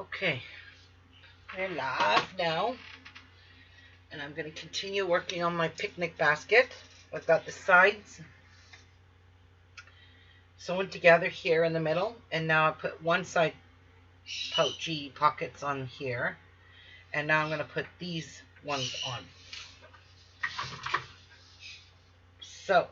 Okay, we're live now, and I'm going to continue working on my picnic basket. I've got the sides sewn together here in the middle, and now I put one side pouchy pockets on here, and now I'm going to put these ones on. So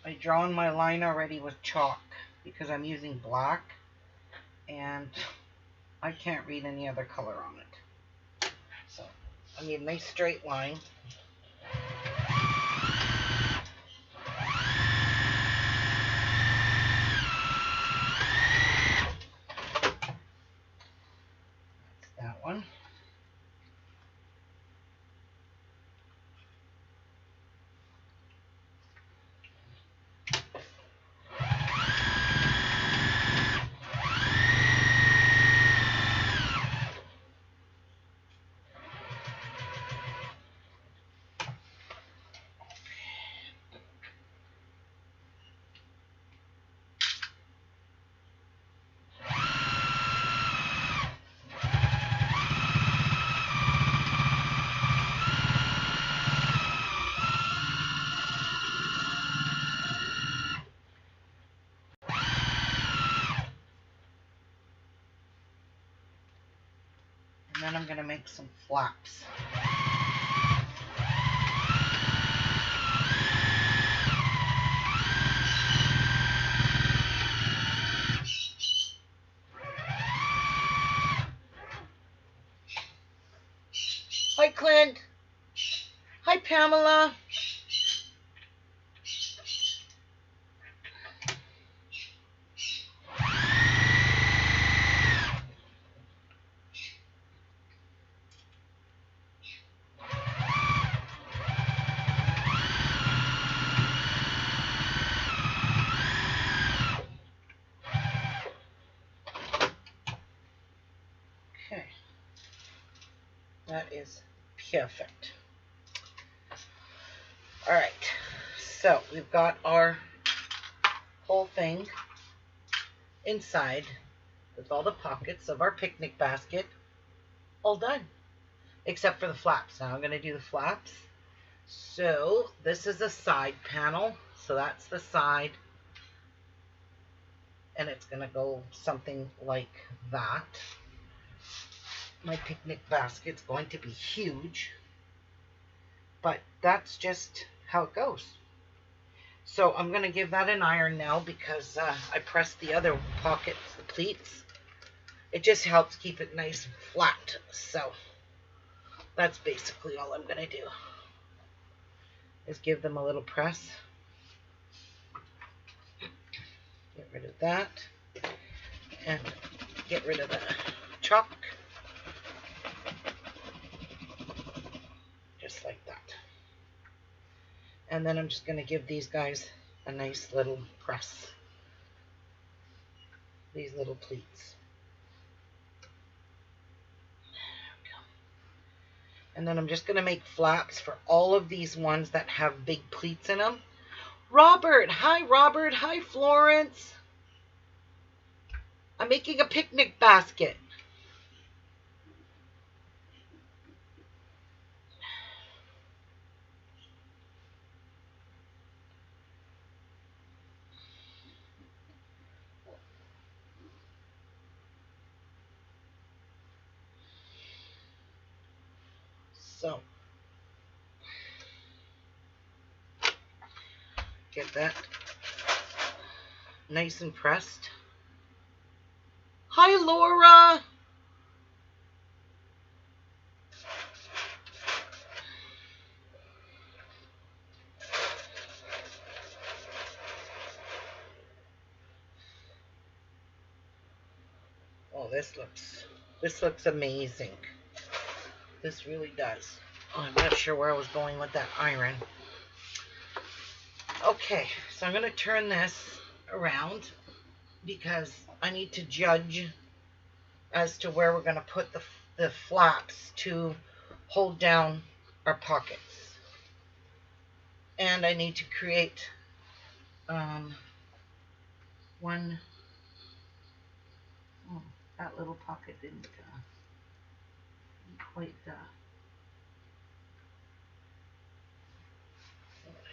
I drawn my line already with chalk because I'm using black and I can't read any other color on it. So I need a nice straight line. That's that one. And then I'm going to make some flaps. Hi Clint. Hi Pamela. Okay, that is perfect. All right, so we've got our whole thing inside with all the pockets of our picnic basket all done, except for the flaps. Now I'm going to do the flaps. So this is a side panel, so that's the side, and it's going to go something like that. My picnic basket's going to be huge, but that's just how it goes. So I'm going to give that an iron now because I pressed the other pockets, the pleats. It just helps keep it nice and flat. So that's basically all I'm going to do, is give them a little press. Get rid of that and get rid of the chalk. Just like that. And then I'm just going to give these guys a nice little press. These little pleats. There we go. And then I'm just going to make flaps for all of these ones that have big pleats in them. Robert! Hi, Robert! Hi, Florence! I'm making a picnic basket. So, get that nice and pressed. Hi, Laura! Oh, this looks amazing. This really does. Oh, I'm not sure where I was going with that iron. Okay, so I'm going to turn this around because I need to judge as to where we're going to put the flaps to hold down our pockets. And I need to create one, oh, that little pocket didn't quite,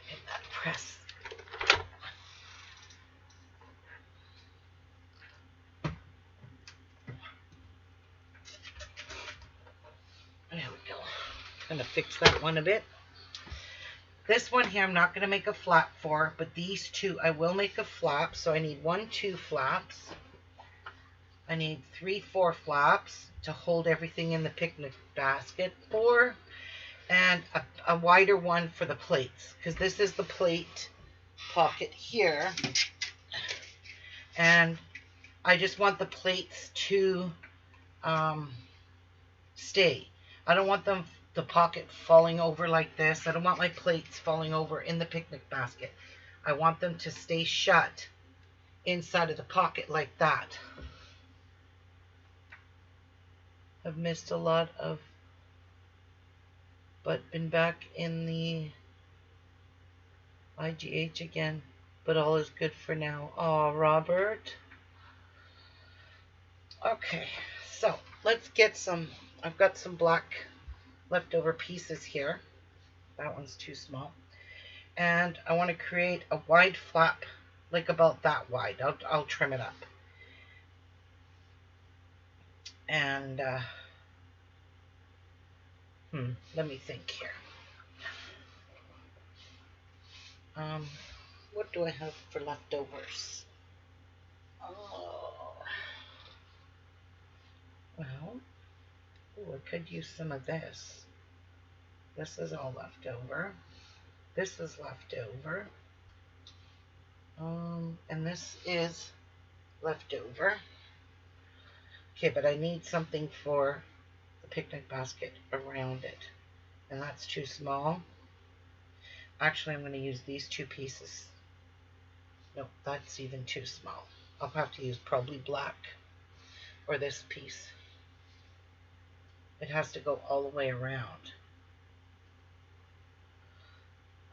get that press. There we go. I'm gonna fix that one a bit. This one here I'm not gonna make a flap for, but these two I will make a flap. So I need 1, 2 flaps. I need 3, 4 flaps to hold everything in the picnic basket, and a wider one for the plates, because this is the plate pocket here, and I just want the plates to stay. I don't want the pocket falling over like this. I don't want my plates falling over in the picnic basket. I want them to stay shut inside of the pocket like that. I've missed a lot of, but been back in the IGH again, but all is good for now. Oh, Robert. Okay, so let's get some, I've got some black leftover pieces here. That one's too small. And I want to create a wide flap, like about that wide. I'll trim it up. And let me think here. What do I have for leftovers? Oh, well, ooh, I could use some of this. This is all left over. This is left over. And this is left over. Okay, but I need something for the picnic basket around it. And that's too small. Actually, I'm going to use these 2 pieces. Nope, that's even too small. I'll have to use probably black or this piece. It has to go all the way around.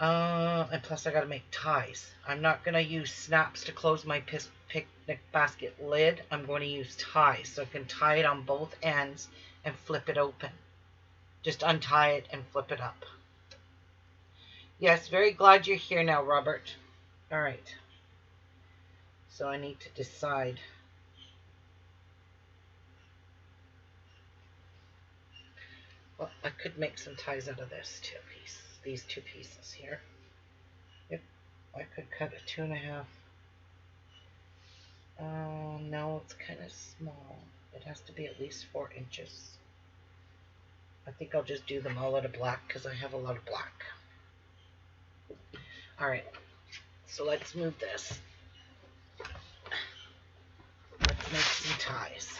And plus I got to make ties. I'm not going to use snaps to close my picnic basket lid. I'm going to use ties so I can tie it on both ends and flip it open. Just untie it and flip it up. Yes, very glad you're here now, Robert. All right. So I need to decide. Well, I could make some ties out of this piece. These 2 pieces here. Yep, I could cut a 2.5. No, it's kind of small. It has to be at least 4 inches. I think I'll just do them all out of black because I have a lot of black. Alright, so let's move this. Let's make some ties.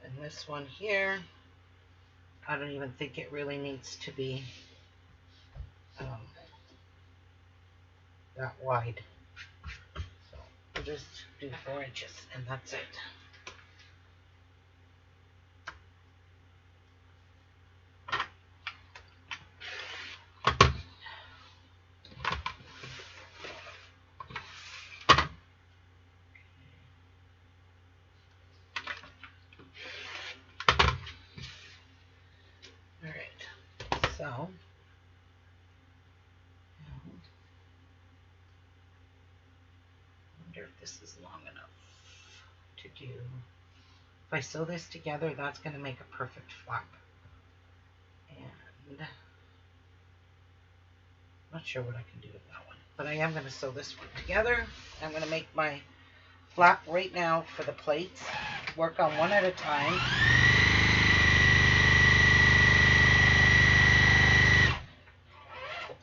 And this one here, I don't even think it really needs to be that wide. So we'll just do 4 inches and that's it. So, I wonder if this is long enough to do. If I sew this together, that's going to make a perfect flap. And I'm not sure what I can do with that one, but I am going to sew this one together. I'm going to make my flap right now for the plates. Work on one at a time.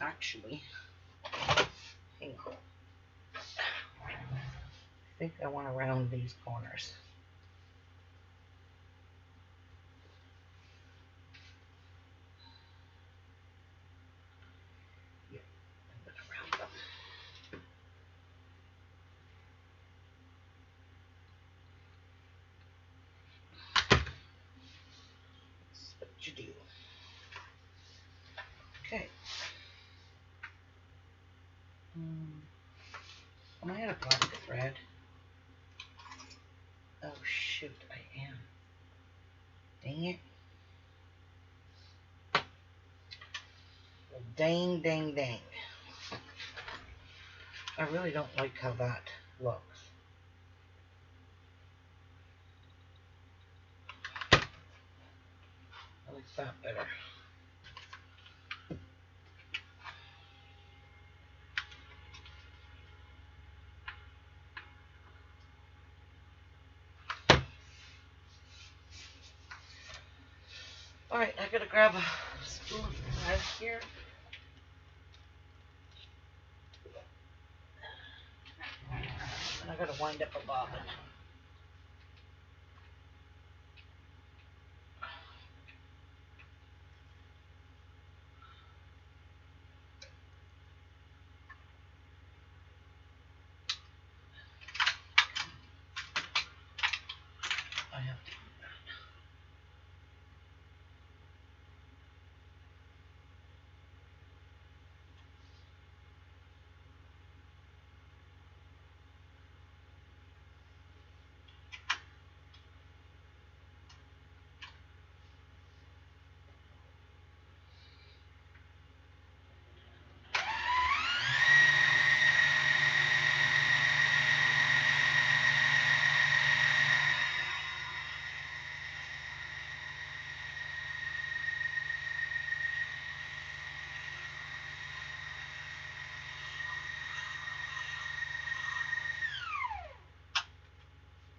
Actually, hang on. I think I want to round these corners. Yeah, I'm going to round them. out of black thread. Oh shoot, I am. Dang it. Well, dang, dang, dang. I really don't like how that looks. I like that better. Alright, I gotta grab a spool of thread here. And I gotta wind up a bobbin. I have to do that.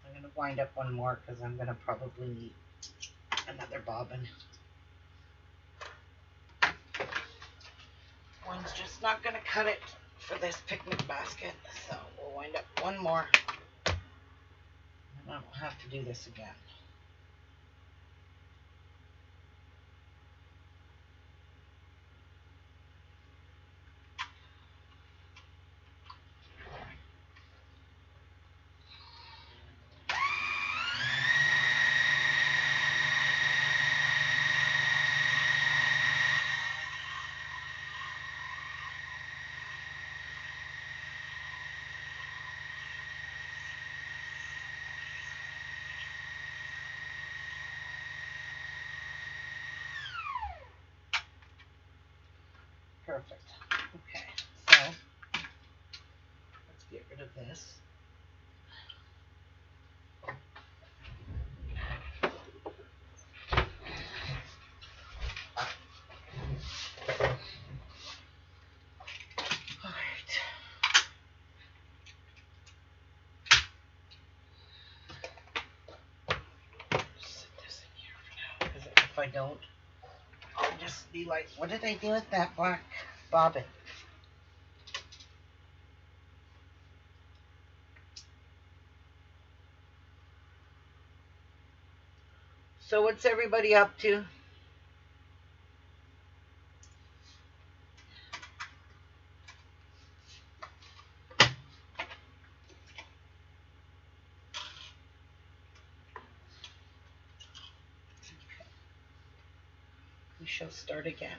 I'm going to wind up one more because I'm going to probably need another bobbin. One's just not going to cut it for this picnic basket, so we'll wind up one more. And I don't have to do this again. Perfect. Okay, so let's get rid of this. All right. Set this in here for now, because if I don't, I'll just be like, what did I do with that black bobbin? So what's everybody up to? We shall start again.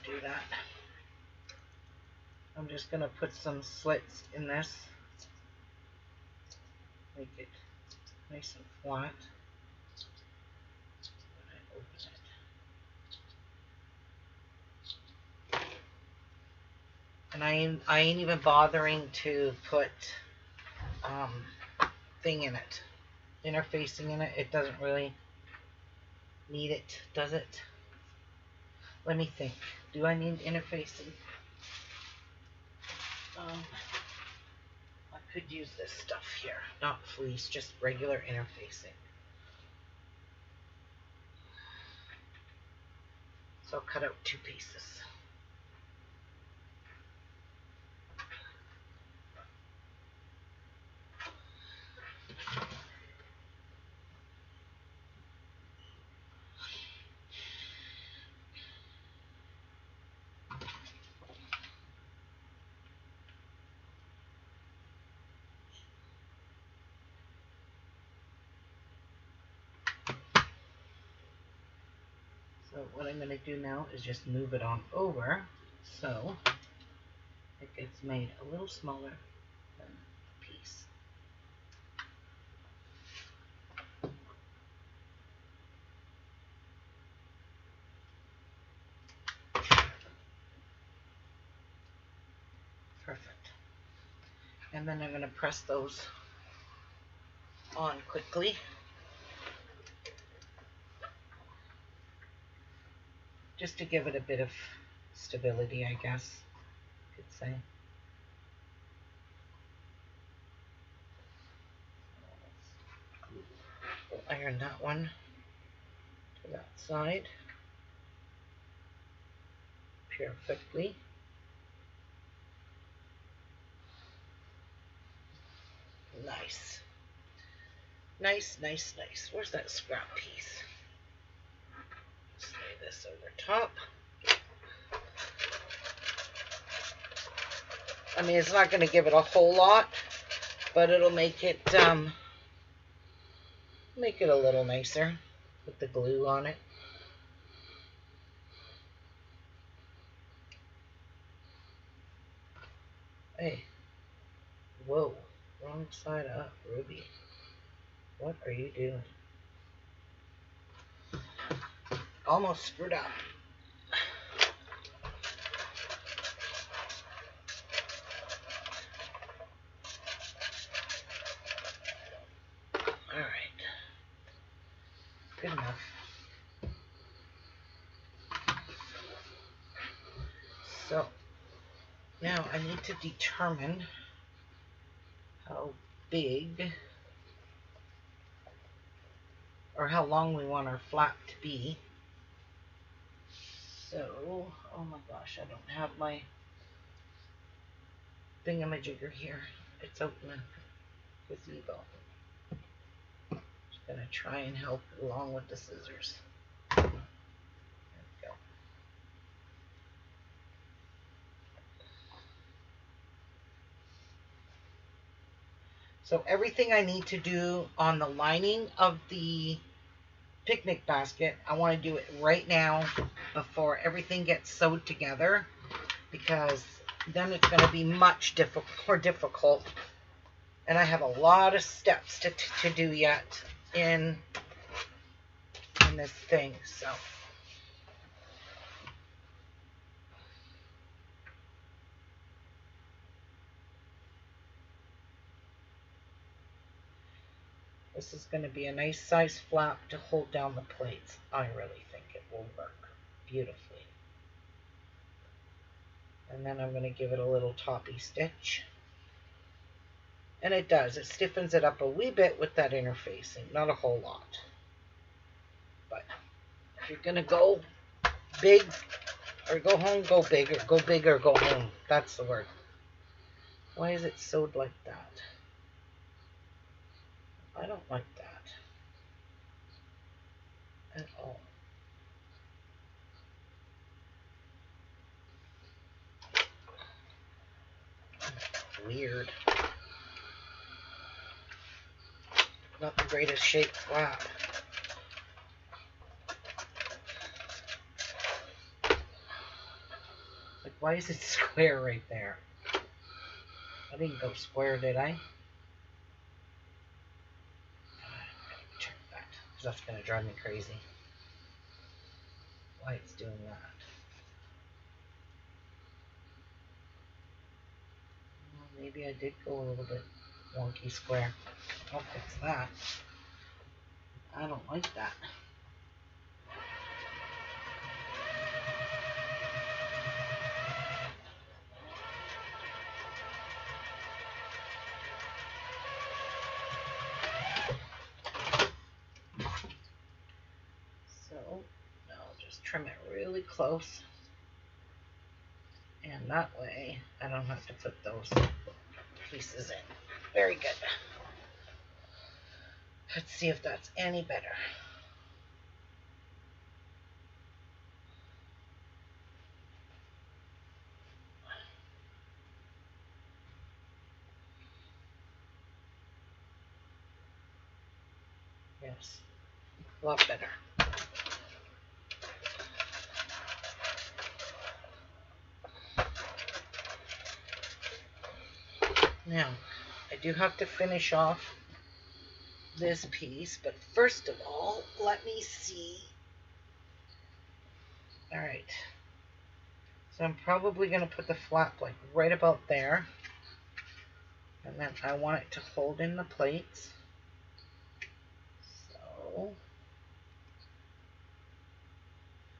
Do that. I'm just going to put some slits in this, make it nice and flat. When I open it. And I ain't even bothering to put thing in it, interfacing in it. It doesn't really need it, does it? Let me think. Do I need interfacing? I Could use this stuff here, not fleece, just regular interfacing. So I'll cut out 2 pieces. So what I'm going to do now is just move it on over so it gets made a little smaller than the piece. Perfect. And then I'm going to press those on quickly. Just to give it a bit of stability, I guess you could say. We'll iron that one to that side perfectly. Nice. Nice, nice, nice. Where's that scrap piece? Let's lay this over top. I mean, it's not going to give it a whole lot, but it'll make it a little nicer with the glue on it. Hey, whoa, wrong side up, Ruby. What are you doing? Almost screwed up. All right, good enough. So now I need to determine how big or how long we want our flap to be. So, oh my gosh, I don't have my thingamajigger here. It's out in the gazebo. Just gonna try and help along with the scissors. There we go. So everything I need to do on the lining of the picnic basket, I want to do it right now before everything gets sewed together, because then it's going to be much more difficult, and I have a lot of steps to do yet in this thing. So this is going to be a nice size flap to hold down the plates. I really think it will work beautifully. And then I'm going to give it a little toppy stitch. And it does. It stiffens it up a wee bit with that interfacing. Not a whole lot. But if you're going to go big or go home, go big. Or go big or go home. That's the word. Why is it sewed like that? I don't like that at all. Weird. Not the greatest shaped flap. Like, why is it square right there? I didn't go square, did I? Check that, because that's going to drive me crazy. Why it's doing that. Well, maybe I did go a little bit wonky square. I'll fix that. I don't like that. trim it really close. And that way I don't have to put those pieces in. Very good. Let's see if that's any better. Yes, a lot better. Now, I do have to finish off this piece, but first of all, let me see. All right. So I'm probably going to put the flap like right about there. And then I want it to hold in the plates.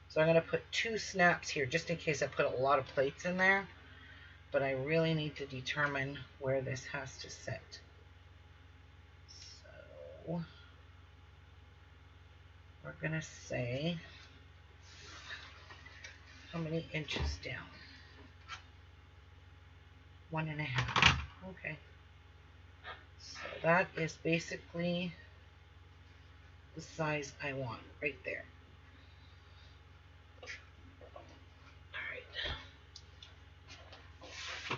So I'm going to put 2 snaps here just in case I put a lot of plates in there. But I really need to determine where this has to sit. So we're going to say how many inches down? 1.5. Okay. So that is basically the size I want right there. Alright. So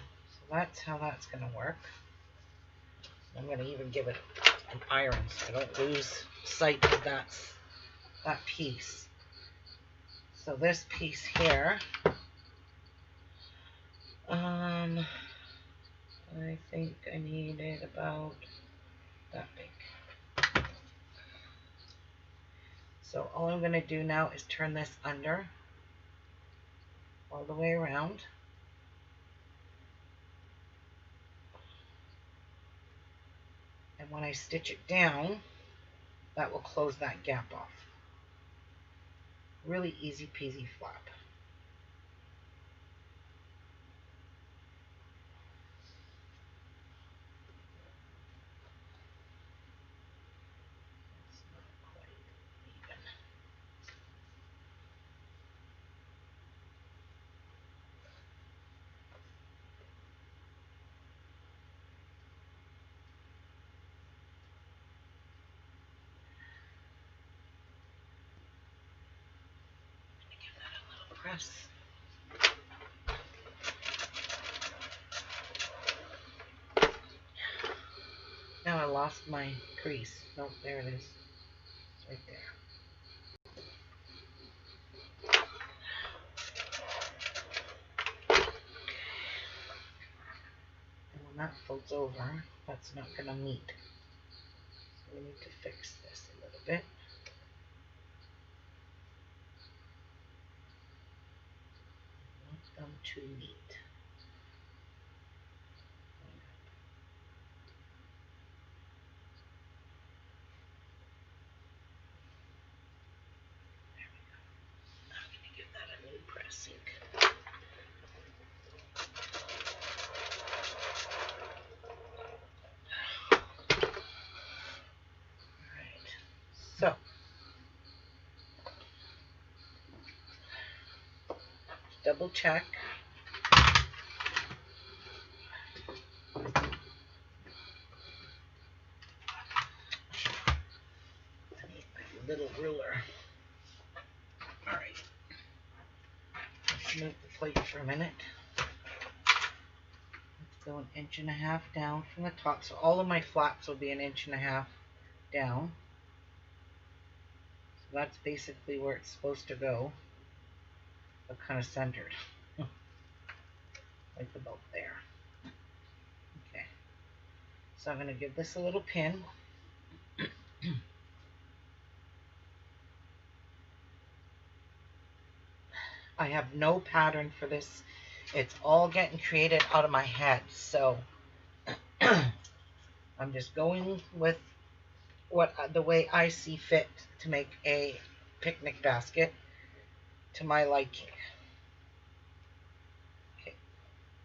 that's how that's going to work. I'm going to even give it an iron so I don't lose sight of that piece. So this piece here, I think I need it about that big. So all I'm going to do now is turn this under all the way around. And when I stitch it down, that will close that gap off. Really easy peasy flap. It's not quite even. Give that a little press. Now I lost my crease. Nope, there it is. It's right there. And when that folds over, that's not going to meet. So we need to fix this a little bit. I want them to meet. Give that a new pressing. Alright, so double check. I need my little ruler. Alright. Let's move the plate for a minute. Let's go 1.5 inches down from the top. So all of my flaps will be 1.5 inches down. So that's basically where it's supposed to go. But kind of centered. Like about there. Okay. So I'm going to give this a little pin. I have no pattern for this. It's all getting created out of my head. So I'm just going with the way I see fit to make a picnic basket to my liking. Okay.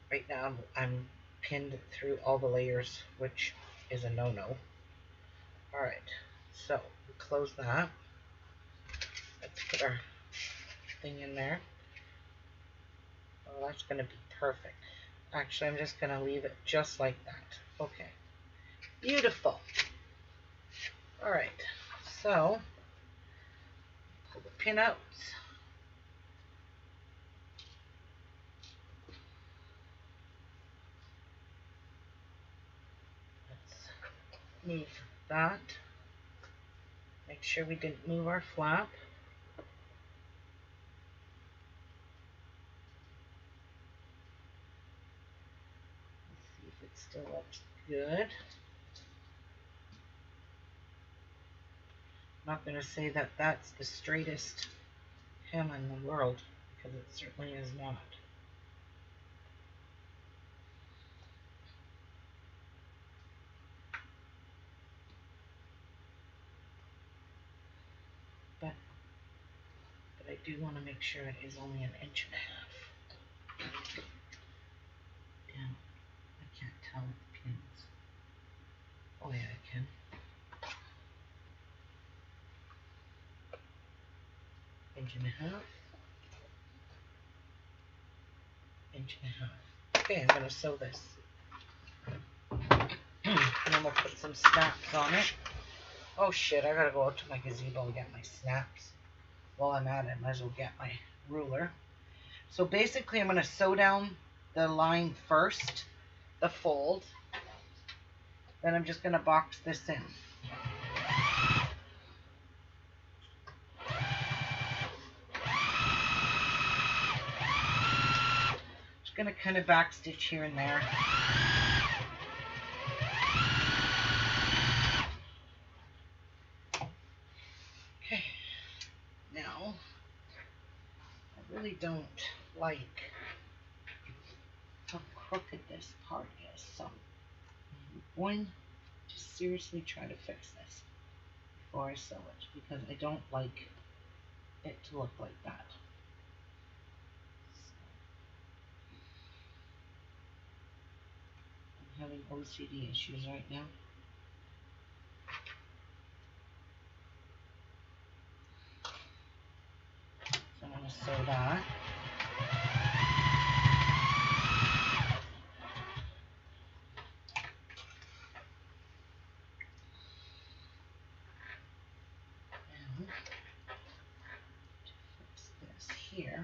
Right now I'm pinned through all the layers, which is a no-no. Alright, so we close that. Let's put our thing in there. Oh, that's going to be perfect. Actually, I'm just going to leave it just like that. Okay. Beautiful. All right. So, pull the pin out. Let's move that. Make sure we didn't move our flap. Let's see if it still looks good. I'm not going to say that that's the straightest hem in the world, because it certainly is not. But I do want to make sure it is only 1.5 inches. Damn, I can't tell with the pins. Oh yeah, I can. 1.5 inches. 1.5 inches. Okay, I'm going to sew this. And then we'll put some snaps on it. Oh shit, I gotta go out to my gazebo and get my snaps. While I'm at it, I might as well get my ruler. So basically I'm going to sew down the line first, the fold. Then I'm just going to box this in. Just going to kind of backstitch here and there. Okay, now I really don't like how crooked this part is, so I'm going to seriously try to fix this before I sew it, because I don't like it to look like that. I'm having OCD issues right now. So I'm going to sew that. And to fix this here,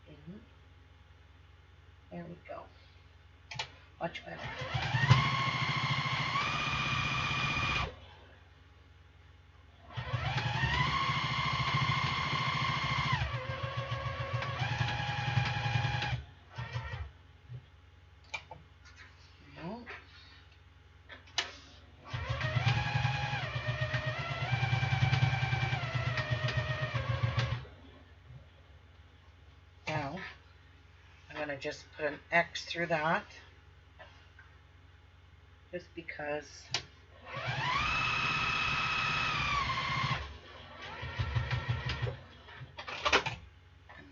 in. There we go. Much better. Now, I'm going to just put an X through that, just because and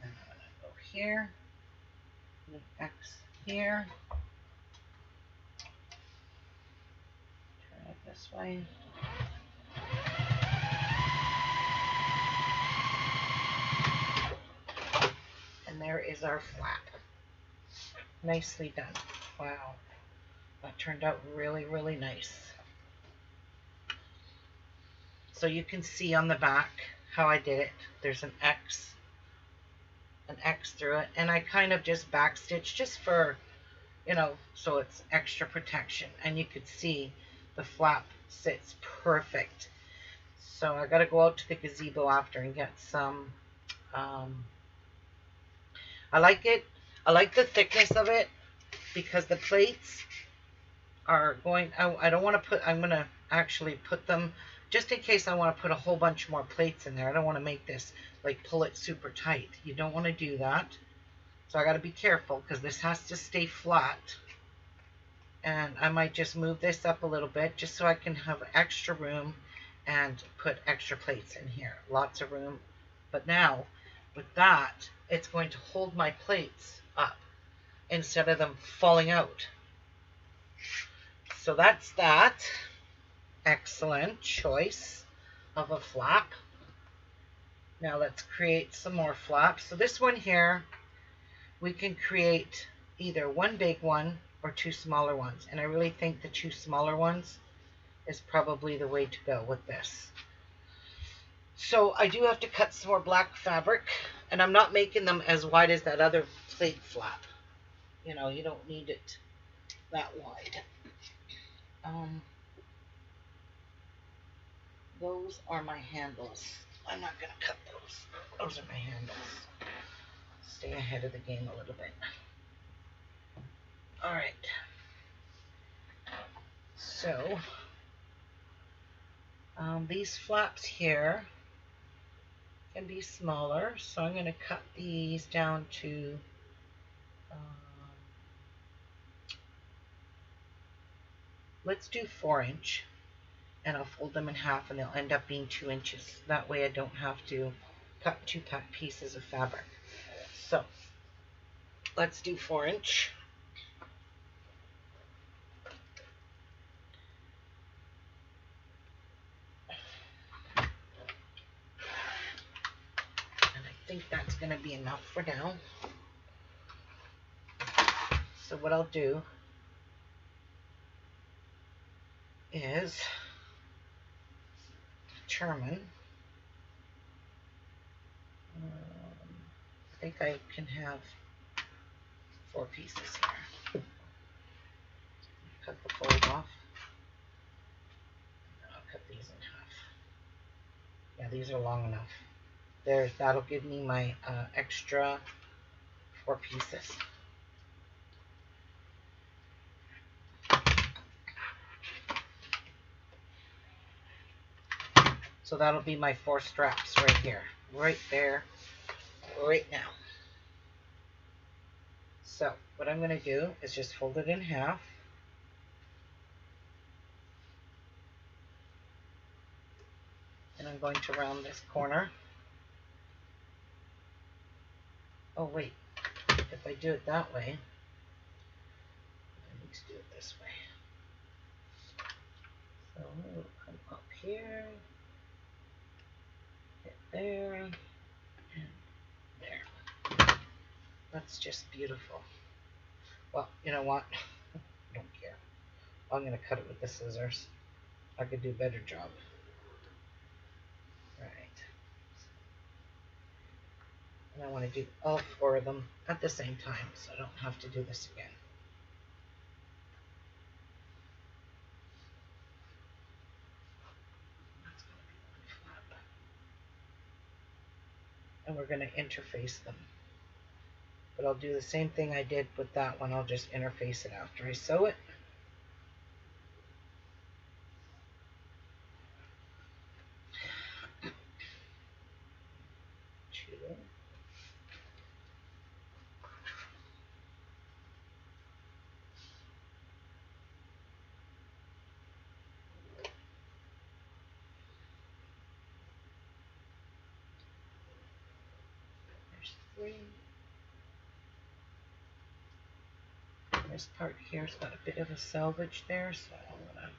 then I'm going to go here, put an X here, turn it this way. And there is our flap. Nicely done. Wow. That turned out really, really nice. So you can see on the back how I did it. There's an X through it. And I kind of just backstitch just for, you know, so it's extra protection. And you could see the flap sits perfect. So I got to go out to the gazebo after and get some, I like it. I like the thickness of it because the plates are going, I don't want to put, I'm going to actually put them, just in case I want to put a whole bunch more plates in there. I don't want to make this, like, pull it super tight. You don't want to do that. So I got to be careful because this has to stay flat. And I might just move this up a little bit just so I can have extra room and put extra plates in here. Lots of room. But now, with that, it's going to hold my plates up instead of them falling out. So that's that. Excellent choice of a flap. Now let's create some more flaps. So this one here, we can create either one big one or two smaller ones. And I really think the two smaller ones is probably the way to go with this. So I do have to cut some more black fabric, and I'm not making them as wide as that other plate flap. You know, you don't need it that wide. Those are my handles. I'm not going to cut those. Those are my handles. Stay ahead of the game a little bit. All right. So these flaps here can be smaller, so I'm going to cut these down to let's do 4-inch, and I'll fold them in half and they'll end up being 2 inches. That way I don't have to cut two pieces of fabric. So let's do 4-inch. And I think that's going to be enough for now. So what I'll do is determine, I think I can have 4 pieces here. Cut the fold off. I'll cut these in half. Yeah, these are long enough. There, that'll give me my extra 4 pieces. So that'll be my 4 straps right here, right there, right now. So what I'm going to do is just fold it in half. And I'm going to round this corner. Oh wait, if I do it that way, I need to do it this way. So we'll come up here, hit there, and there. That's just beautiful. Well, you know what? I don't care. I'm going to cut it with the scissors. I could do a better job. Right. And I want to do all 4 of them at the same time, so I don't have to do this again. That's going to be 1 flap. And we're going to interface them. But I'll do the same thing I did with that one. I'll just interface it after I sew it. There's 3. This part here's got a bit of a selvage there, so I'm going to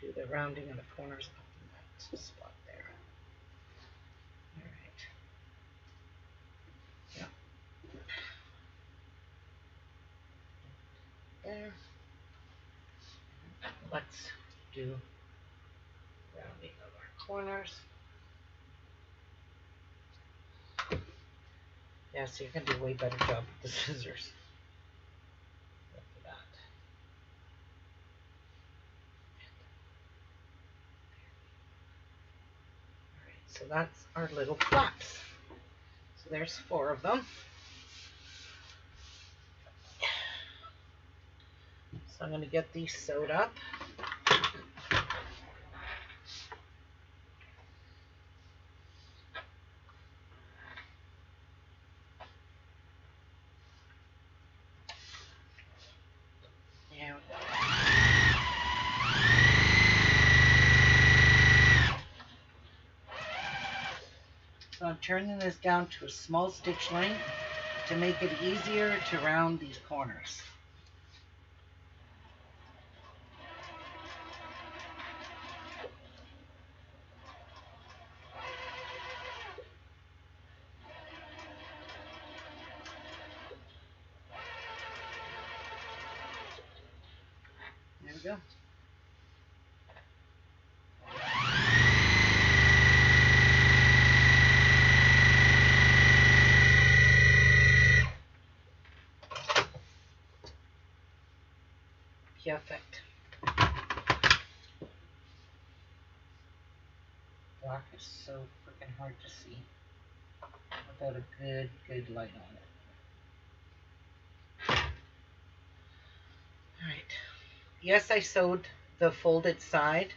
do the rounding of the corners up in that spot there. Alright. Yeah. There. Let's do rounding of our corners. Yeah, so you can do a way better job with the scissors. Look at that. Alright, so that's our little flaps. So there's 4 of them. So I'm going to get these sewed up. There we go. So I'm turning this down to a small stitch length to make it easier to round these corners. go. Perfect. Black is so freaking hard to see without a good light on it. Alright. Yes, I sewed the folded side,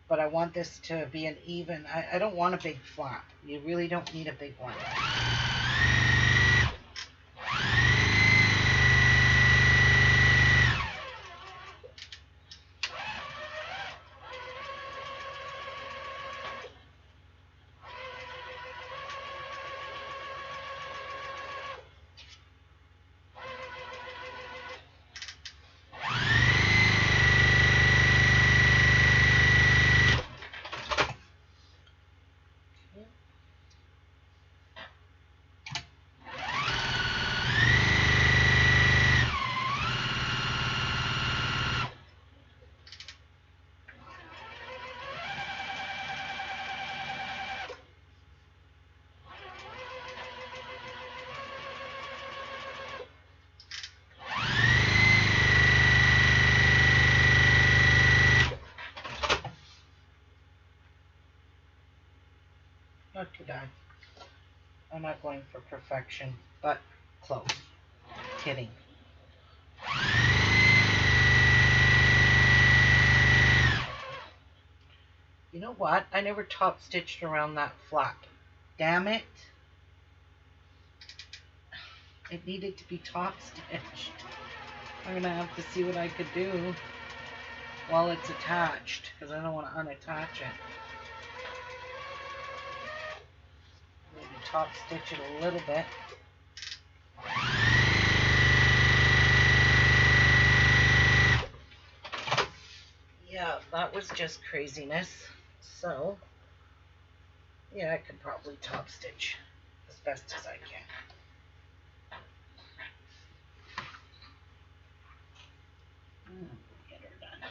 but I want this to be an even, I don't want a big flap. You really don't need a big one. Not too bad. I'm not going for perfection, but close. Kidding. You know what? I never top stitched around that flap. Damn it. It needed to be top stitched. I'm gonna have to see what I could do while it's attached, because I don't want to unattach it. Maybe top stitch it a little bit. Yeah, that was just craziness. So, yeah, I can probably top stitch as best as I can. Get her done.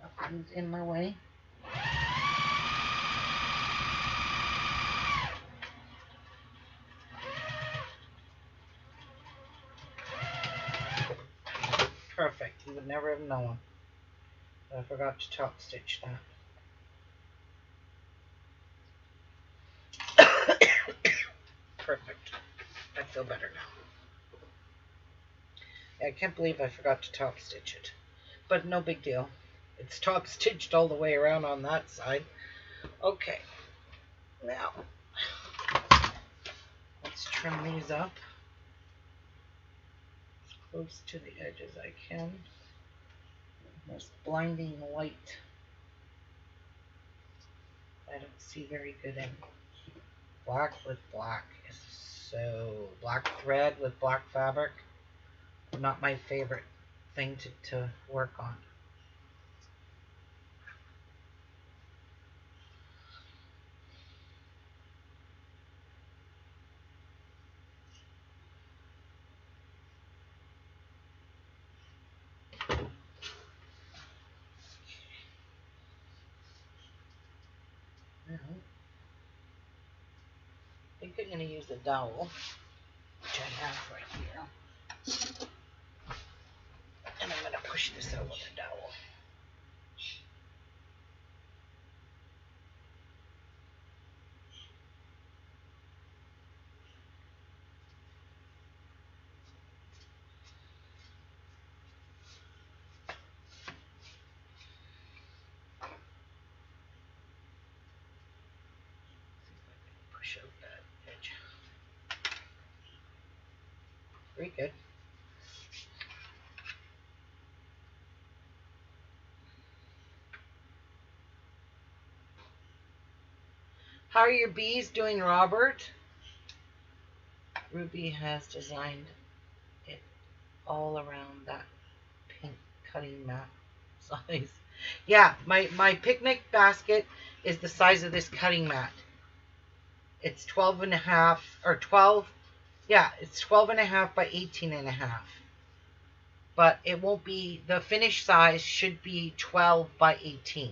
Nothing's in my way. Perfect. You would never have known. But I forgot to top stitch that. Perfect. I feel better now. I can't believe I forgot to top stitch it. But no big deal. It's top stitched all the way around on that side. Okay. Now, let's trim these up as close to the edge as I can. This blinding light I don't see very good in. Black with black is so... Black thread with black fabric, not my favorite thing to work on. Now, I think I'm going to use a dowel, which I have right here. And I'm going to push this out with a dowel. Very good. How are your bees doing, Robert? Ruby has designed it all around that pink cutting mat size. Yeah, my picnic basket is the size of this cutting mat. It's 12 and a half, or 12, yeah, it's 12 and a half by 18 and a half. But it won't be, the finished size should be 12 by 18.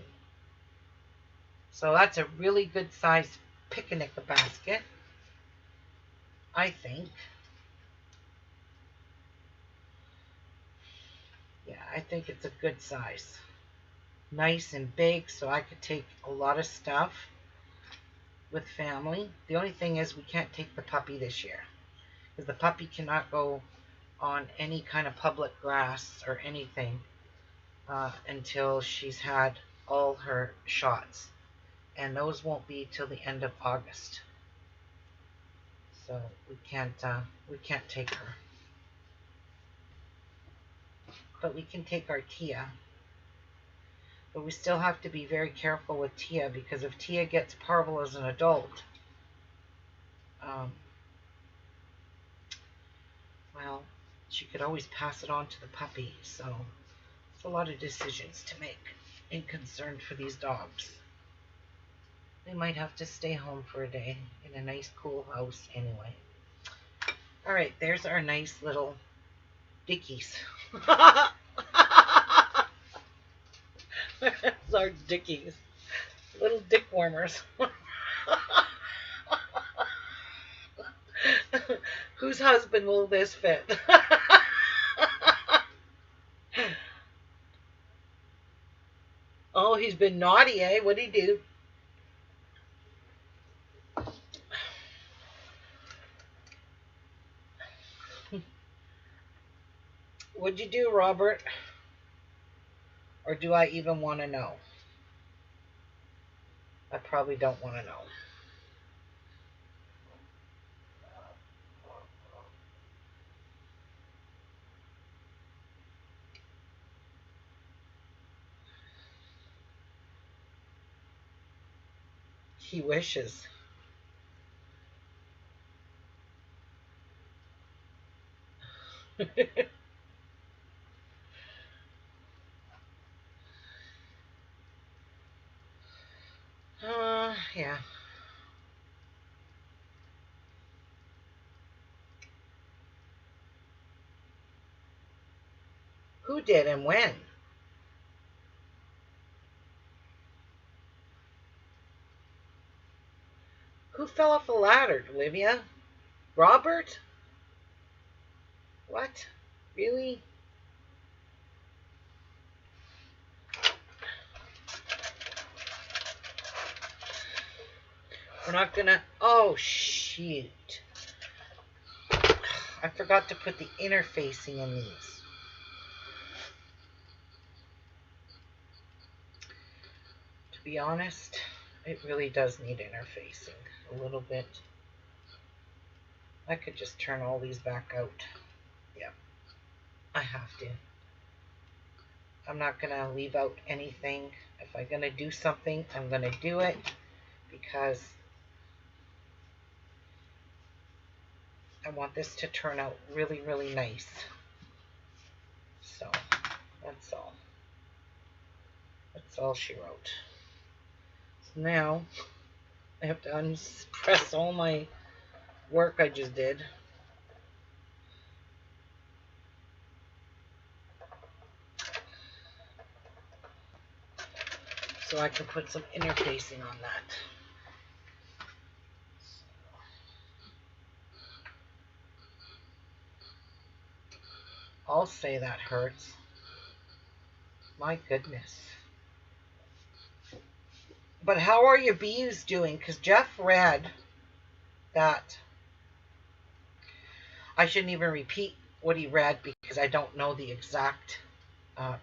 So that's a really good size picnic basket, I think. Yeah, I think it's a good size. Nice and big, so I could take a lot of stuff with family. The only thing is we can't take the puppy this year, because the puppy cannot go on any kind of public grass or anything until she's had all her shots. And those won't be till the end of August. So we can't take her. But we can take our Tia. But we still have to be very careful with Tia, because if Tia gets parvo as an adult, well, she could always pass it on to the puppy. So it's a lot of decisions to make and concern for these dogs. They might have to stay home for a day in a nice cool house anyway. All right, there's our nice little dickies. There's our dickies. Little dick warmers. Whose husband will this fit? Oh, he's been naughty, eh? What'd he do? What'd you do, Robert? Or do I even want to know? I probably don't want to know. He wishes. Yeah. Who did and when? Who fell off a ladder, Olivia? Robert? What? Really? We're not gonna... Oh, shoot. I forgot to put the interfacing in these. To be honest, it really does need interfacing a little bit. I could just turn all these back out. Yeah, I have to. I'm not going to leave out anything. If I'm going to do something, I'm going to do it, because I want this to turn out really, really nice. So, that's all. That's all she wrote. So now, I have to unpress all my work I just did. So I can put some interfacing on that. I'll say that hurts. My goodness. But how are your bees doing? Because Jeff read that. I shouldn't even repeat what he read, because I don't know the exact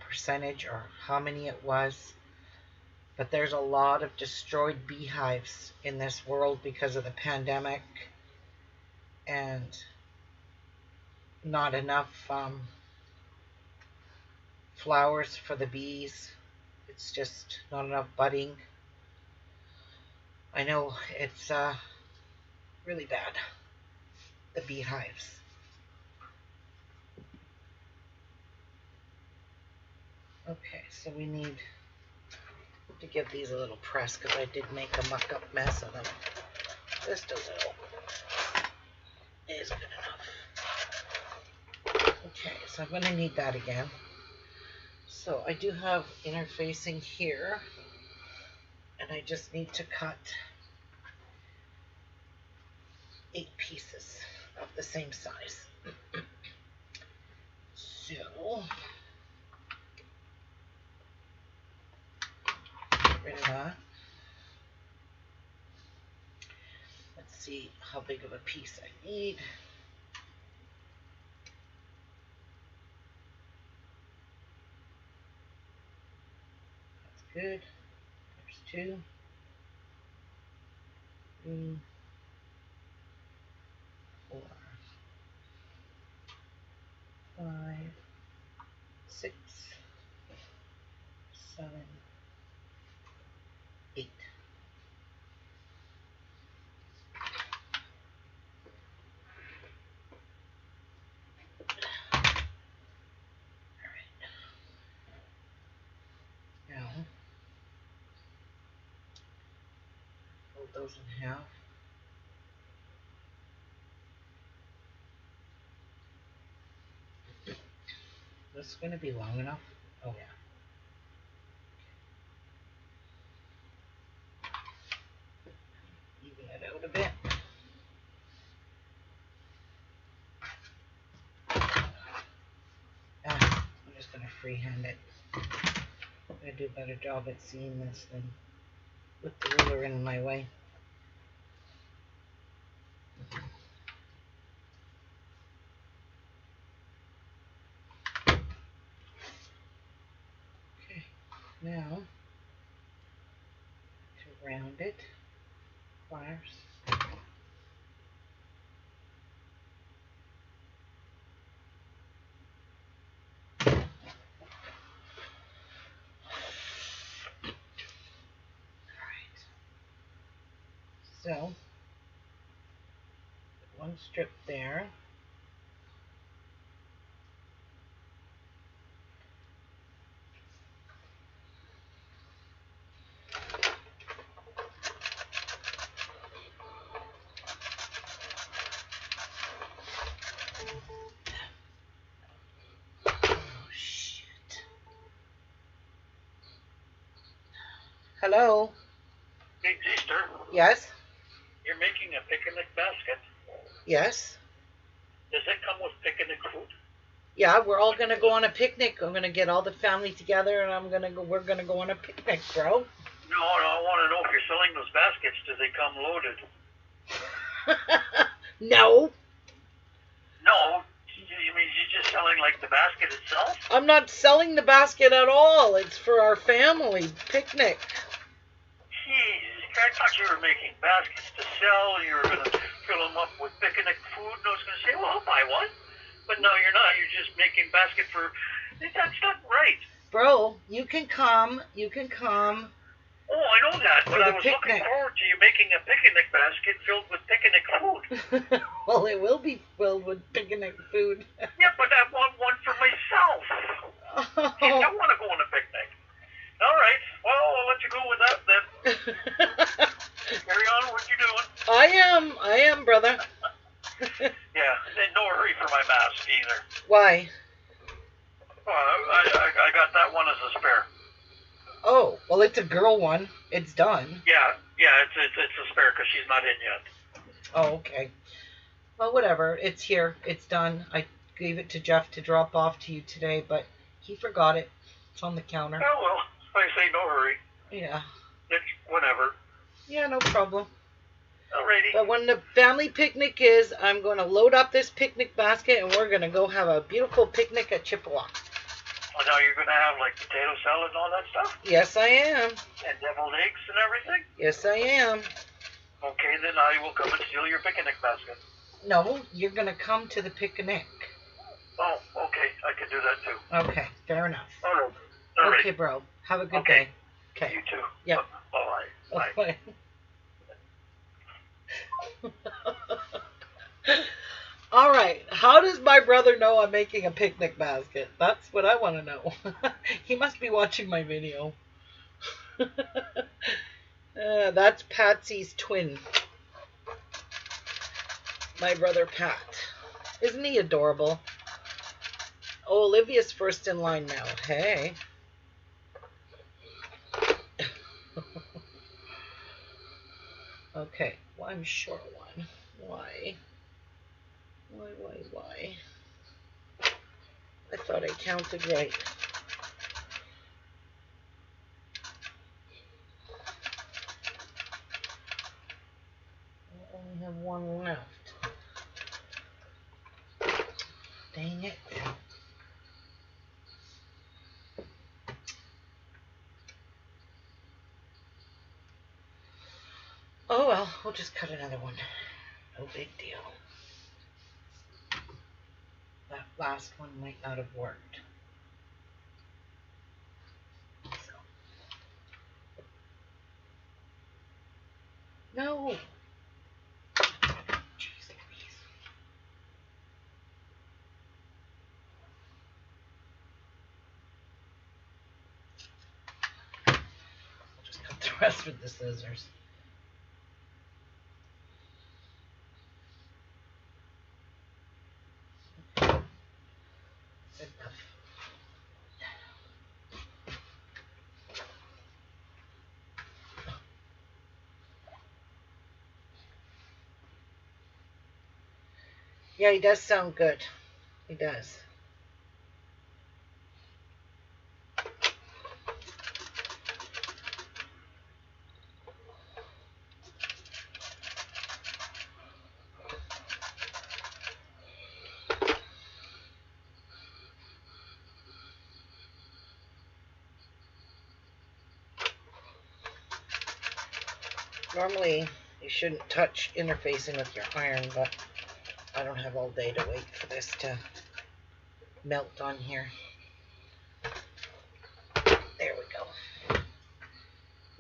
percentage or how many it was. But there's a lot of destroyed beehives in this world because of the pandemic. And not enough flowers for the bees. It's just not enough budding. I know it's really bad, the beehives. Okay, so we need to give these a little press because I did make a muck up mess of them. Just a little is good enough. Okay, so I'm going to need that again. So I do have interfacing here, and I just need to cut 8 pieces of the same size. So get rid of that. Let's see how big of a piece I need. That's good. There's 2, 3, 4, 5, 6, 7, 8. Now, fold those in half. This is going to be long enough. Oh yeah. Even it out a bit. I'm just going to freehand it. I'm going to do a better job at seeing this than with the ruler in my way. Okay, now to round it, pliers. So, one strip there. Oh, shit. Hello? Hey, sister. Yes? You're making a picnic basket? Yes? Does it come with picnic food? Yeah, we're all gonna go on a picnic. I'm gonna get all the family together, and we're gonna go on a picnic, bro. No, I want to know if you're selling those baskets. Do they come loaded? No. No. You mean you're just selling like the basket itself? I'm not selling the basket at all. It's for our family picnic. Jesus, I thought you were making baskets to sell. You were going to fill them up with picnic food, and I was going to say, well, I'll buy one. But no, you're not. You're just making basket for... That's not right. Bro, you can come. You can come. Oh, I know that, but I was picnic. looking forward to you making a picnic basket filled with picnic food. Well, it will be filled with picnic food. Yeah, but I want one for myself. Oh. See, I want to go on a picnic. All right, well, I'll let you go with that then. Carry on what you're doing. I am, brother. Yeah, and no hurry for my mask either. Why? Well, I got that one as a spare. Oh, well, it's a girl one. It's done. Yeah, it's a spare because she's not in yet. Oh, okay. Well, whatever. It's here. It's done. I gave it to Jeff to drop off to you today, but he forgot it. It's on the counter. Oh, well, I say no hurry. Yeah. It's whenever. Yeah, no problem. Alrighty. But when the family picnic is, I'm going to load up this picnic basket, and we're going to go have a beautiful picnic at Chippewa. Well, now you're going to have, like, potato salad and all that stuff? Yes, I am. And deviled eggs and everything? Yes, I am. Okay, then I will come and steal your picnic basket. No, you're going to come to the picnic. Oh, okay. I can do that too. Okay, fair enough. All right. All right. Okay, bro. Have a good Okay. day. Okay. You too. Yep. Bye. Bye. All right. How does my brother know I'm making a picnic basket? That's what I want to know. He must be watching my video. That's Patsy's twin. My brother Pat. Isn't he adorable? Oh, Olivia's first in line now. Hey. Okay. One short one. Why? Why? I thought I counted right. I only have one left. Dang it. Oh well, we'll just cut another one. No big deal. That last one might not have worked. So. No! Jeez Louise. I'll just cut the rest with the scissors. Good enough. Yeah, he does sound good. He does. Normally, you shouldn't touch interfacing with your iron, but I don't have all day to wait for this to melt on here. There we go.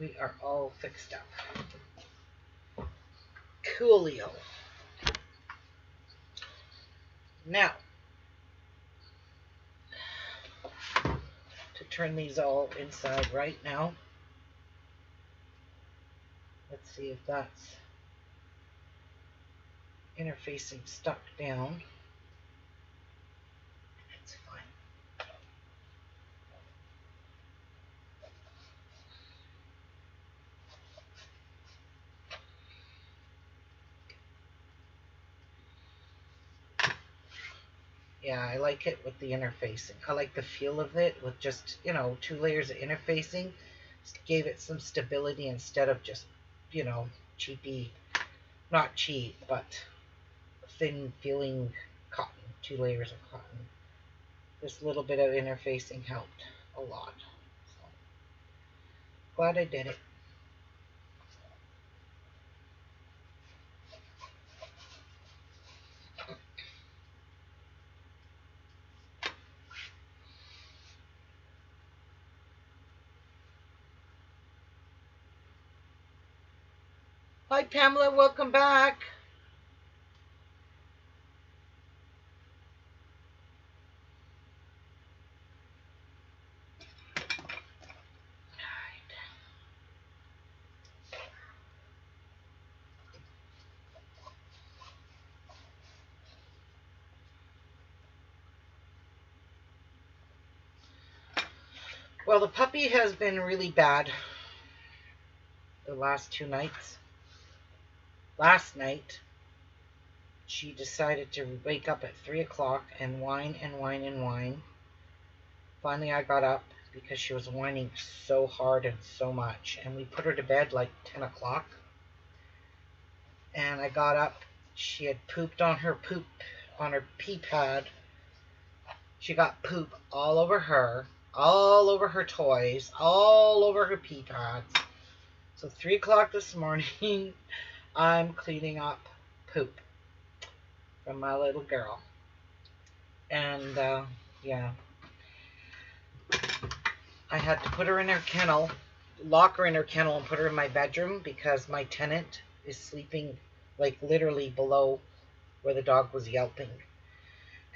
We are all fixed up. Coolio. Now, to turn these all inside right now. Let's see if that's interfacing stuck down. It's fine. Yeah, I like it with the interfacing. I like the feel of it with just, 2 layers of interfacing. Just gave it some stability instead of just, cheapy, not cheap, but thin feeling cotton, 2 layers of cotton. This little bit of interfacing helped a lot. So, glad I did it. Hi Pamela, welcome back. Well, the puppy has been really bad the last 2 nights. Last night, she decided to wake up at 3 o'clock and whine and whine and whine. Finally, I got up because she was whining so hard and so much. And we put her to bed like 10 o'clock. And I got up. She had pooped on her pee pad. She got poop all over her, all over her toys, all over her pee pads. So 3 o'clock this morning, I'm cleaning up poop from my little girl. And yeah, I had to put her in her kennel, lock her in her kennel, and put her in my bedroom because my tenant is sleeping like literally below where the dog was yelping.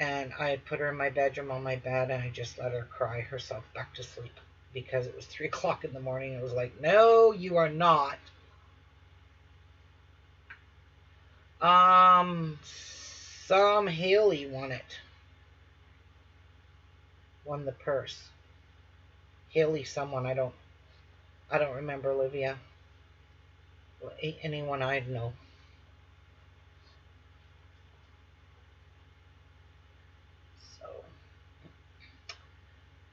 And I had put her in my bedroom on my bed, and I just let her cry herself back to sleep because it was 3 o'clock in the morning. It was like, no, you are not. Some Haley won it. Won the purse. Haley, someone I don't remember. Olivia. Well, anyone I'd know. So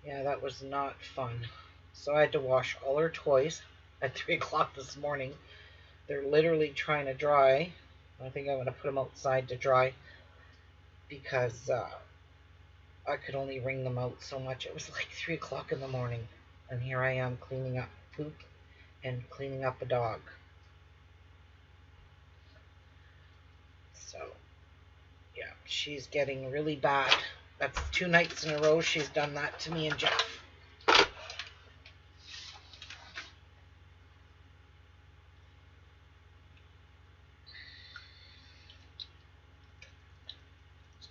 yeah, that was not fun. So I had to wash all her toys at 3 o'clock this morning. They're literally trying to dry. I think I'm going to put them outside to dry because I could only wring them out so much. It was like 3 o'clock in the morning, and here I am cleaning up poop and cleaning up a dog. So yeah, she's getting really bad. That's 2 nights in a row she's done that to me and Jeff.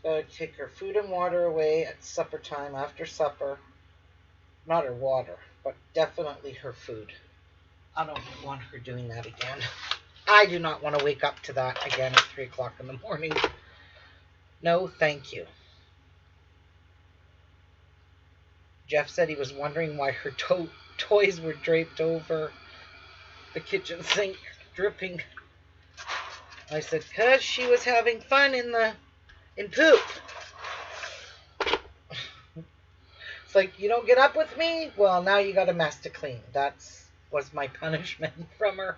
Gotta take her food and water away at supper time, after supper. Not her water, but definitely her food. I don't want her doing that again. I do not want to wake up to that again at 3 o'clock in the morning. No, thank you. Jeff said he was wondering why her toys were draped over the kitchen sink, dripping. I said, 'cause she was having fun in poop. It's like, you don't get up with me? Well, now you got a mess to clean. That was my punishment from her.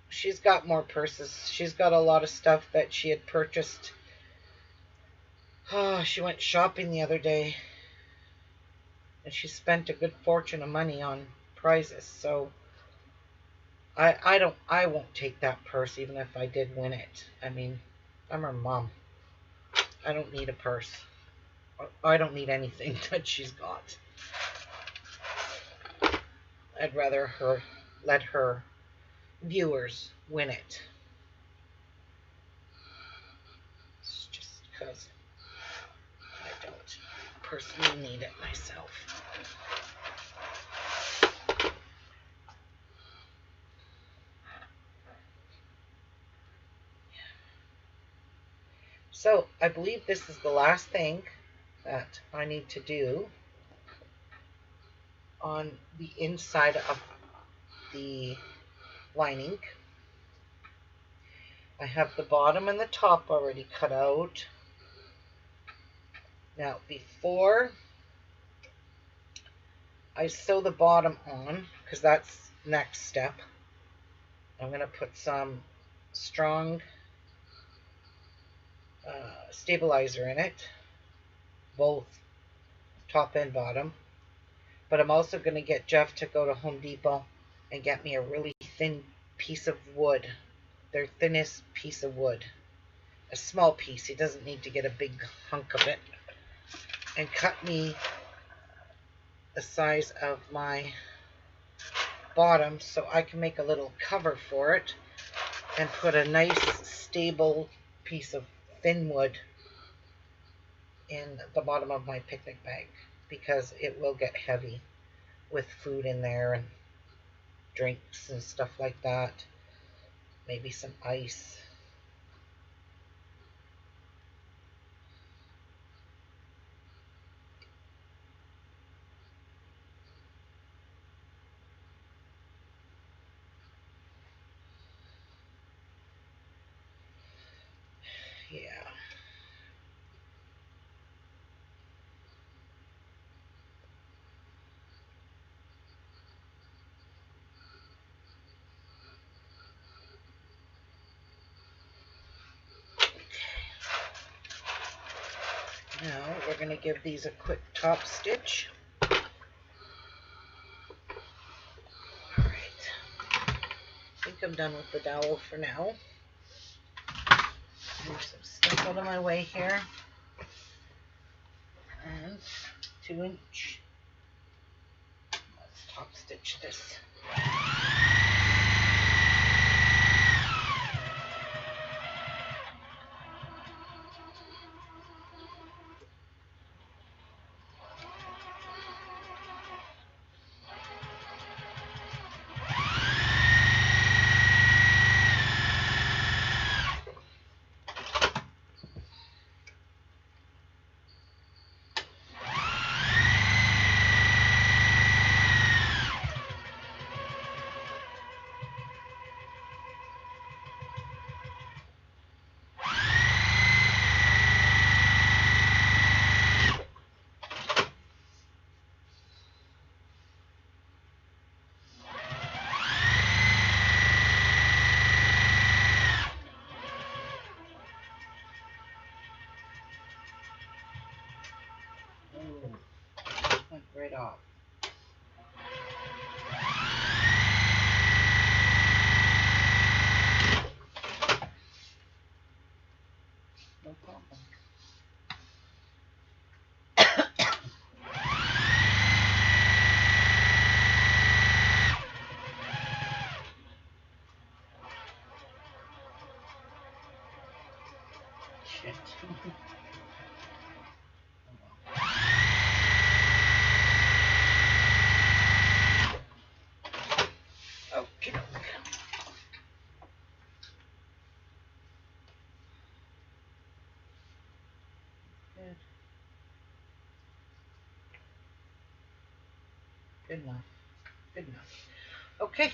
She's got more purses. She's got a lot of stuff that she had purchased. Oh, she went shopping the other day, and she spent a good fortune of money on prizes. So I won't take that purse even if I did win it. I mean, I'm her mom. I don't need a purse. I don't need anything that she's got. I'd rather let her viewers win it. It's just because I don't personally need it myself. So I believe this is the last thing that I need to do on the inside of the lining. I have the bottom and the top already cut out. Now, before I sew the bottom on, because that's next step, I'm going to put some strong stabilizer in it, both top and bottom. But I'm also going to get Jeff to go to Home Depot and get me a really thin piece of wood, their thinnest piece of wood, a small piece. He doesn't need to get a big hunk of it, and cut me the size of my bottom so I can make a little cover for it and put a nice stable piece of thin wood in the bottom of my picnic bag, because it will get heavy with food in there and drinks and stuff like that. Maybe some ice. Yeah. Now we're going to give these a quick top stitch. I'm done with the dowel for now. Move some stuff out of my way here. And 2-inch. Let's top stitch this. Went right off. No problem. Shit. Okay. Good. Good enough. Good enough. Okay.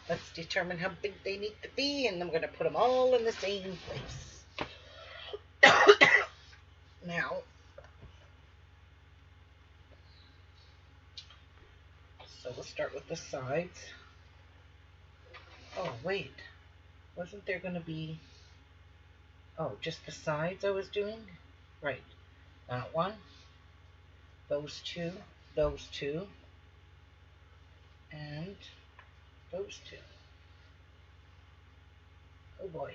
Let's determine how big they need to be, and I'm going to put them all in the same place. Now, so we'll start with the sides. Oh, wait. Wasn't there going to be... Oh, just the sides I was doing? Right. That one. Those two. Those two. And those two. Oh boy.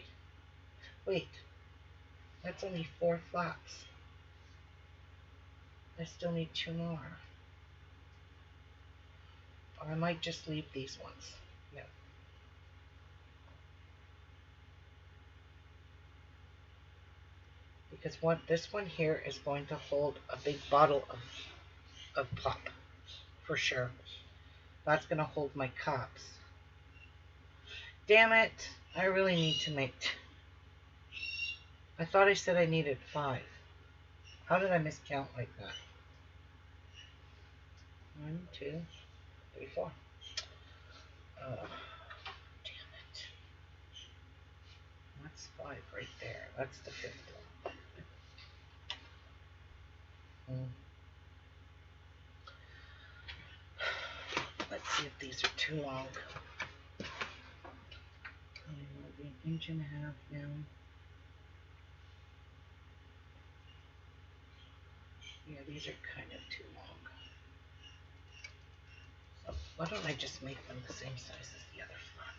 Wait. That's only 4 flaps. I still need 2 more. Or I might just leave these ones. No. Because this one here is going to hold a big bottle of pop. For sure. That's going to hold my cups. Damn it. I really need to make... I thought I said I needed 5. How did I miscount like that? 1, 2, 3, 4. Damn it. That's 5 right there. That's the 5th one. Let's see if these are too long. Maybe an inch and a half now. Yeah, these are kind of too long. So why don't I just make them the same size as the other front?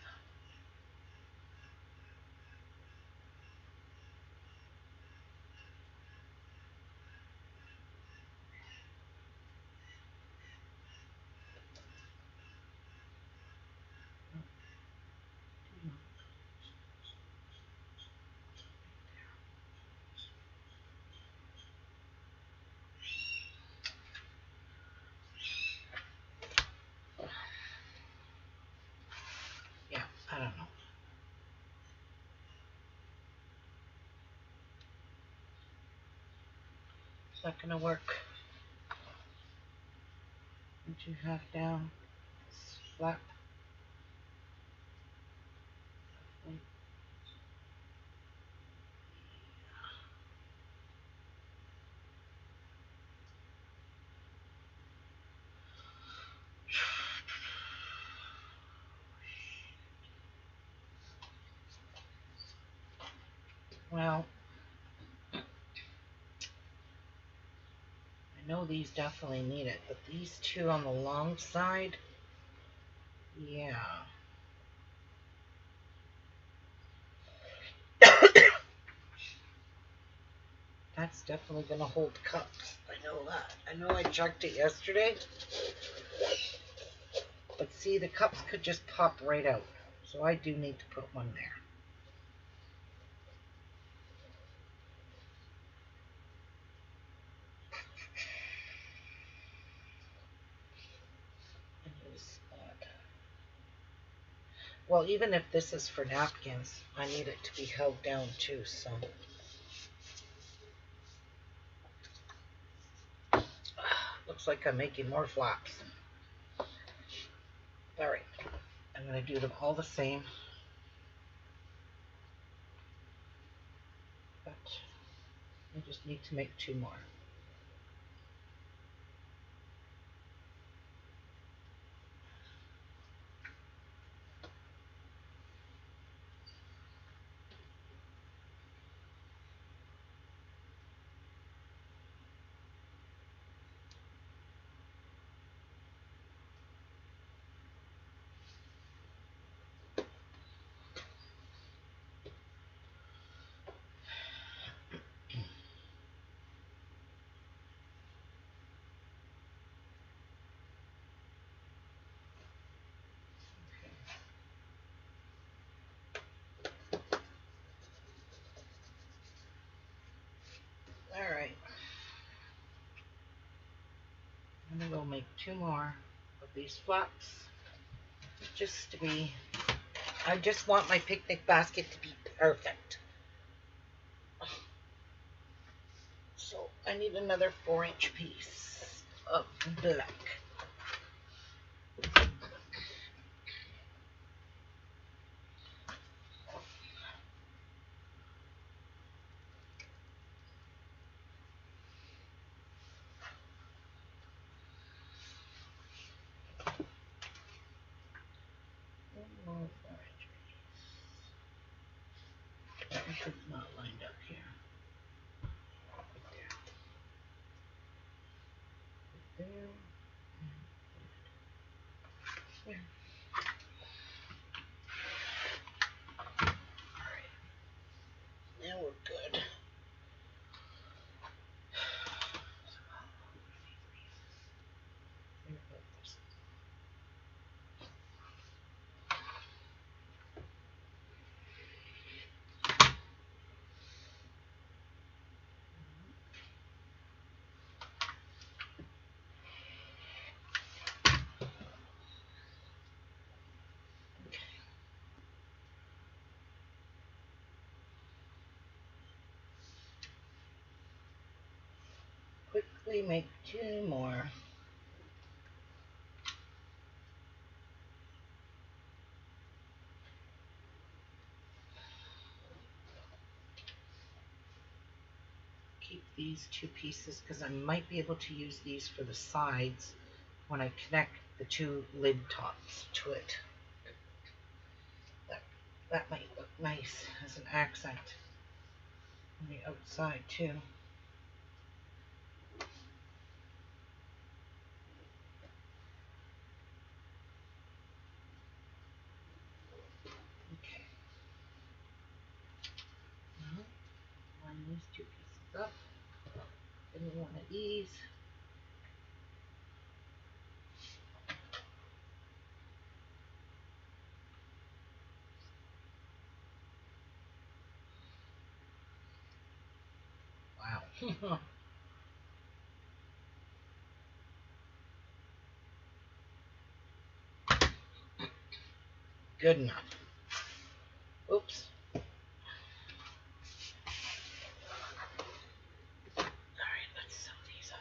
Yeah, I don't know. It's not gonna work. Inch and a half down. Flap. Well, I know these definitely need it, but these two on the long side, yeah. That's definitely going to hold cups. I know that. I know I checked it yesterday. But see, the cups could just pop right out. So I do need to put one there. Well, even if this is for napkins, I need it to be held down too, so. Looks like I'm making more flaps. Alright, I'm going to do them all the same. But I just need to make 2 more. Alright. I'm going to go make 2 more of these flaps. Just to be, I just want my picnic basket to be perfect. So I need another 4-inch piece of black. It's not lined up here. There. There. Alright. Now we're good. Quickly make 2 more. Keep these 2 pieces because I might be able to use these for the sides when I connect the 2 lid tops to it. That might look nice as an accent on the outside too. Okay. Now, line these 2 pieces up. Give me one of these. Wow. Good enough. Oops. Alright, let's sew these up.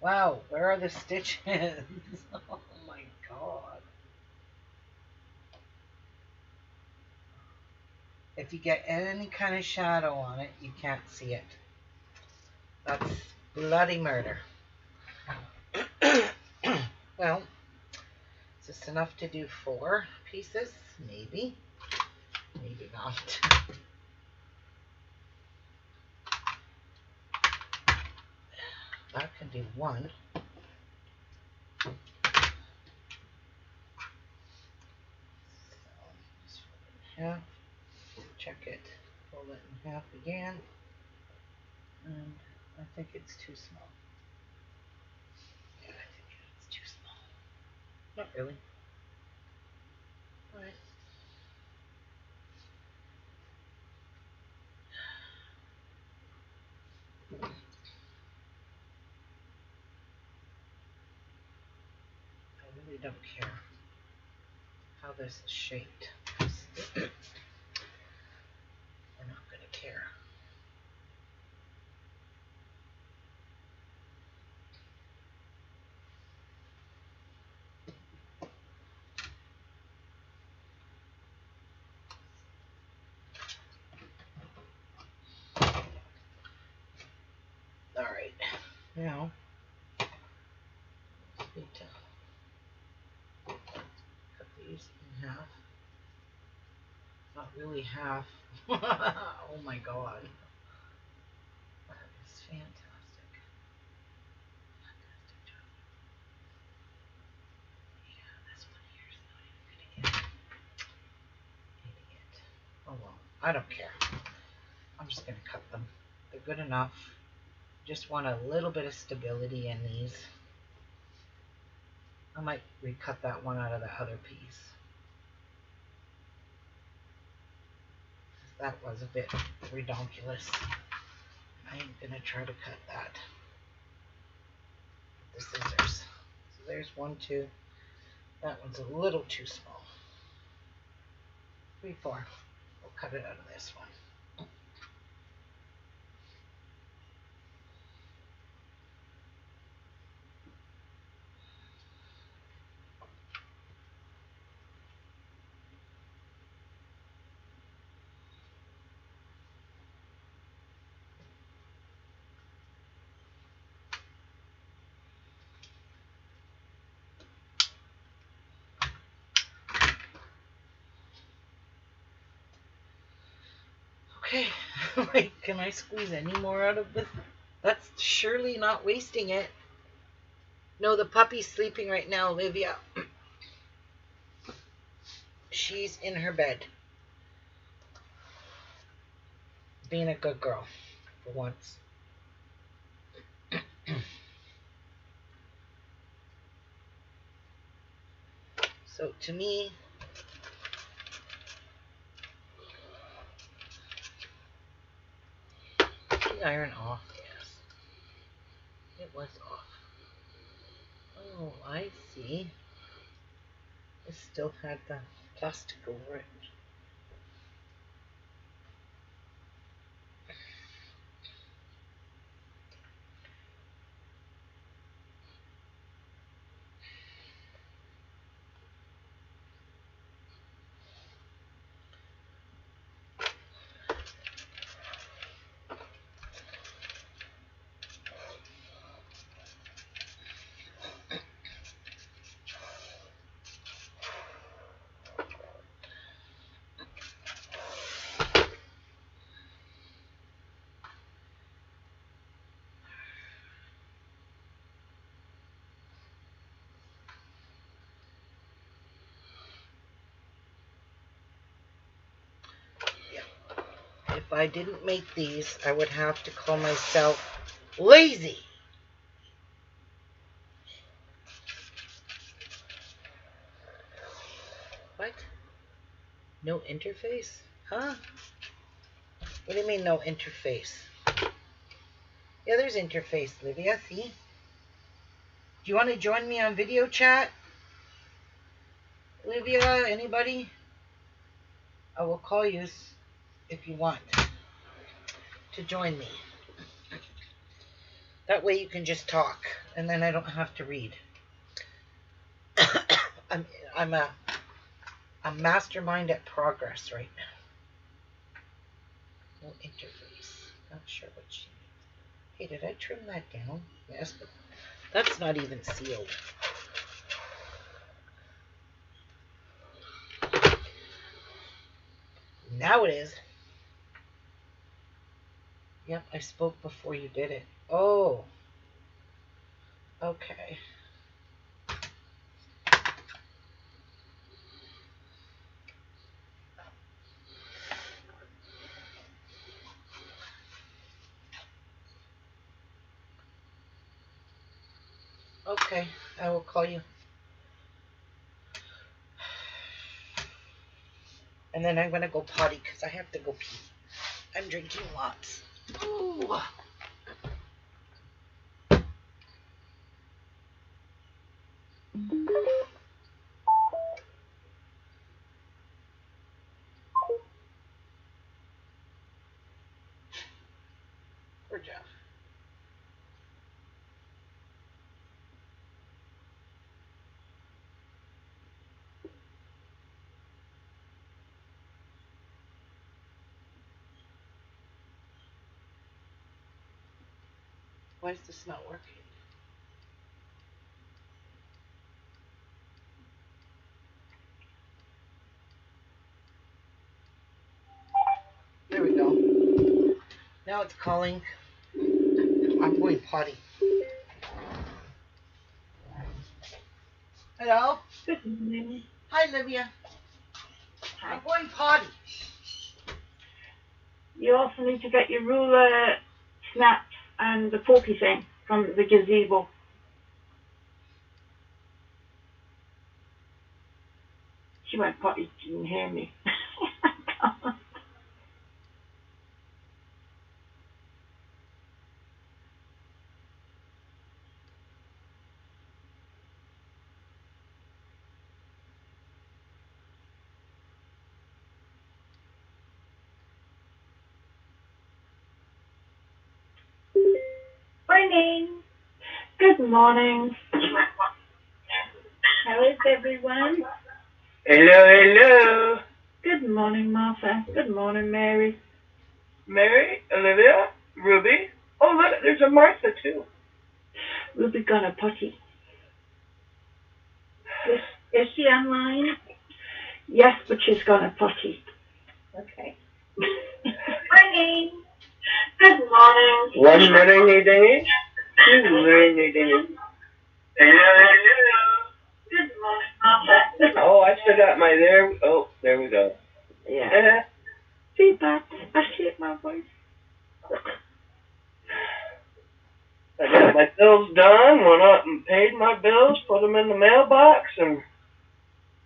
Wow, where are the stitches? Oh my god. If you get any kind of shadow on it, you can't see it. That's bloody murder. Well, is this enough to do 4 pieces? Maybe. Maybe not. That can do 1. So, just fold it in half. Check it. Fold it in half again. And I think it's too small. Yeah, I think it's too small. Not really. Alright. I really don't care how this is shaped. We're not going to care. Alright, now need to cut these in half. Not really half. Oh my god. That is fantastic. Fantastic job. Yeah, this one here is not even gonna get idiot. Oh well, I don't care. I'm just gonna cut them. They're good enough. Just want a little bit of stability in these. I might recut that one out of the other piece. That was a bit redonkulous. I ain't gonna try to cut that with the scissors. So there's 1, 2. That one's a little too small. 3, 4. We'll cut it out of this one. Okay, like, can I squeeze any more out of this? That's surely not wasting it. No, the puppy's sleeping right now, Olivia. She's in her bed. Being a good girl, for once. So, to me, the iron off, yes. It was off. Oh, I see. It still had the plastic over it. If I didn't make these, I would have to call myself lazy. What? No interface? Huh? What do you mean no interface? Yeah, there's interface, Olivia. See? Do you want to join me on video chat? Olivia, anybody? I will call you if you want to join me. That way you can just talk, and then I don't have to read. I'm a mastermind at progress right now. No interface. Not sure what she needs. Hey, did I trim that down? Yes, but that's not even sealed. Now it is. Yep, I spoke before you did it. Oh. Okay. Okay, I will call you. And then I'm gonna go potty because I have to go pee. I'm drinking lots. Ooh. Poor Jeff. Why is this not working? There we go. Now it's calling. I'm going potty. Hello? Good morning. Hi, Livia. I'm going potty. You also need to get your ruler snapped and the pokey thing from the gazebo. She went potty, didn't hear me. Morning. Good morning. How is everyone? Hello, hello. Good morning, Martha. Good morning, Mary. Mary, Olivia, Ruby. Oh, look, there's a Martha, too. Ruby gone a potty. Is she online? Yes, but she's gone a potty. Okay. Morning. Good morning. One rainy day, two rainy days. Hello, hello. Good morning, Martha. Oh, I still got my there. Oh, there we go. Yeah. Feedback. I hate my voice. I got my bills done, went up and paid my bills, put them in the mailbox, and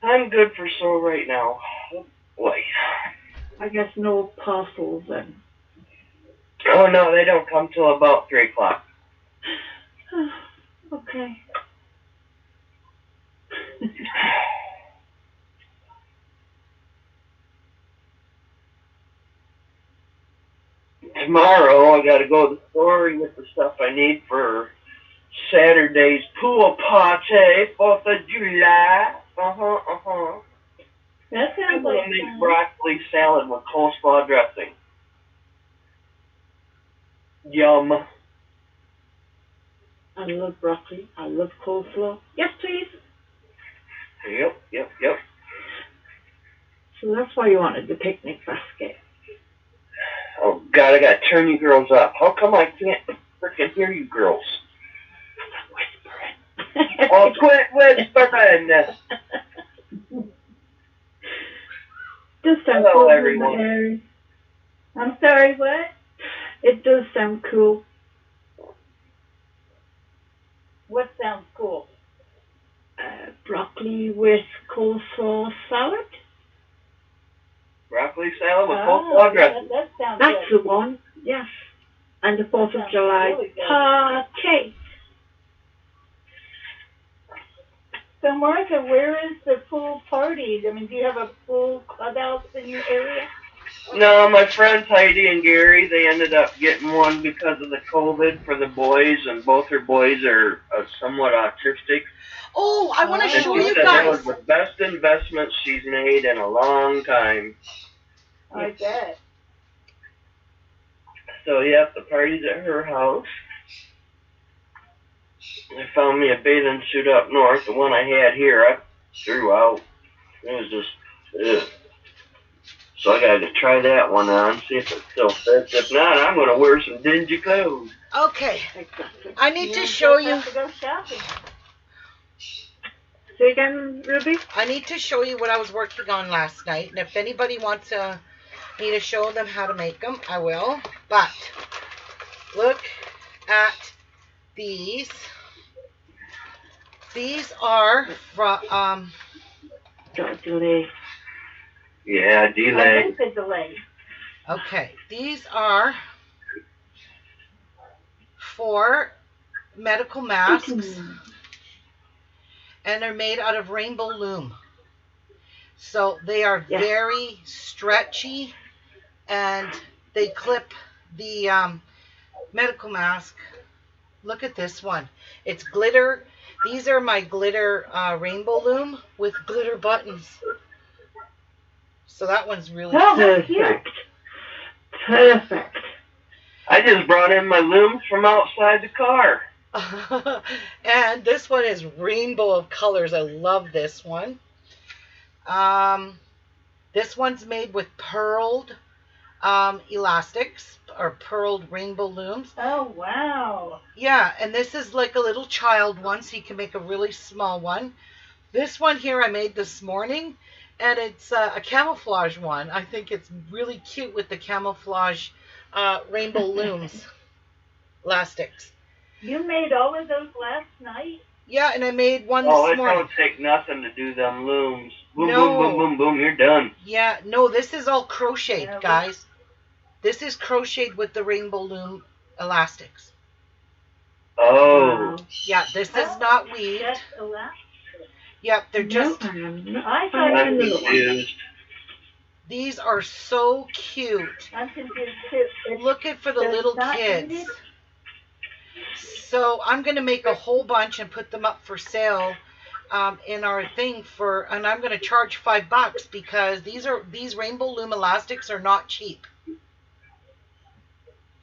I'm good for so right now. Oh, boy. I guess no parcels then. Oh, no, they don't come till about 3 o'clock. Okay. Tomorrow, I gotta go to the store and get the stuff I need for Saturday's pool party, 4th of July. That I'm sounds gonna like make fun. broccoli salad with coleslaw dressing. Yum. I love broccoli. I love coleslaw. Yes, please. Yep. So that's why you wanted the picnic basket. Oh, God, I gotta turn you girls up. How come I can't frickin' hear you girls? Whispering. Oh, quit whispering! Does sound Hello, cool, everyone. Mary. I'm sorry, what? It does sound cool. What sounds cool? Broccoli with coleslaw salad. Broccoli salad with coleslaw dressing. That sounds That's good. The one, yes. And the 4th of July really party. So Martha, where is the pool party? I mean, do you have a pool clubhouse in your area? No, my friends Heidi and Gary, they ended up getting one because of the COVID for the boys, and both her boys are somewhat autistic. Oh, I want to And show she you said that guys. was the best investment she's made in a long time. I bet. So, yep, the party's at her house. I found me a bathing suit up north. The one I had here, I threw out. It was just, ugh. So I got to try that one on, see if it still fits. If not, I'm going to wear some dingy clothes. Okay, Exactly. I need to show you. Have to go shopping. Say again, Ruby? I need to show you what I was working on last night, and if anybody wants me to show them how to make them, I will. But look at these. These are from Got a delay. Yeah, I delay. think a delay. Okay, these are for medical masks, and they're made out of rainbow loom. So they are very stretchy, and they clip the medical mask. Look at this one. It's glitter. These are my glitter rainbow loom with glitter buttons. So that one's really Perfect. Perfect. I just brought in my looms from outside the car. And this one is rainbow of colors. I love this one. This one's made with pearled elastics or pearled rainbow looms. Oh, wow. Yeah, and this is like a little child one, so you can make a really small one. This one here I made this morning, and it's a camouflage one. I think it's really cute with the camouflage rainbow looms, elastics. You made all of those last night? Yeah, and I made one Oh, this it morning. don't take nothing to do them looms. Boom, No. boom, boom, boom, boom, you're done. Yeah, no, this is all crocheted, Yeah, guys. This is crocheted with the rainbow loom elastics. Oh. Wow. Yeah, this is not weaved. Just elastic. Yep, they're just, I thought I'm you knew. confused. these are so cute. I'm confused too. Looking for the Does little not kids. need it? So I'm going to make a whole bunch and put them up for sale in our thing and I'm going to charge $5 because these rainbow loom elastics are not cheap.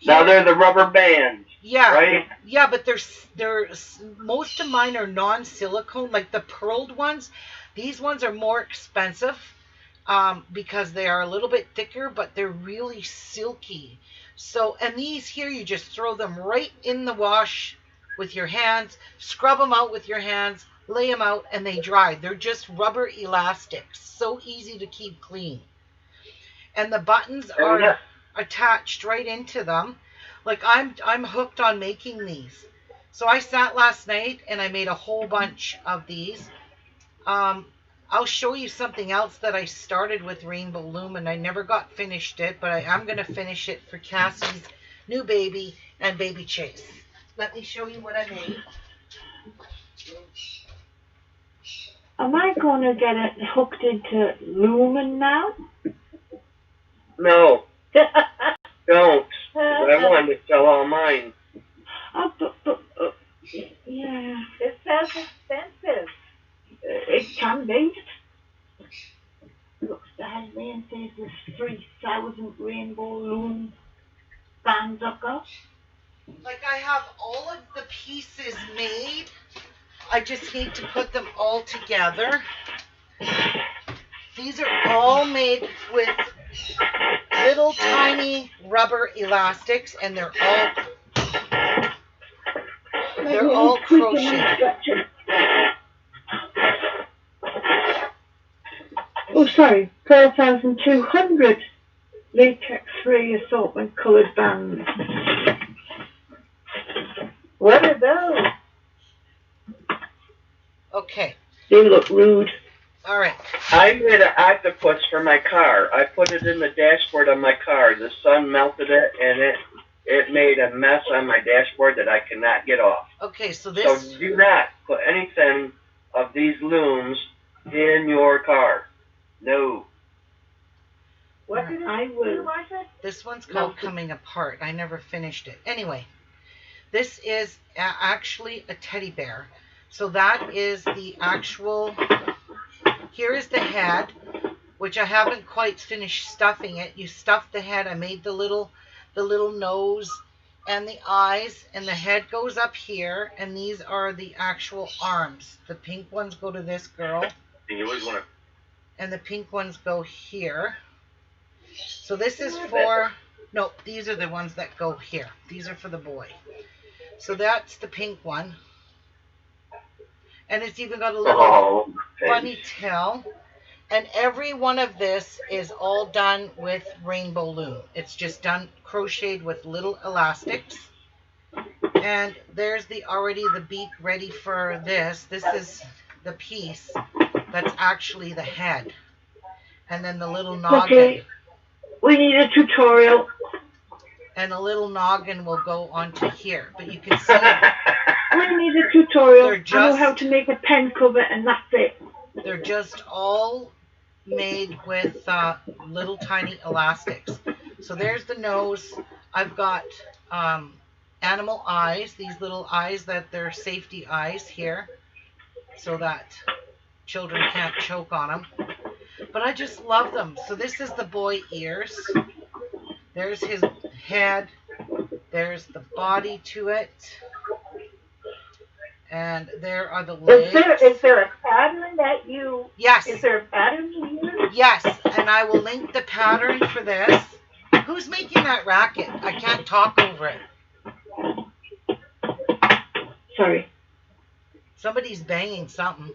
Now they're the rubber bands, Yeah, right? yeah, but they're most of mine are non-silicone, like the pearled ones. These ones are more expensive because they are a little bit thicker, but they're really silky. So, and these here, you just throw them right in the wash with your hands, scrub them out with your hands, lay them out, and they dry. They're just rubber elastics, so easy to keep clean. And the buttons are attached right into them. Like I'm hooked on making these. So I sat last night and I made a whole bunch of these. I'll show you something else that I started with rainbow loom and I never got finished it, but I am going to finish it for Cassie's new baby and baby Chase. Let me show you what I made. Am I going to get it hooked into looming now? No, don't. I wanted to sell all mine. Yeah. It sounds expensive. It can be. Looks down there and says there's 3,000 rainbow loom bands I've got. Like I have all of the pieces made. I just need to put them all together. These are all made with little tiny rubber elastics and they're all crocheted. Oh, sorry, 4,200 latex-free assortment coloured bands. What are those? Okay. They look rude. All right. I made an octopus for my car. I put it in the dashboard of my car. The sun melted it, and it made a mess on my dashboard that I cannot get off. Okay, so So do not put anything of these looms in your car. No. What did I will. This one's called Coming Apart. I never finished it. Anyway, this is actually a teddy bear. So that is the actual, here is the head, which I haven't quite finished stuffing it. You stuff the head. I made the little nose and the eyes, and the head goes up here, and these are the actual arms. The pink ones go to this girl, and the pink ones go here. So this is for, no, these are the ones that go here. These are for the boy. So that's the pink one. And it's even got a little bunny tail. And every one of this is all done with rainbow loom. It's just done crocheted with little elastics. And there's already the beak ready for this. This is the piece that's actually the head. And then the little noggin. Okay, we need a tutorial. And the little noggin will go onto here. But you can see we need a tutorial. I know how to make a pen cover, and that's it. They're just all made with little tiny elastics. So there's the nose. I've got animal eyes, these little eyes that they're safety eyes here, so that children can't choke on them. But I just love them. So this is the boy ears. There's his head. There's the body to it. And there are the legs. Is there a pattern that you... Yes. Is there a pattern you use? Yes, and I will link the pattern for this. Who's making that racket? I can't talk over it. Sorry. Somebody's banging something.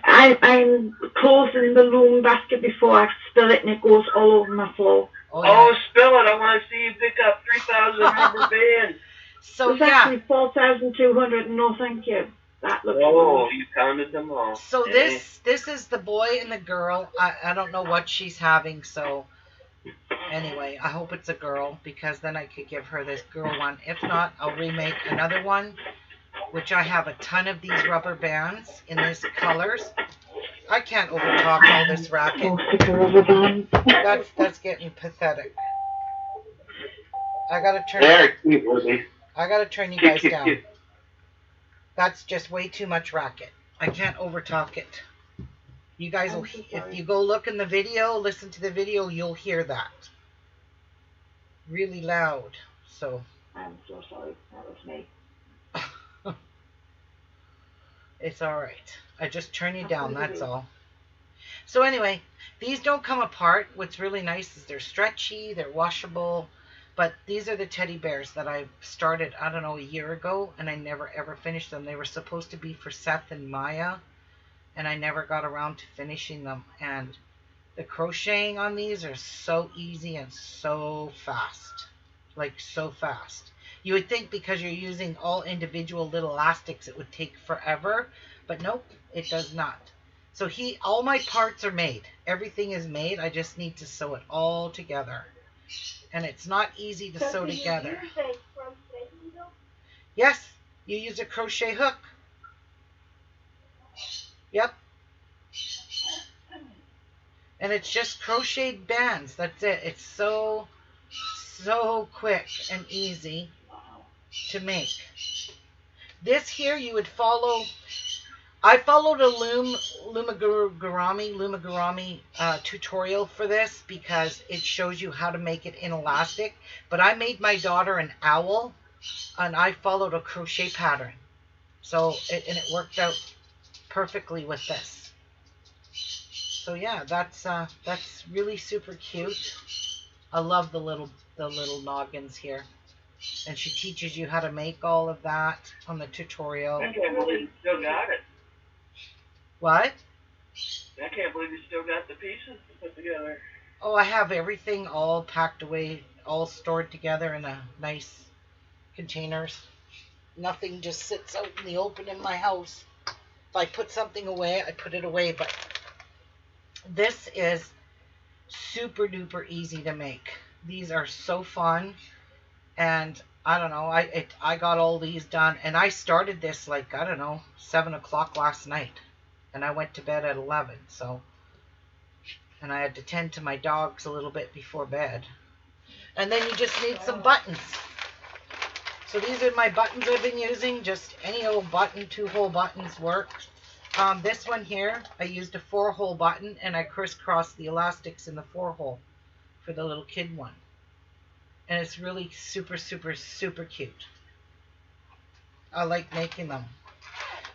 I'm closing the loom basket before I spill it, and it goes all over my floor. Oh, yeah. Spill it. I want to see you pick up 3,000 rubber bands. So, it's actually 4,200, and no thank you. That looks good. You counted them all. So this is the boy and the girl. I don't know what she's having, so anyway, I hope it's a girl, because then I could give her this girl one. If not, I'll remake another one, which I have a ton of these rubber bands in these colors. I can't overtalk all this racket. That's getting pathetic. I gotta turn. I gotta turn you guys down. That's just way too much racket. I can't overtalk it. You guys will, if you go look in the video, listen to the video, you'll hear that. Really loud. So. I'm so sorry. That was me. It's alright. I just turn you down, that's all. So anyway, these don't come apart. What's really nice is they're stretchy, they're washable. But these are the teddy bears that I started, I don't know, a year ago, and I never ever finished them. They were supposed to be for Seth and Maya, and I never got around to finishing them. And the crocheting on these are so easy and so fast. Like, so fast. You would think because you're using all individual little elastics it would take forever, but nope, it does not. So all my parts are made. Everything is made. I just need to sew it all together. And it's not easy to sew together. Yes, you use a crochet hook. Yep. And it's just crocheted bands. That's it. It's so quick and easy to make. This here you would follow. I followed a Lumagurami tutorial for this because it shows you how to make it in elastic. But I made my daughter an owl, and I followed a crochet pattern. So it worked out perfectly with this. So yeah, that's really super cute. I love the little noggins here. And she teaches you how to make all of that on the tutorial. I can't believe you still got it. What? I can't believe you still got the pieces to put together. Oh, I have everything all packed away, all stored together in a nice containers. Nothing just sits out in the open in my house. If I put something away, I put it away. But this is super duper easy to make. These are so fun. And I don't know, I got all these done. And I started this like, I don't know, 7 o'clock last night. And I went to bed at 11. So And I had to tend to my dogs a little bit before bed. And then you just need some buttons. So these are my buttons I've been using. Just any old button, 2-hole buttons work. This one here, I used a 4-hole button and I crisscrossed the elastics in the 4-hole for the little kid one. And it's really super, super, super cute. I like making them.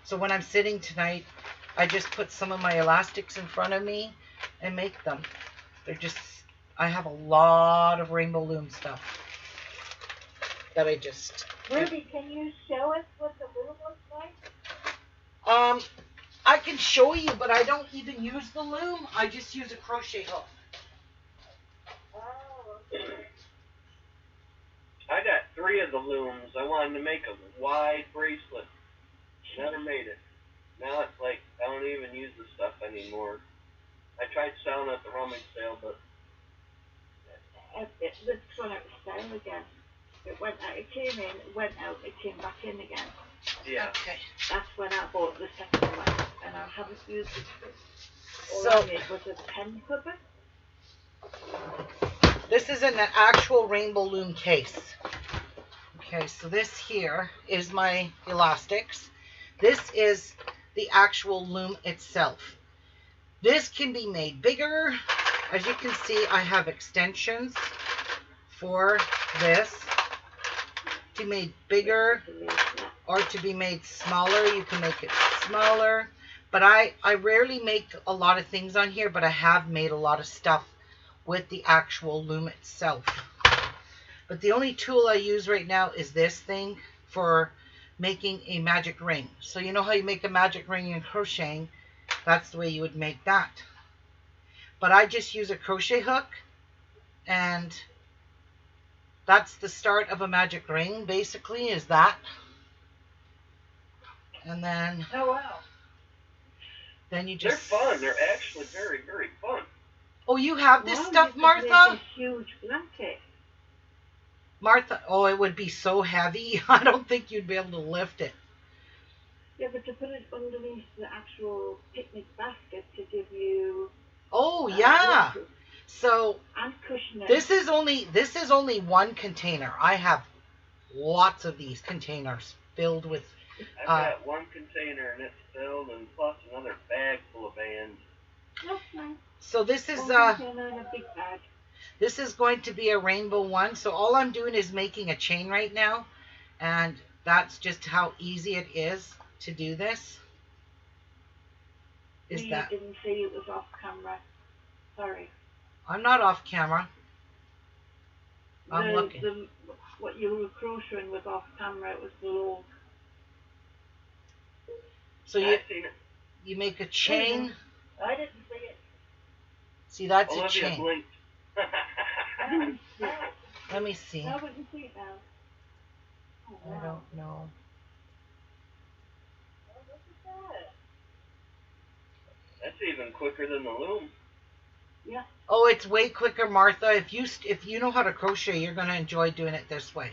So when I'm sitting tonight, I just put some of my elastics in front of me and make them. They're just, I have a lot of rainbow loom stuff that I just... Ruby, can you show us what the loom looks like? I can show you, but I don't even use the loom. I just use a crochet hook. Oh, okay. I got 3 of the looms. I wanted to make a wide bracelet. Never made it. Now it's like I don't even use the stuff anymore. I tried selling at the rummage sale, but This one out of style again. It went out, it came in, it went out, it came back in again. yeah. Okay. That's when I bought the second one, and I haven't used it. All So- I made was a pen cover. This is an actual rainbow loom case. Okay, so this here is my elastics. This is the actual loom itself. This can be made bigger. As you can see, I have extensions for this to be made bigger or to be made smaller. You can make it smaller. But I rarely make a lot of things on here, but I have made a lot of stuff with the actual loom itself. But the only tool I use right now is this thing for making a magic ring. So you know how you make a magic ring in crocheting? That's the way you would make that. But I just use a crochet hook, and that's the start of a magic ring, basically, is that. And then, Oh, wow. then you They're just... fun. They're actually very, very fun. Oh, you have this Wow, stuff, you could Martha? make a huge blanket. Martha, oh, it would be so heavy. I don't think you'd be able to lift it. Yeah, but to put it underneath the actual picnic basket to give you... Oh, yeah. waterproof So and cushioning. this is only one container. I have lots of these containers filled with... I've got 1 container and it's filled, and plus another bag full of bands. That's nice. So this is One container and a big bag. this is going to be a rainbow one. So all I'm doing is making a chain right now, and that's just how easy it is to do this. Is You that didn't say it was off camera. Sorry. I'm not off camera. I'm looking. What you were crocheting was off camera. It was below. So I've seen it. you make a chain. I didn't see it. See, that's a Olivia chain. blinked. I didn't see it. Let me see. I wouldn't see it now. Oh, I wow. don't know. Oh, look at that. That's even quicker than the loom. Yeah. Oh, it's way quicker, Martha. If you know how to crochet, you're going to enjoy doing it this way.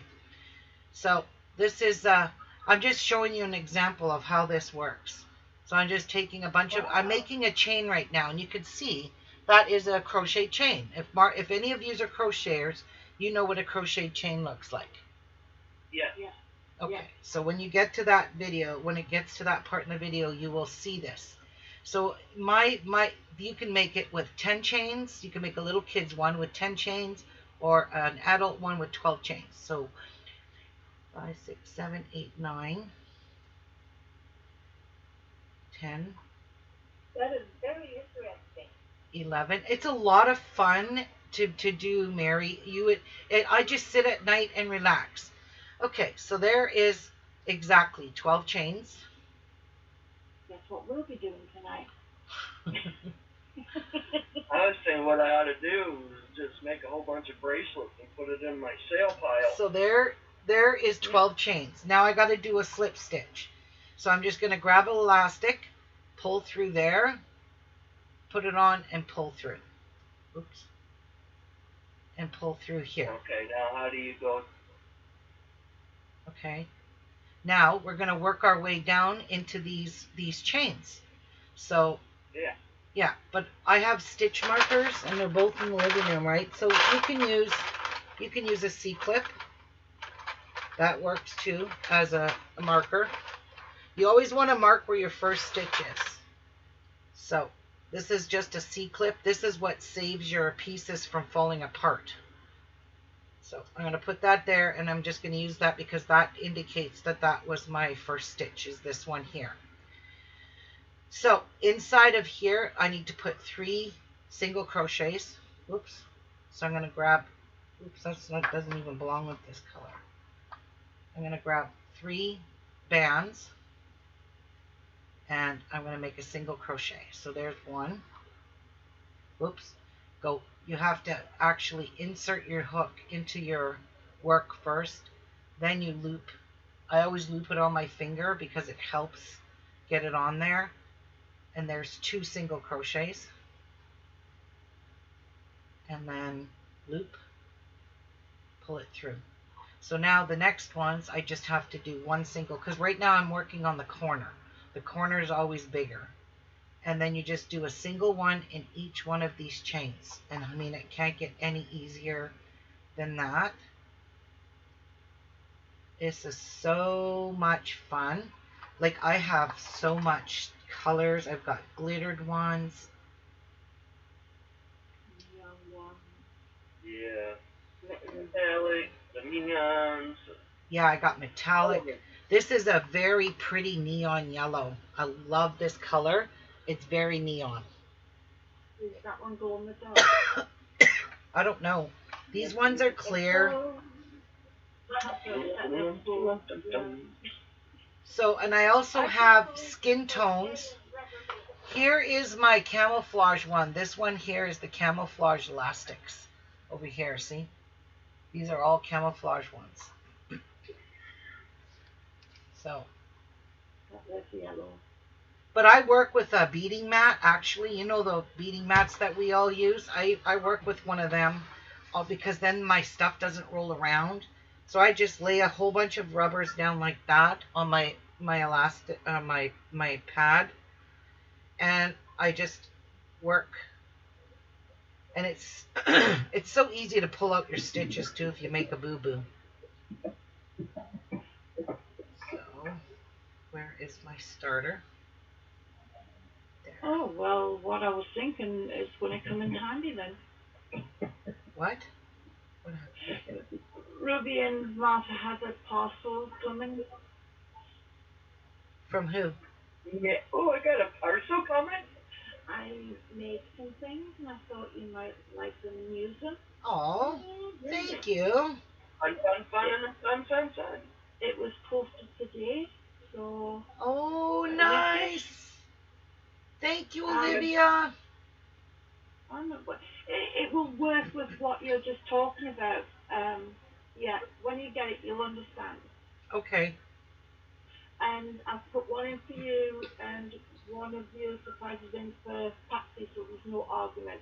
So this is, I'm just showing you an example of how this works. So I'm just taking a bunch of, I'm making a chain right now, and you can see that is a crochet chain. If any of you are crocheters, you know what a crochet chain looks like. Yeah. Okay, Yeah. so when you get to that video, when it gets to that part in the video, you will see this. So you can make it with 10 chains. You can make a little kid's one with 10 chains, or an adult one with 12 chains. So 5, 6, 7, 8, 9, 10, That is very interesting. 11. It's a lot of fun to do, Mary. I just sit at night and relax. Okay, so there is exactly 12 chains. That's what we'll be doing tonight. I was saying what I ought to do is just make a whole bunch of bracelets and put it in my sale pile. So there is 12 chains. Now I got to do a slip stitch. So I'm just going to grab an elastic, pull through there, put it on, and pull through. Oops. And pull through here. Okay, now how do you go? Okay. Now we're going to work our way down into these chains. So Yeah. Yeah, but I have stitch markers and they're both in the living room, right? So you can use a C-clip. That works too as a marker. You always want to mark where your first stitch is. So this is just a C-clip. This is what saves your pieces from falling apart. So I'm going to put that there, and I'm just going to use that because that indicates that that was my first stitch, is this one here. So inside of here, I need to put 3 single crochets. Oops. So I'm going to grab, oops, that doesn't even belong with this color. I'm going to grab 3 bands, and I'm going to make a single crochet. So there's one. Whoops. Go. You have to actually insert your hook into your work first, then you loop. I always loop it on my finger because it helps get it on there. And there's 2 single crochets, and then loop, pull it through. So now the next ones, I just have to do 1 single, because right now I'm working on the corner. The corner is always bigger. And then you just do a single one in each one of these chains. And I mean, it can't get any easier than that. This is so much fun. Like, I have so much colors. I've got glittered ones. Yeah. Metallic, the neons. Yeah, I got metallic. This is a very pretty neon yellow. I love this color. It's very neon. Is that one glow in the dark? I don't know. These ones are clear. So, and I also have skin tones. Here is my camouflage one. This one here is the camouflage elastics. Over here, see? These are all camouflage ones. So. But I work with a beading mat, actually. You know the beading mats that we all use? I work with one of them because then my stuff doesn't roll around. So I just lay a whole bunch of rubbers down like that on my elastic, my pad. And I just work. And it's it's so easy to pull out your stitches too if you make a boo-boo. So, where is my starter? Oh, well, what I was thinking is going to come in handy then. What? What happened? Ruby and Martha has a parcel coming. From who? Yeah. Oh, I got a parcel coming? I made some things and I thought you might like them and use them. Oh, thank you. Fun. It was posted today, so... Oh, nice. Thank you, Olivia. It will work with what you're just talking about. Yeah, when you get it, you'll understand. Okay. And I've put one in for you and one of your surprises in for Patsy, so there's no argument.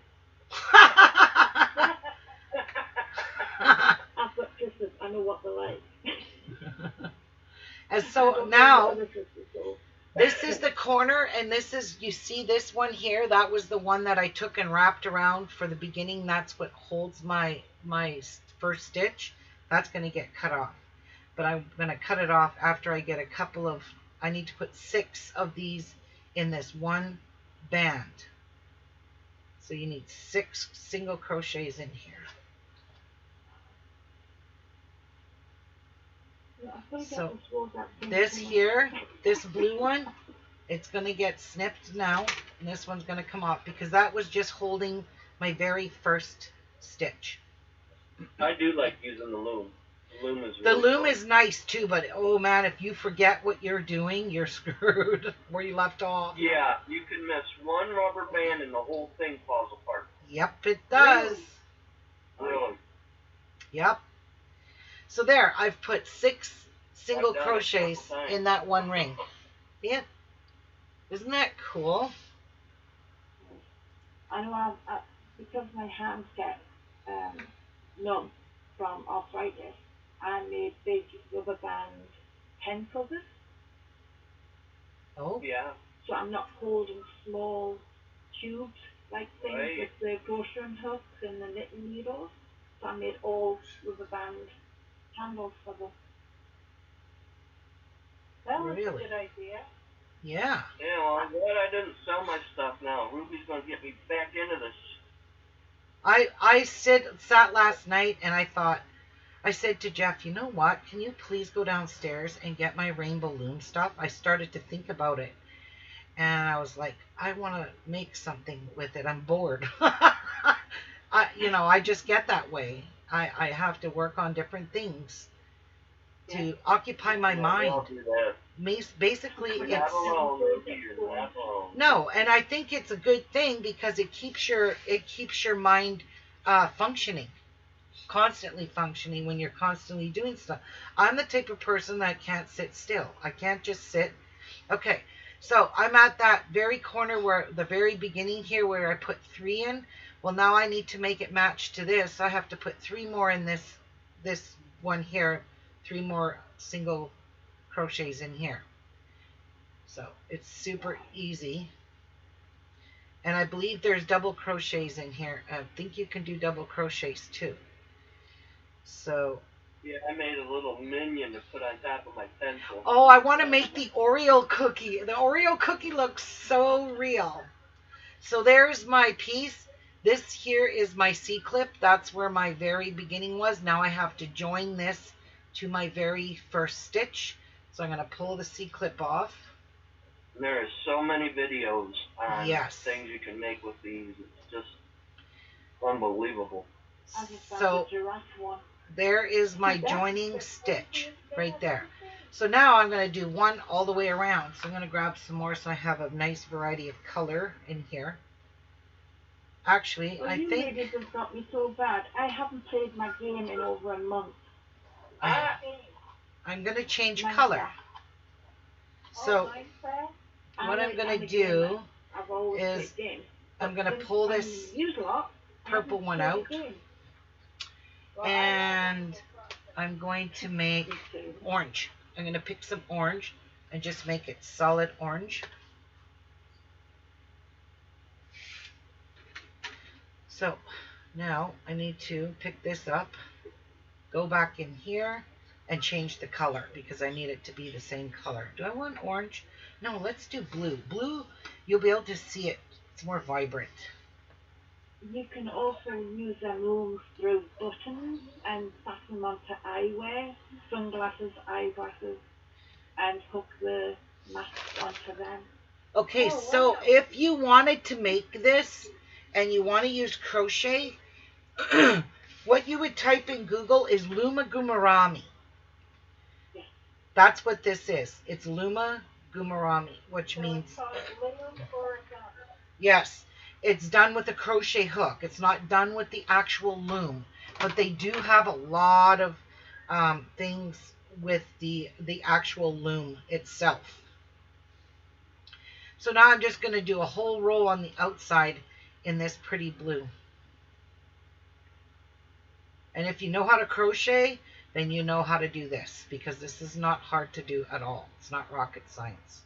I've got sisters. I know what they're like. And so now, this is the corner, and this is, you see this one here? That was the one that I took and wrapped around for the beginning. That's what holds my first stitch. That's going to get cut off. But I'm going to cut it off after I get a couple of, I need to put 6 of these in this one band. So you need 6 single crochets in here. So this here, this blue one, it's going to get snipped now, and this one's going to come off because that was just holding my very first stitch. I do like using the loom. The loom is The really loom cool. is nice too, but oh man, if you forget what you're doing, you're screwed where you left off. Yeah, you can miss one rubber band and the whole thing falls apart. Yep, it does. Really? Yep. So there, I've put 6 single I've done it a crochets couple times. in that one ring. Yeah. Isn't that cool? I know because my hands get numb from arthritis, I made big rubber band pen covers. Oh. Yeah. So I'm not holding small tubes like things Right. with the grocery hooks and the knitting needles. So I made all rubber band handles for them. That was a Really? good idea. Yeah. Yeah, well, I'm glad I didn't sell my stuff now. Ruby's going to get me back into this. I sat last night and I said to Jeff, you know what? Can you please go downstairs and get my rainbow loom stuff? I started to think about it. And I was like, I want to make something with it. I'm bored. I just get that way. I have to work on different things to occupy my Yeah, we mind. all do that. Basically, You're not it's alone, Ruby. You're not alone. no, and I think it's a good thing because it keeps your mind functioning, constantly functioning when you're constantly doing stuff. I'm the type of person that can't sit still. I can't just sit. Okay, so I'm at that very corner where the very beginning here where I put 3 in. Well, now I need to make it match to this. I have to put 3 more in this one here, 3 more single crochets in here. So it's super easy. And I believe there's double crochets in here. I think you can do double crochets too. So, Yeah, I made a little minion to put on top of my pencil. oh, I want to make the Oreo cookie. The Oreo cookie looks so real. So there's my piece. This here is my C-clip. That's where my very beginning was. Now I have to join this to my very first stitch. So I'm going to pull the C-clip off. And there are so many videos on Yes. things you can make with these. It's just unbelievable. I just found So the giraffe one. there is my joining stitch right there. So now I'm going to do one all the way around. So I'm going to grab some more so I have a nice variety of color in here. Actually, Well, I you think made it got me so bad. I haven't played my game in over a month. I'm going to change Mine's color. fair. So Mine's fair. what I'm going to do I've always is played games. I'm going to Since pull I'm this used a lot, I purple haven't one played out, a game. and I'm going to make Me too. orange. I'm going to pick some orange and just make it solid orange. So now I need to pick this up, go back in here, and change the color because I need it to be the same color. Do I want orange? No, let's do blue. Blue, you'll be able to see it. It's more vibrant. You can also use them looms through buttons and fasten them onto eyewear, sunglasses, eyeglasses, and hook the mask onto them. Okay, Oh, so wow. if you wanted to make this and you want to use crochet, what you would type in Google is Luma Gumarami. Yes. That's what this is. It's Luma Gumarami, which means, yes, it's done with a crochet hook. It's not done with the actual loom, but they do have a lot of things with the actual loom itself. So now I'm just going to do a whole row on the outside in this pretty blue. And if you know how to crochet, then you know how to do this, because this is not hard to do at all. It's not rocket science.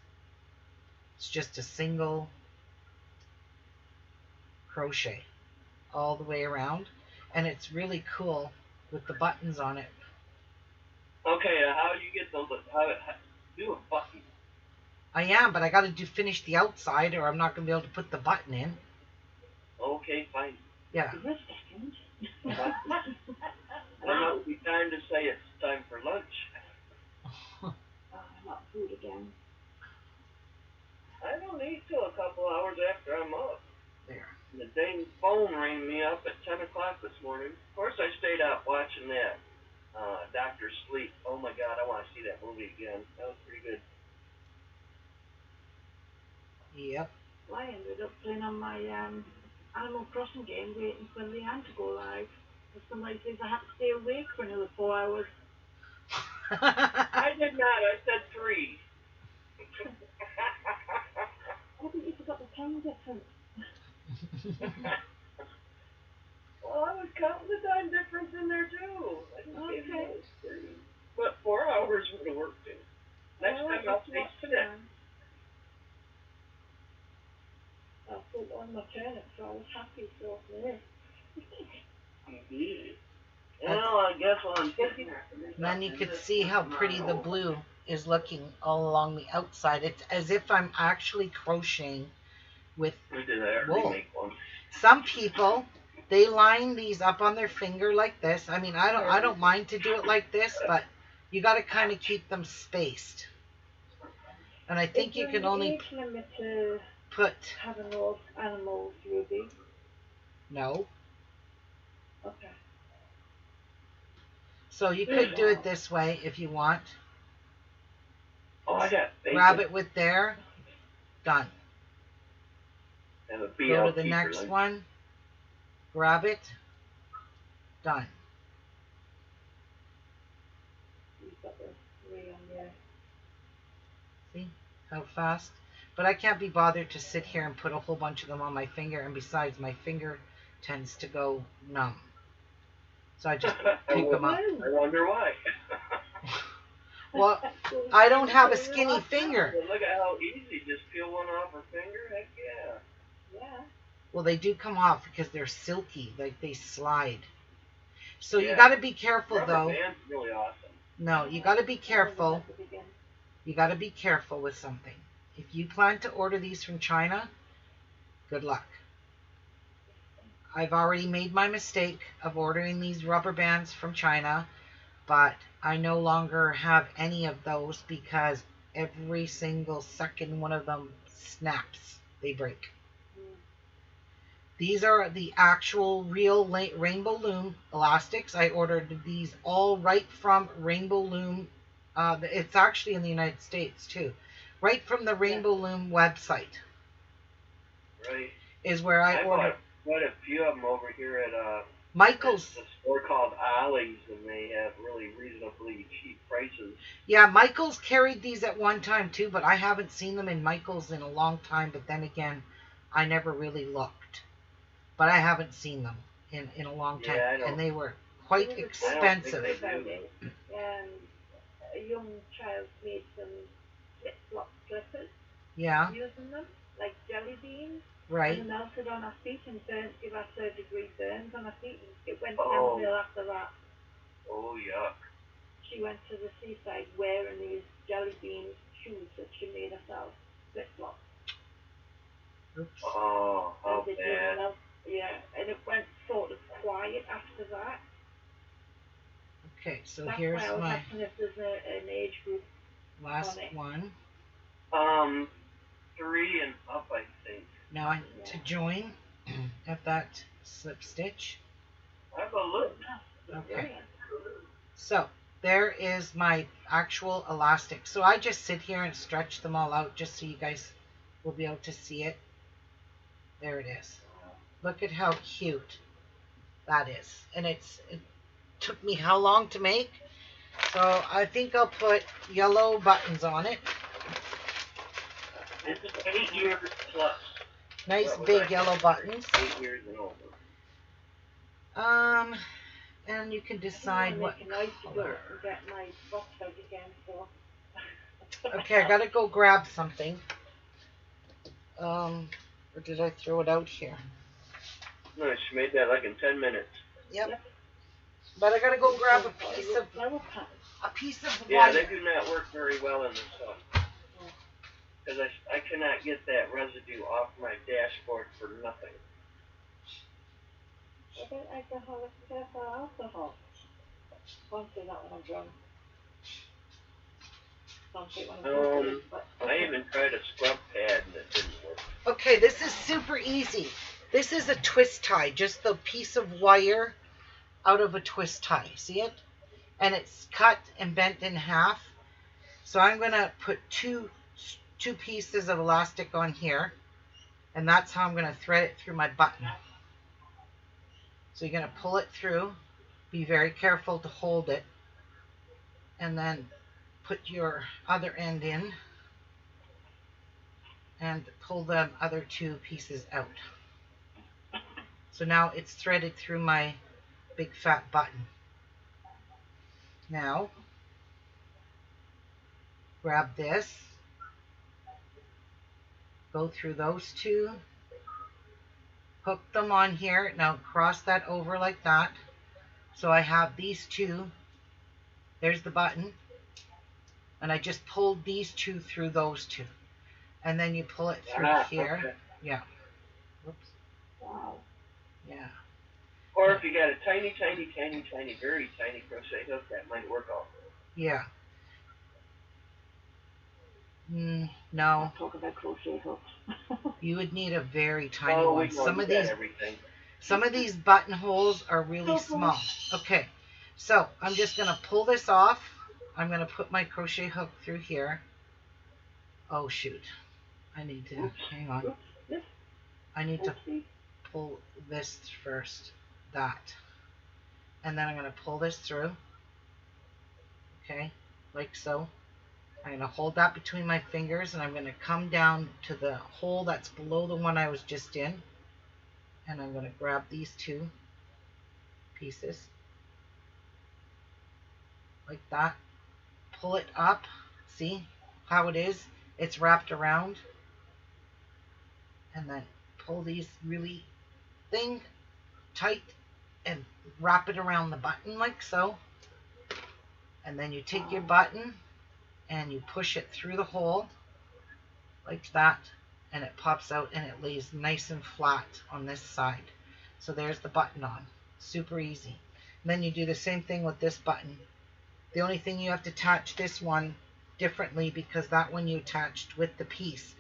It's just a single crochet all the way around, and it's really cool with the buttons on it. Okay, how do you get those? How do a button? I am, but I got to finish the outside, or I'm not going to be able to put the button in. Okay, fine. Yeah. Wait a second. Then it would be time to say it's time for lunch. Oh, not food again. I don't eat till a couple hours after I'm up. There. The dang phone rang me up at 10 o'clock this morning. Of course, I stayed out watching that Dr. Sleep. Oh my God, I want to see that movie again. That was pretty good. Yep. Well, I ended up playing on my Animal Crossing game, waiting for Leanne to go live. If somebody says I have to stay awake for another 4 hours. I did not. I said 3. I think you forgot the time difference. Well, I was counting the time difference in there too. I just gave you those 3. But 4 hours would have worked too. Next time I'll stay to that. on my turnip, so I was happy to open it. Well, I guess I'm And then you could see how pretty the blue is looking all along the outside. It's as if I'm actually crocheting with wool. Some people, they line these up on their finger like this. I mean, I don't mind to do it like this, but you got to kind of keep them spaced. And I think you can only put. Having those animals, Ruby. No. Okay. So you could do it this way if you want. Oh, I got bacon. Grab it with there. Done. And a Go to the next one. Grab it. Done. See how fast? But I can't be bothered to sit here and put a whole bunch of them on my finger, and besides, my finger tends to go numb. So I just pick them up. I wonder why. Well, I don't have a skinny finger. Well, look at how easy. Just peel one off her finger. Heck yeah. Yeah. Well, they do come off because they're silky, like they slide. So Yeah. you got to be careful, Rubber though. band's really awesome. No, you got to be careful. You got to be careful with something. If you plan to order these from China, good luck. I've already made my mistake of ordering these rubber bands from China, but I no longer have any of those because every single second one of them snaps. They break. These are the actual real Rainbow Loom elastics. I ordered these all right from Rainbow Loom. It's actually in the United States too. Right from the Rainbow Loom website. Right. Is where I ordered. Quite a few of them over here at Michael's. a store called Ollie's, and they have really reasonably cheap prices. Yeah, Michael's carried these at one time too, but I haven't seen them in Michael's in a long time. But then again, I never really looked. But I haven't seen them in a long time, and they were quite expensive. A young child made some flip-flop slippers. Yeah. Using them like jelly beans. Right. And melted on our feet and give us third-degree burns on our feet. And it went downhill after that. Oh, yuck. She went to the seaside wearing these jelly bean shoes that she made herself. Flip-flops. Oops. Oh, how bad. Yeah, and it went sort of quiet after that. Okay, so That's here's why I was my asking if there's an age group last on it. one. 3 and up, I think. Now I need to join at that slip stitch. Have a look. Okay. So there is my actual elastic. So I just sit here and stretch them all out just so you guys will be able to see it. There it is. Look at how cute that is. And it took me how long to make? So I think I'll put yellow buttons on it. This is 8 years plus. Nice big yellow buttons. 8 years and over. And you can decide what color. Get my box out again, so. Okay, I gotta go grab something. Or did I throw it out here? No, she made that like in 10 minutes. Yep. But I gotta go grab a piece of Yeah, wire. they do not work very well in the sun. Because I cannot get that residue off my dashboard for nothing. I don't alcoholic for alcohol. Honestly, that one I'm drunk. I even tried a scrub pad and it didn't work. Okay, this is super easy. This is a twist tie, just the piece of wire out of a twist tie. See it? And it's cut and bent in half. So I'm going to put two pieces of elastic on here. And that's how I'm going to thread it through my button. So you're going to pull it through. Be very careful to hold it. And then put your other end in. And pull the other 2 pieces out. So now it's threaded through my big fat button. Now, grab this, go through those 2, hook them on here. Now cross that over like that. So I have these two. There's the button. And I just pulled these two through those two. And then you pull it through here. Okay. Yeah. Whoops. Wow. Yeah. Or if you got a tiny, very tiny crochet hook, that might work also. Yeah. No. I'll talk about crochet hooks. You would need a very tiny Oh, one. we can do everything. Some of these buttonholes are really small. Okay. So I'm just gonna pull this off. I'm gonna put my crochet hook through here. Oh shoot. I need to hang on. I need to pull this first. That. And then I'm gonna pull this through. Okay, like so. I'm going to hold that between my fingers and I'm going to come down to the hole that's below the one I was just in. And I'm going to grab these two pieces. Like that. Pull it up. See how it is? It's wrapped around. And then pull these really tight and wrap it around the button like so. And then you take your button and you push it through the hole like that, and it pops out and it lays nice and flat on this side. So there's the button on. Super easy. And then you do the same thing with this button. The only thing you have to attach this one differently because that one you attached with the piece,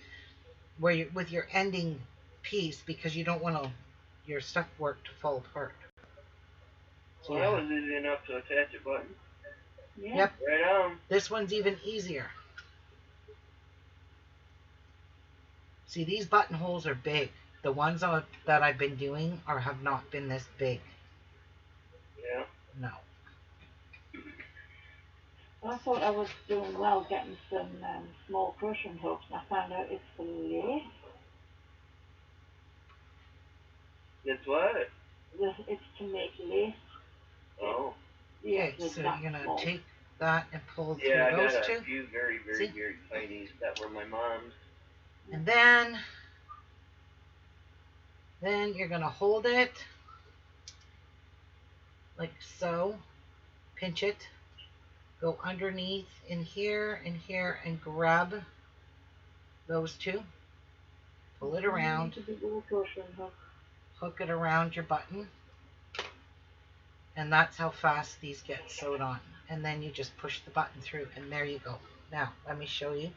where you with your ending piece, because you don't want your stuff work to fall apart. So that was easy enough to attach a button. Yeah. Yep. Right on. This one's even easier. See, these buttonholes are big. The ones that I've been doing have not been this big. Yeah. No. Well, I thought I was doing well getting some small crochet hooks, and I found out it's for lace. It's what? It's to make lace. Oh. Okay, so you're going to take that and pull through Yeah, I those got two. a few very tiny that were my mom's. And then you're going to hold it like so. Pinch it. Go underneath in here and grab those two. Pull it around. Hook it around your button. And that's how fast these get sewed on. And then you just push the button through and there you go. Now, let me show you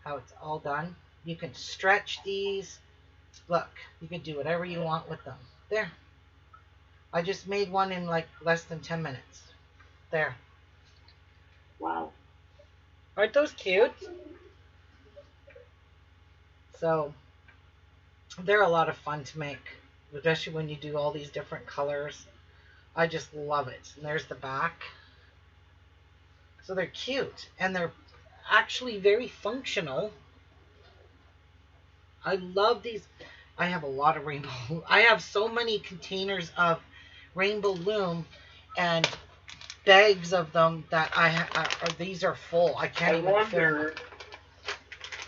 how it's all done. You can stretch these. Look, you can do whatever you want with them. There. I just made one in like less than 10 minutes. There. Wow. Aren't those cute? So, they're a lot of fun to make, especially when you do all these different colors. I just love it. And there's the back. So they're cute, and they're actually very functional. I love these. I have a lot of rainbow. I have so many containers of rainbow loom and bags of them that these are full. I can't even wonder,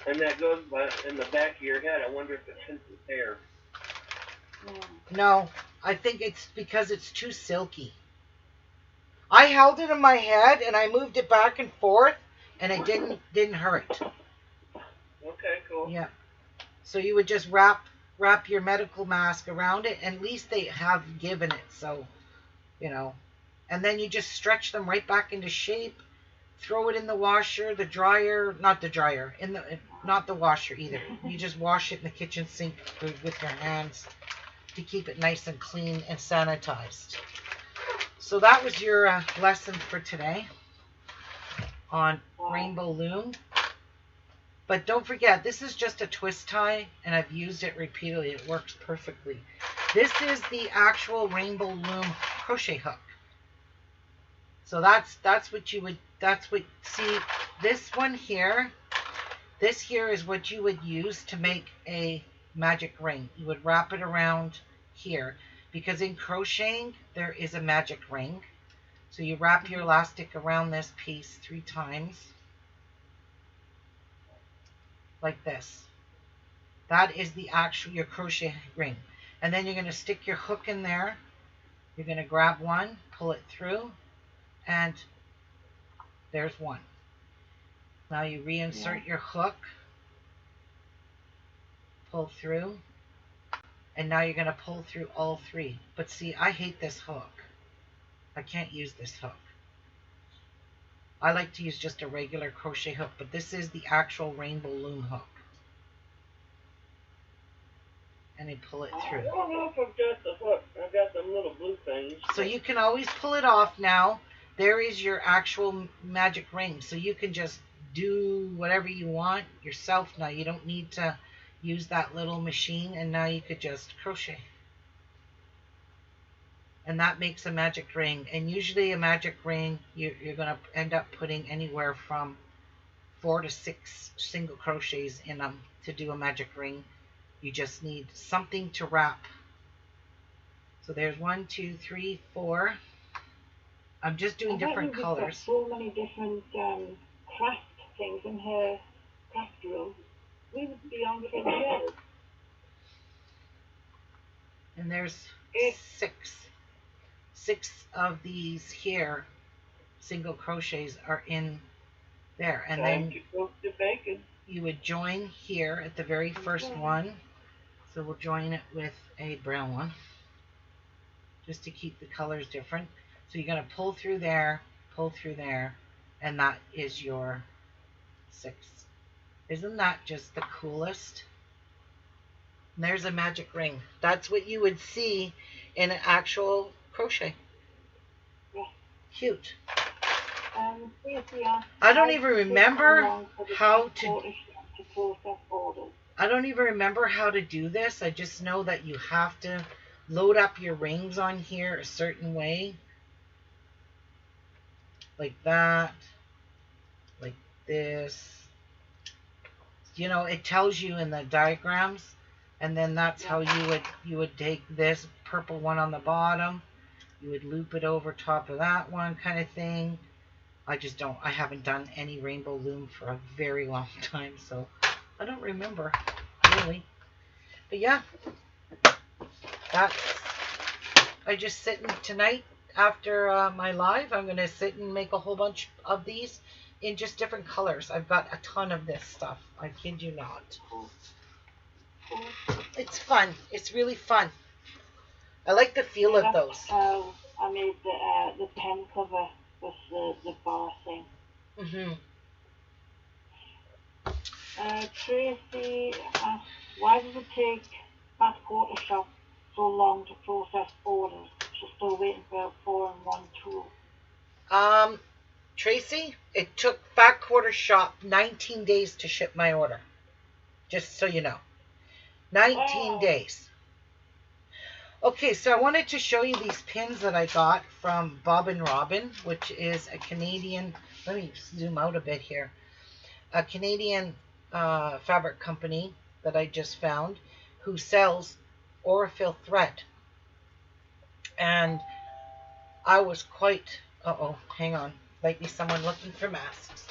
and that goes in the back of your head, I wonder if it's Princess hair. No, I think it's because it's too silky. I held it in my head and I moved it back and forth and it didn't hurt. Okay, cool. Yeah. So you would just wrap your medical mask around it, and at least they have given it, so you know. And then you just stretch them right back into shape. Throw it in the washer, the dryer, not the dryer, not the washer either. You just wash it in the kitchen sink with your hands to keep it nice and clean and sanitized. So that was your lesson for today on rainbow loom. But don't forget, this is just a twist tie, and I've used it repeatedly. It works perfectly. This is the actual rainbow loom crochet hook. So that's what you would, see, this one here, this here is what you would use to make a magic ring. You would wrap it around here, because in crocheting, there is a magic ring. So you wrap your elastic around this piece 3 times. Like this. That is the actual, your crochet ring. And then you're going to stick your hook in there. You're going to grab one, pull it through, and there's one. Now you reinsert your hook, pull through, and now you're going to pull through all three. But see, I hate this hook. I can't use this hook. I like to use just a regular crochet hook, but this is the actual rainbow loom hook. And you pull it through. I don't know if I've got the hook. I've got them little blue things. So you can always pull it off now. There is your actual magic ring. So you can just do whatever you want yourself now. You don't need to use that little machine, and now you could just crochet. And that makes a magic ring. And usually a magic ring, you're going to end up putting anywhere from 4 to 6 single crochets in them to do a magic ring. You just need something to wrap. So there's 1, 2, 3, 4. I'm just doing different colors. So many different craft things in her craft room. We would be on the And there's 6 of these here single crochets are in there. And then you would join here at the very first one. So we'll join it with a brown one just to keep the colors different. So you're going to pull through there, and that is your 6. Isn't that just the coolest? And there's a magic ring. That's what you would see in an actual crochet. Cute. I don't even remember how to. I don't even remember how to do this. I just know that you have to load up your rings on here a certain way. Like that. Like this. You know, it tells you in the diagrams. And then that's how you would take this purple one on the bottom. You would loop it over top of that one, kind of thing. I haven't done any rainbow loom for a very long time, so I don't remember, really. But yeah, I just sitting tonight after my live. I'm going to sit and make a whole bunch of these in just different colors. I've got a ton of this stuff. I kid you not. It's fun. It's really fun. I like the feel of those. I made the pen cover with the bar thing. Tracy asked, why does it take Fat Quarter Shop so long to process orders? She's still waiting for a 4-in-1 tool. Tracy, it took Fat Quarter Shop 19 days to ship my order. Just so you know. 19 days. Okay, so I wanted to show you these pins that I got from Bob and Robin, which is a Canadian, let me zoom out a bit here, a Canadian fabric company that I just found who sells Aurifil thread. And I was quite, hang on, might be someone looking for masks.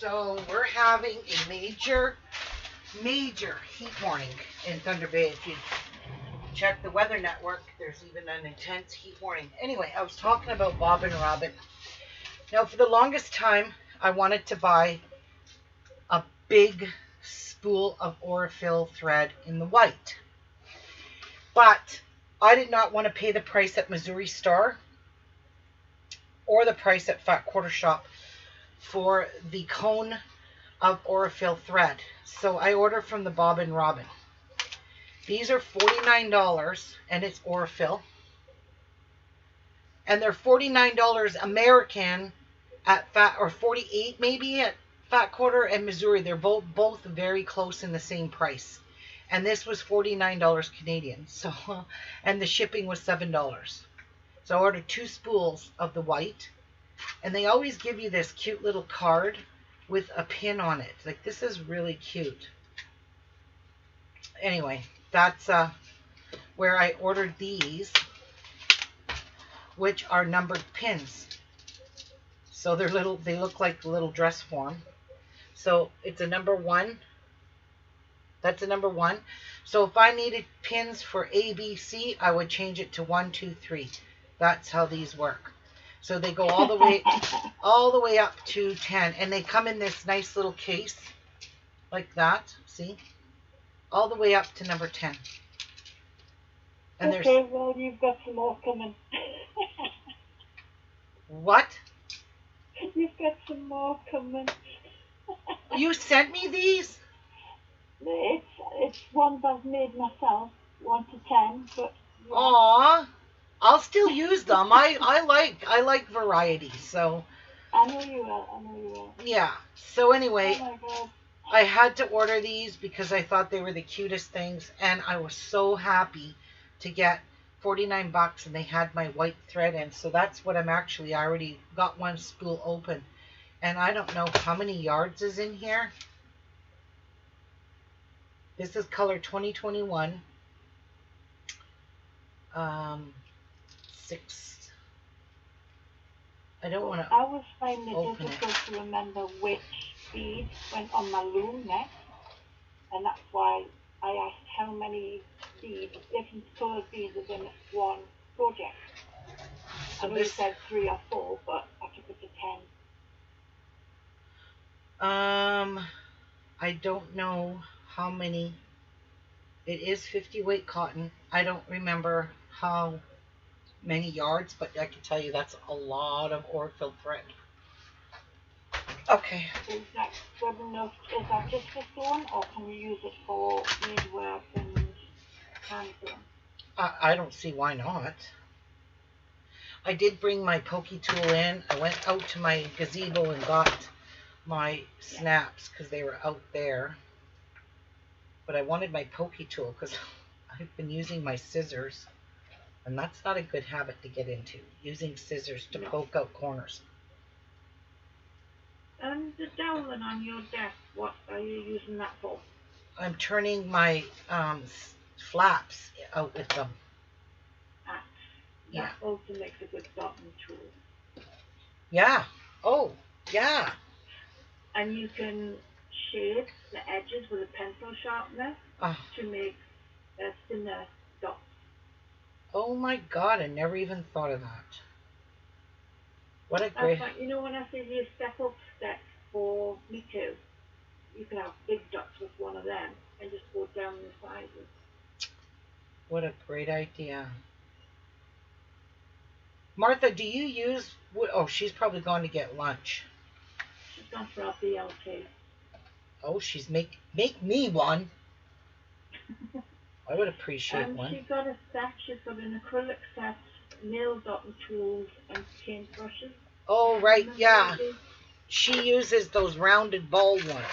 So we're having a major major heat warning in Thunder Bay. If you check the weather network, there's even an intense heat warning. Anyway, I was talking about Bob and Robin. Now, for the longest time, I wanted to buy a big spool of Aurifil thread in the white. But I did not want to pay the price at Missouri Star or the price at Fat Quarter Shop for the cone of Aurifil thread. So I ordered from the Bob and Robin. These are $49 and it's Aurifil. And they're $49 American at Fat, or $48 maybe at Fat Quarter and Missouri. They're both very close in the same price. And this was $49 Canadian. So, and the shipping was $7. So I ordered 2 spools of the white. And they always give you this cute little card with a pin on it. Like, this is really cute. Anyway, that's where I ordered these, which are numbered pins. So they're little, they look like little dress form. So it's a number 1. That's a number 1. So if I needed pins for A, B, C, I would change it to 1, 2, 3. That's how these work. So they go all the way up to 10, and they come in this nice little case like that. See, all the way up to number 10. And okay, well, you've got some more coming. What? You've got some more coming. You sent me these? It's ones I've made myself, 1 to 10, but. Yeah. Aw. I'll still use them. I like variety, so. I know you will. Yeah. So anyway, oh my God. I had to order these because I thought they were the cutest things, and I was so happy to get $49, and they had my white thread in. So that's what I'm actually. I already got one spool open, and I don't know how many yards is in here. This is color 2021. 6. I don't want to. I was finding it difficult to remember which bead went on my loom next, and that's why I asked how many beads, different coloured beads, is in one project. So I know you said 3 or 4, but I took it to 10. I don't know how many. It is 50 weight cotton. I don't remember how many yards, but I can tell you that's a lot of Aurifil thread. Okay. Is that good enough? Is that just for sewing, or can you use it for needlework and hand sewing? I don't see why not. I did bring my pokey tool in. I went out to my gazebo and got my snaps because they were out there. But I wanted my pokey tool because I've been using my scissors. And that's not a good habit to get into, using scissors to poke out corners. And the doweling on your desk, what are you using that for? I'm turning my flaps out with them. That Yeah. also makes a good dotting tool. Yeah. Oh, yeah. And you can shade the edges with a pencil sharpener to make thinner dots. Oh my God, I never even thought of that. What a great... You know, when I say you step up steps for me too, you can have big dots with one of them and just go down the sizes. What a great idea. Martha, do you use... Oh, she's probably going to get lunch. She's gone for our BLT. Oh, she's make me one. I would appreciate one. She got a set. She's got an acrylic set, nail dotting tools, and paint brushes. Oh, right, yeah. She uses those rounded bald ones.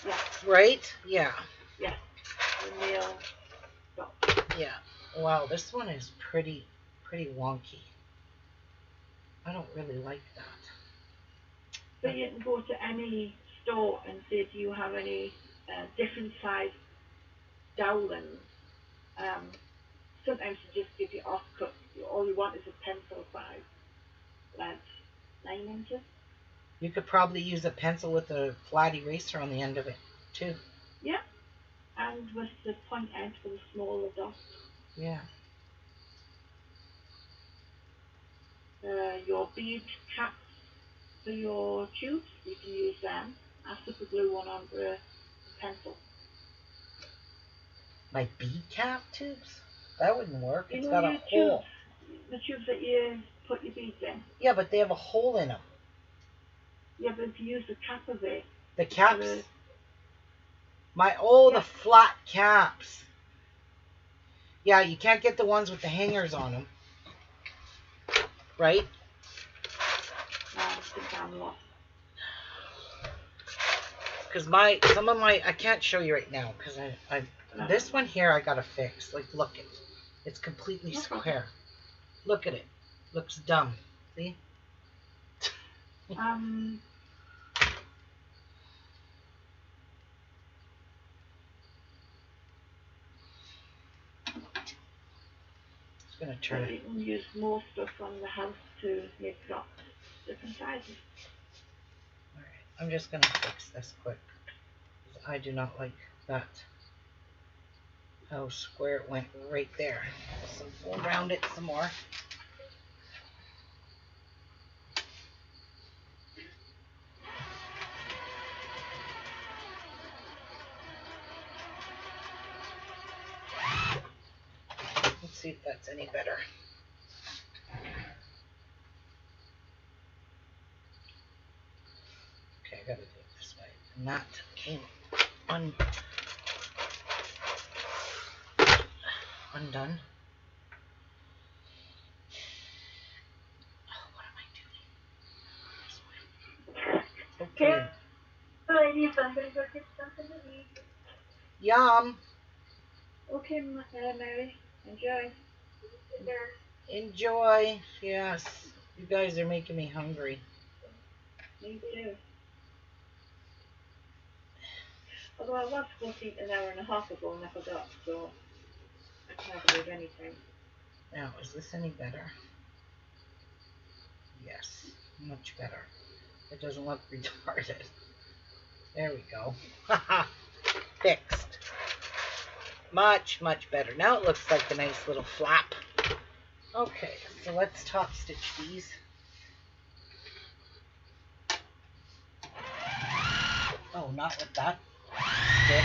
Yeah. Right? Yeah. Yeah. The nail dot. Yeah. Wow, this one is pretty wonky. I don't really like that. But you can go to any store and say, do you have any different size dowling? Sometimes you just give you offcut. All you want is a pencil size. That's 9 inches. You could probably use a pencil with a flat eraser on the end of it, too. Yeah, and with the point end for the smaller dots. Yeah. Your bead caps for your tubes, you can use them. I super glue one onto a pencil. My bead cap tubes? That wouldn't work. You It's know got a your hole. tubes, the tubes that you put your beads in. Yeah, but they have a hole in them. Yeah, but if you use the cap of it. The caps? The flat caps. Yeah, you can't get the ones with the hangers on them. Right? I think I'm lost. Because some of my, I can't show you right now, because this one here I gotta fix. Like, look it. It's completely square. Look at it. Looks dumb. See? Just gonna turn it. You can use more stuff from the house to make drops, different sizes. Alright, I'm just gonna fix this quick. I do not like that. How square it went right there. So go around it some more. Let's see if that's any better. Okay, I gotta do it this way. And that came undone. Oh, what am I doing? Okay. Ladies, I'm going to go get something to eat. Yum. Okay, Mary. Enjoy. Enjoy. Yes. You guys are making me hungry. Me too. Although I was supposed to eat an hour and a half ago and I forgot, so I can't do anything. Now, is this any better? Yes. Much better. It doesn't look retarded. There we go. Haha. Fixed. Much, much better. Now it looks like a nice little flap. Okay, so let's top stitch these. Oh, not with that stitch.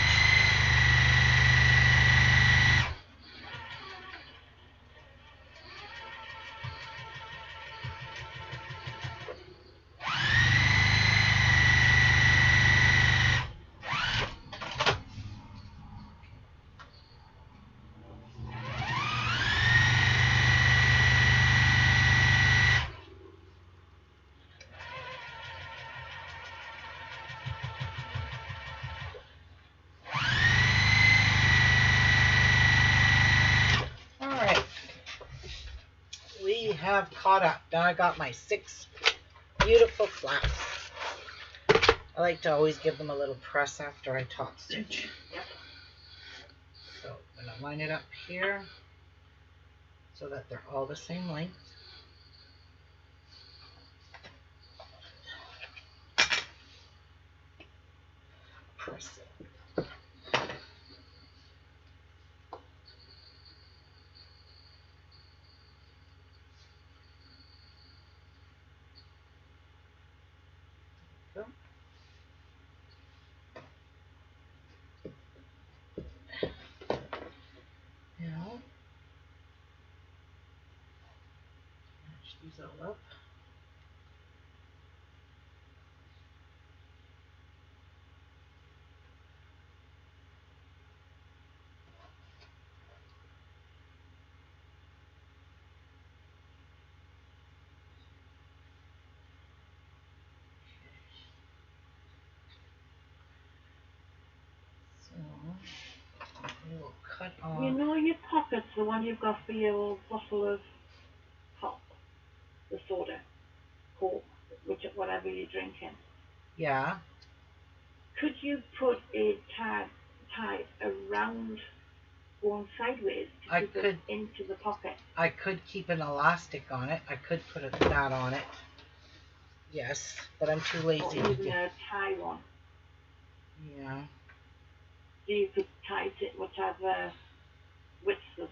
Have caught up. Now I got my 6 beautiful flaps. I like to always give them a little press after I top stitch. So I'm going to line it up here so that they're all the same length. Press it. Now, match these all up. We'll cut off. You know your pockets, the one you've got for your bottle of pop, the soda, Coke, whatever you're drinking. Yeah. Could you put a tie around going sideways to keep it into the pocket? I could keep an elastic on it. I could put that on it. Yes, but I'm too lazy to do. A tie one. Yeah. So you could tight it whatever width the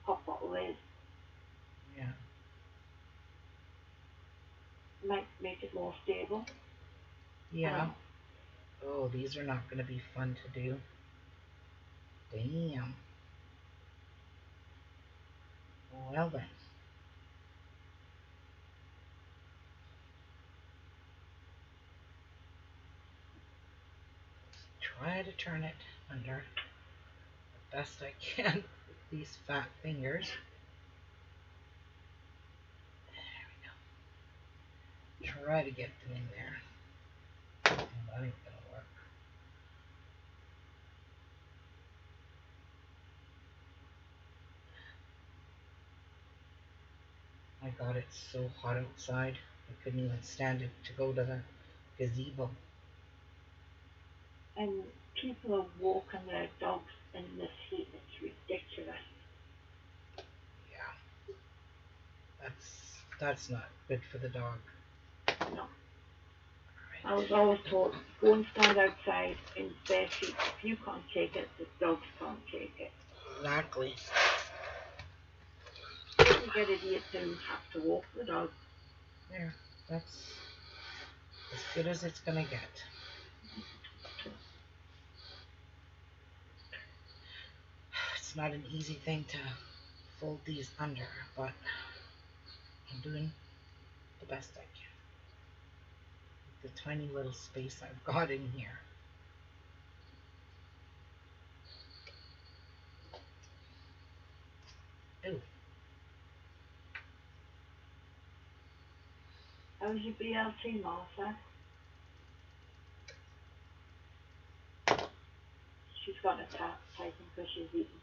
pop bottle is. Yeah. Might make it more stable. Yeah. Oh, these are not going to be fun to do. Damn. Well then. Try to turn it under the best I can with these fat fingers. There we go. Try to get them in there. Oh, that ain't gonna work. My God, it's so hot outside. I couldn't even stand it to go to the gazebo. And people are walking their dogs in this heat. It's ridiculous. Yeah. That's not good for the dog. No. Right. I was always told, go and stand outside in bare feet. If you can't take it, the dogs can't take it. Exactly. You get idiots who have to walk the dog. There. That's as good as it's gonna get. It's not an easy thing to fold these under, but I'm doing the best I can with the tiny little space I've got in here. Ooh. How's your BLT, Martha? She's got a tap typing because she's eating.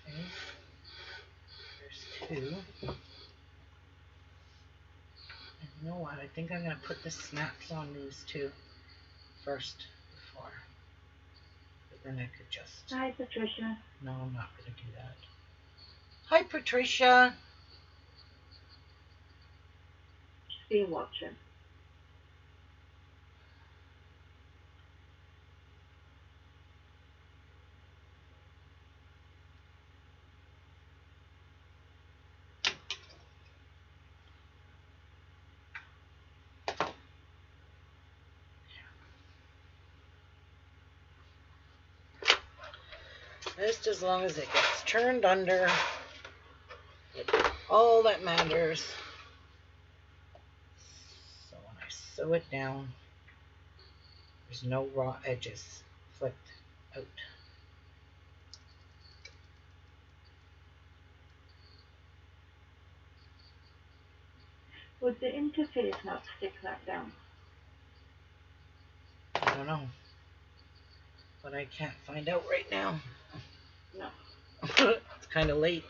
Okay. There's two. And you know what? I think I'm going to put the snaps on these two first before. But then I could just... Hi, Patricia. No, I'm not going to do that. Hi, Patricia. She's been watching. Just as long as it gets turned under, it's all that matters. So when I sew it down, there's no raw edges flipped out. Would the interface not stick that down? I don't know, but I can't find out right now. No. It's kind of late.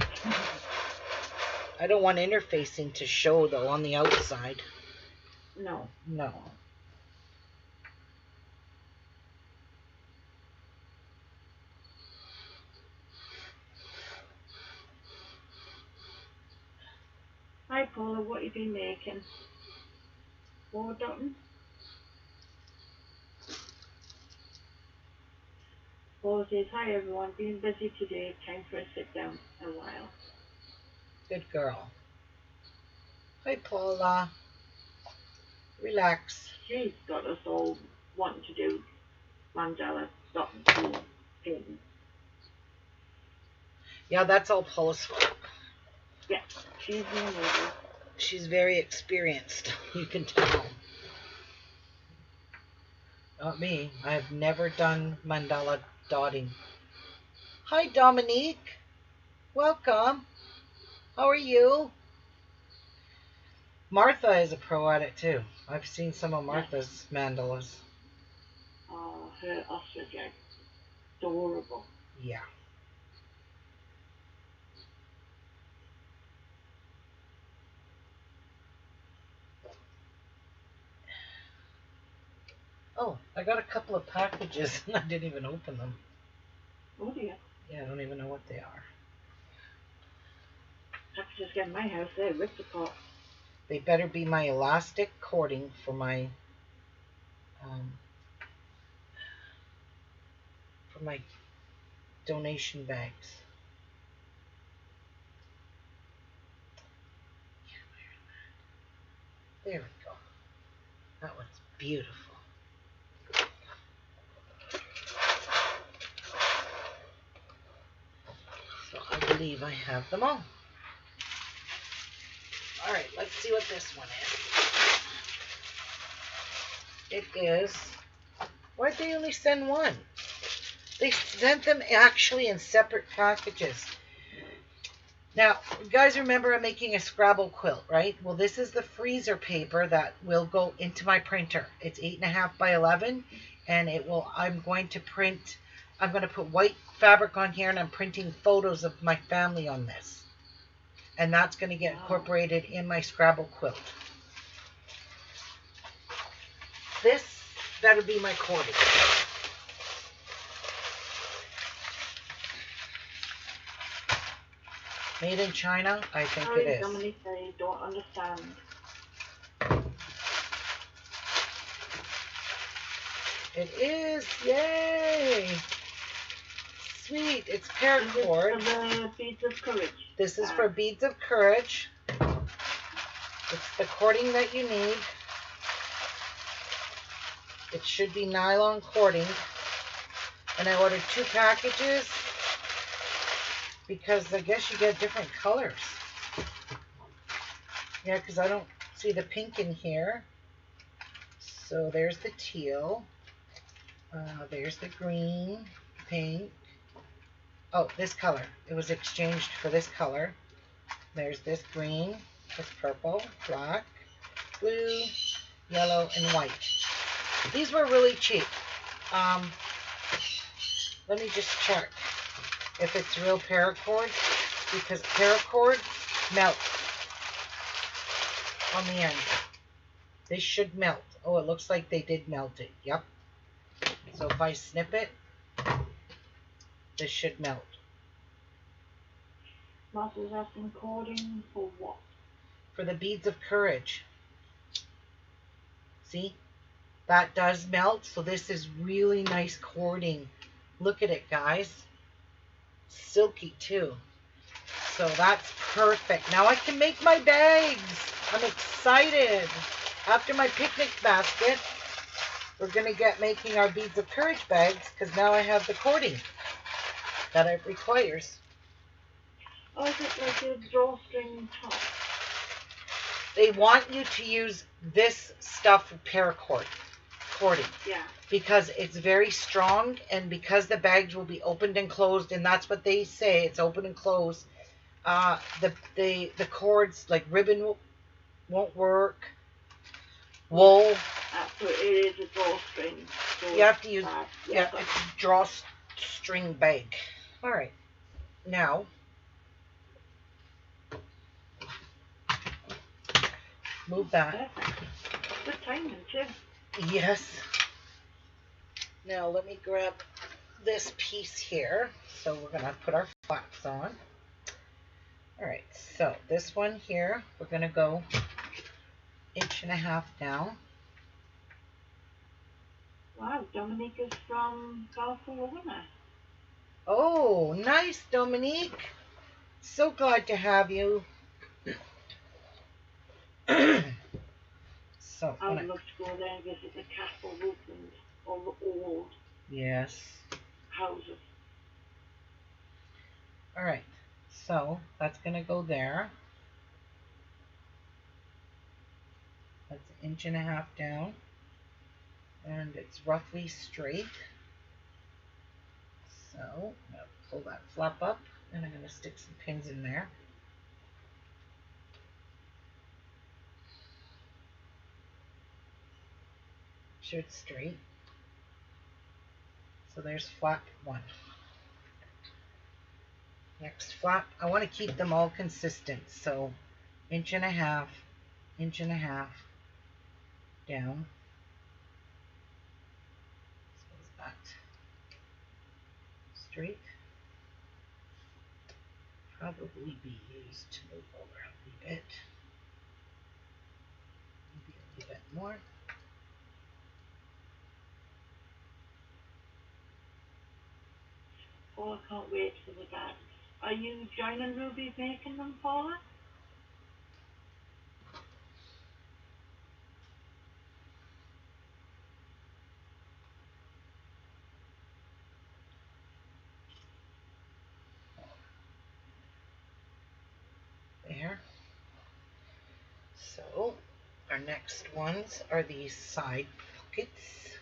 I don't want interfacing to show though on the outside. No. No. Hi, Paula. What you been making? War dotting? Paula says, hi everyone, been busy today, time for a sit down a while. Good girl. Hi, Paula. Relax. She's got us all wanting to do mandala dotting too. Painting. Yeah, that's all Paula's fault. Yeah, she's the over. She's very experienced, you can tell. Not me. I've never done mandala dotting. Hi, Dominique. Welcome. How are you? Martha is a pro at it too. I've seen some of Martha's mandalas. Oh, her ostrich egg. Adorable. Yeah. Oh, I got a couple of packages and I didn't even open them. Oh dear. Yeah, I don't even know what they are. I could just get in my house, they're ripped apart. They better be my elastic cording for my um, donation bags. There we go. That one's beautiful. So I believe I have them all. All right, let's see what this one is. It is, why'd they only send one? They sent them actually in separate packages. Now, you guys remember I'm making a Scrabble quilt, right? Well, this is the freezer paper that will go into my printer. It's 8.5 by 11, and I'm going to put white fabric on here, and I'm printing photos of my family on this. And that's going to get incorporated in my Scrabble quilt. This better be my cording. Made in China? I think it is. Dominique, I don't understand. It is! Yay! Sweet! It's paracord. This is for the Beads of Courage. This is for Beads of Courage. It's the cording that you need. It should be nylon cording. And I ordered 2 packages because I guess you get different colors. Yeah, because I don't see the pink in here. So there's the teal. There's the green, pink. Oh, this color. It was exchanged for this color. There's this green, this purple, black, blue, yellow, and white. These were really cheap. Let me just check if it's real paracord, because paracord melts on the end. They should melt. Oh, it looks like they did melt it. Yep. So if I snip it, this should melt. Martha's asking cording for what? For the Beads of Courage. See? That does melt, so this is really nice cording. Look at it, guys. Silky too. So that's perfect. Now I can make my bags. I'm excited. After my picnic basket, we're going to get making our Beads of Courage bags because now I have the cording that it requires. Oh, is it like a drawstring top? They want you to use this stuff for paracord cording. Yeah. Because it's very strong, and because the bags will be opened and closed, and that's what they say, it's open and closed. The cords, like ribbon, won't work. Wool. So it is a drawstring. You have to use, yeah, it's a drawstring bag. All right. Now, move that. Perfect. Good timing too. Yes. Now let me grab this piece here. So we're going to put our flaps on. Alright, so this one here, we're going to go 1.5 inches down. Wow, Dominique is from Barcelona. Oh, nice, Dominique. So glad to have you. So I would love to go there and visit the castle roof and all the old houses. All right, so that's going to go there. That's 1.5 inches down, and it's roughly straight. So I'm going to pull that flap up, and I'm going to stick some pins in there. Sure it's straight. So there's flap 1. Next flap, I want to keep them all consistent, so 1.5 inches, 1.5 inches down. So is that straight? probably be used to move over a wee bit. Maybe a wee bit more. Paula can't wait for the bags. Are you joining Ruby making them, Paula? There. So our next ones are these side pockets.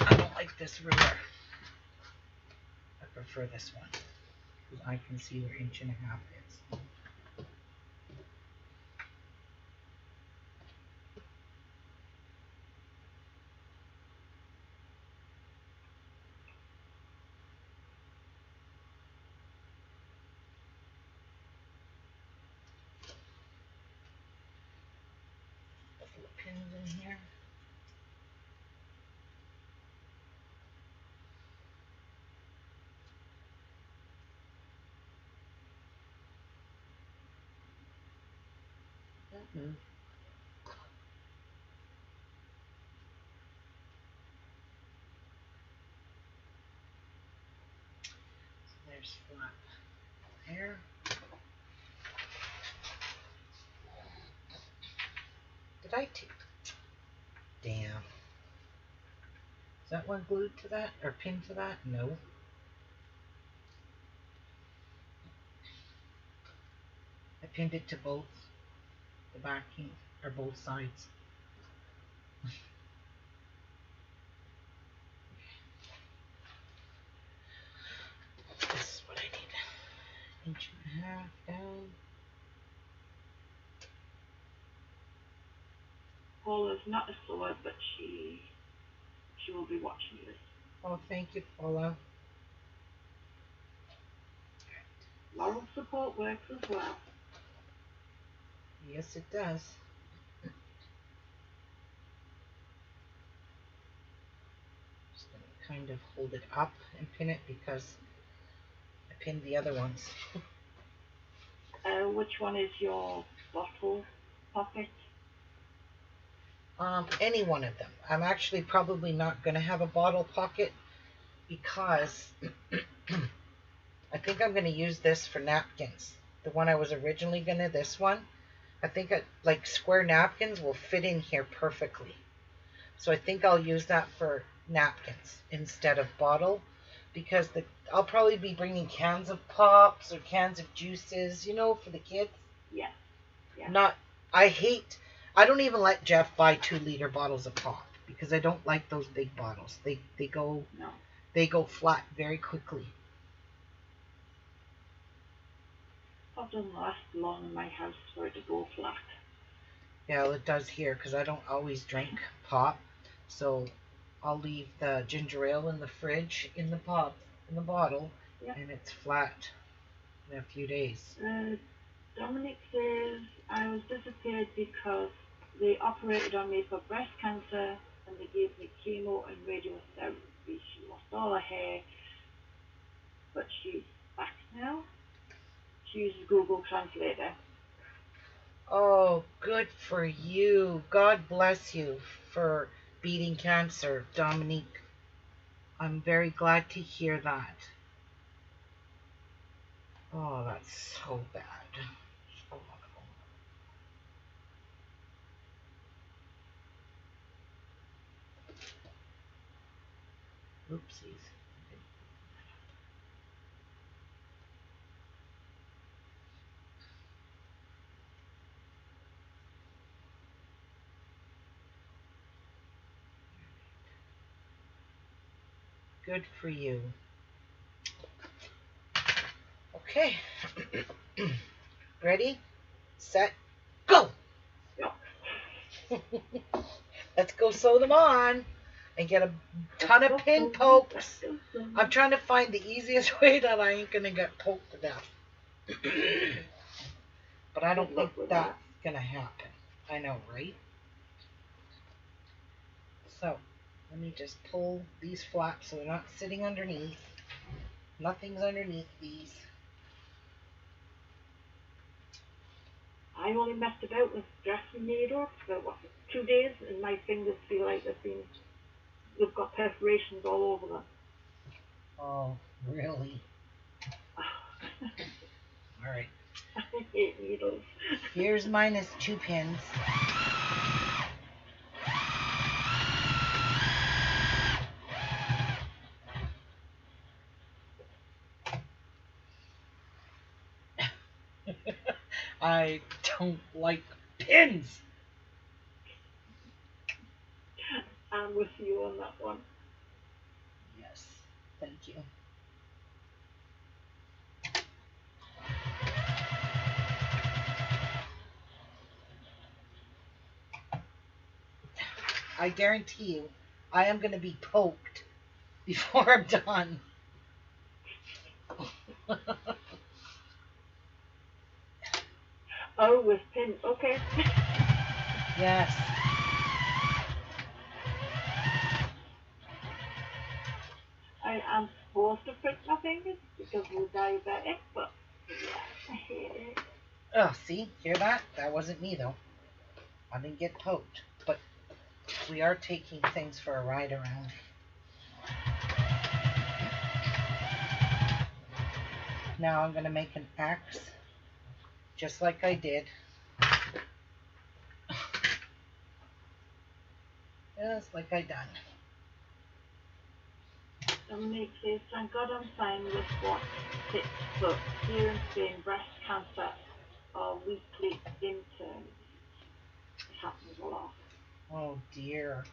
I don't like this ruler. I prefer this one because I can see where 1.5 inches is. Couple of pins in here. Mm-hmm. So there's flap there. Did I take? Damn. Is that one glued to that or pinned to that? No. I pinned it to both the backing or both sides. This is what I need. 1.5 inches down. Paula's not a sewer, but she will be watching this. Oh, thank you, Paula. Moral support works as well. Yes, it does. Just gonna kind of hold it up and pin it because I pinned the other ones. Which one is your bottle pocket? Any one of them. I'm actually probably not going to have a bottle pocket because I think I'm going to use this for napkins. The one I was originally going to, this one, I think like square napkins will fit in here perfectly. So I think I'll use that for napkins instead of bottle because I'll probably be bringing cans of pops or cans of juices, you know, for the kids. Yeah. I don't even let Jeff buy 2-liter bottles of pop because I don't like those big bottles. They go flat very quickly. Pop doesn't last long in my house for it to go flat. Yeah, well, it does here because I don't always drink pop, so I'll leave the ginger ale in the fridge in the bottle, Yep. and it's flat in a few days. Dominic says, I was disappeared because they operated on me for breast cancer and they gave me chemo and radiotherapy. She lost all her hair, but she's back now. She uses Google Translator. Oh, good for you. God bless you for beating cancer, Dominique. I'm very glad to hear that. Oh, that's so bad. So awful. Oopsies. Good for you. Okay. Ready, set, go. Yep. Let's go sew them on and get a ton of pin pokes. I'm trying to find the easiest way that I ain't gonna get poked to death. But I don't think that's gonna happen. I know, right? So let me just pull these flaps so they're not sitting underneath. Nothing's underneath these. I only messed about with dressing needles for what, 2 days, and my fingers feel like they've got perforations all over them. Oh, really? All right. I hate needles. Here's minus 2 pins. I don't like pins. I'm with you on that one. Yes, thank you. I guarantee you, I am going to be poked before I'm done. Oh, with pins. Okay. Yes. I am supposed to prick my fingers because we're diabetic, but yeah, I hate it. Oh, see? Hear that? That wasn't me, though. I didn't get poked. But we are taking things for a ride around. Now I'm going to make an axe, just like I did. Just like I done. Dominic says, thank God I'm fine with what fits, but here in Spain, breast cancer are weekly interns. It happens a lot. Oh, dear.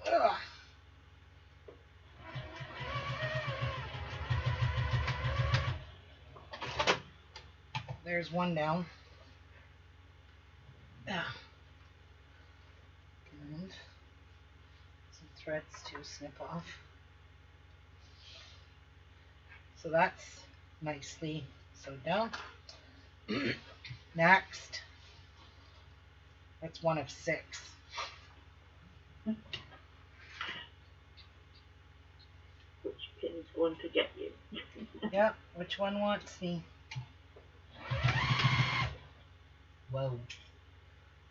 Ugh. There's one down. Ah. And some threads to snip off. So that's nicely sewed down. Next, that's one of 6. Which pin's going to get you? Yep, which one wants me? Whoa.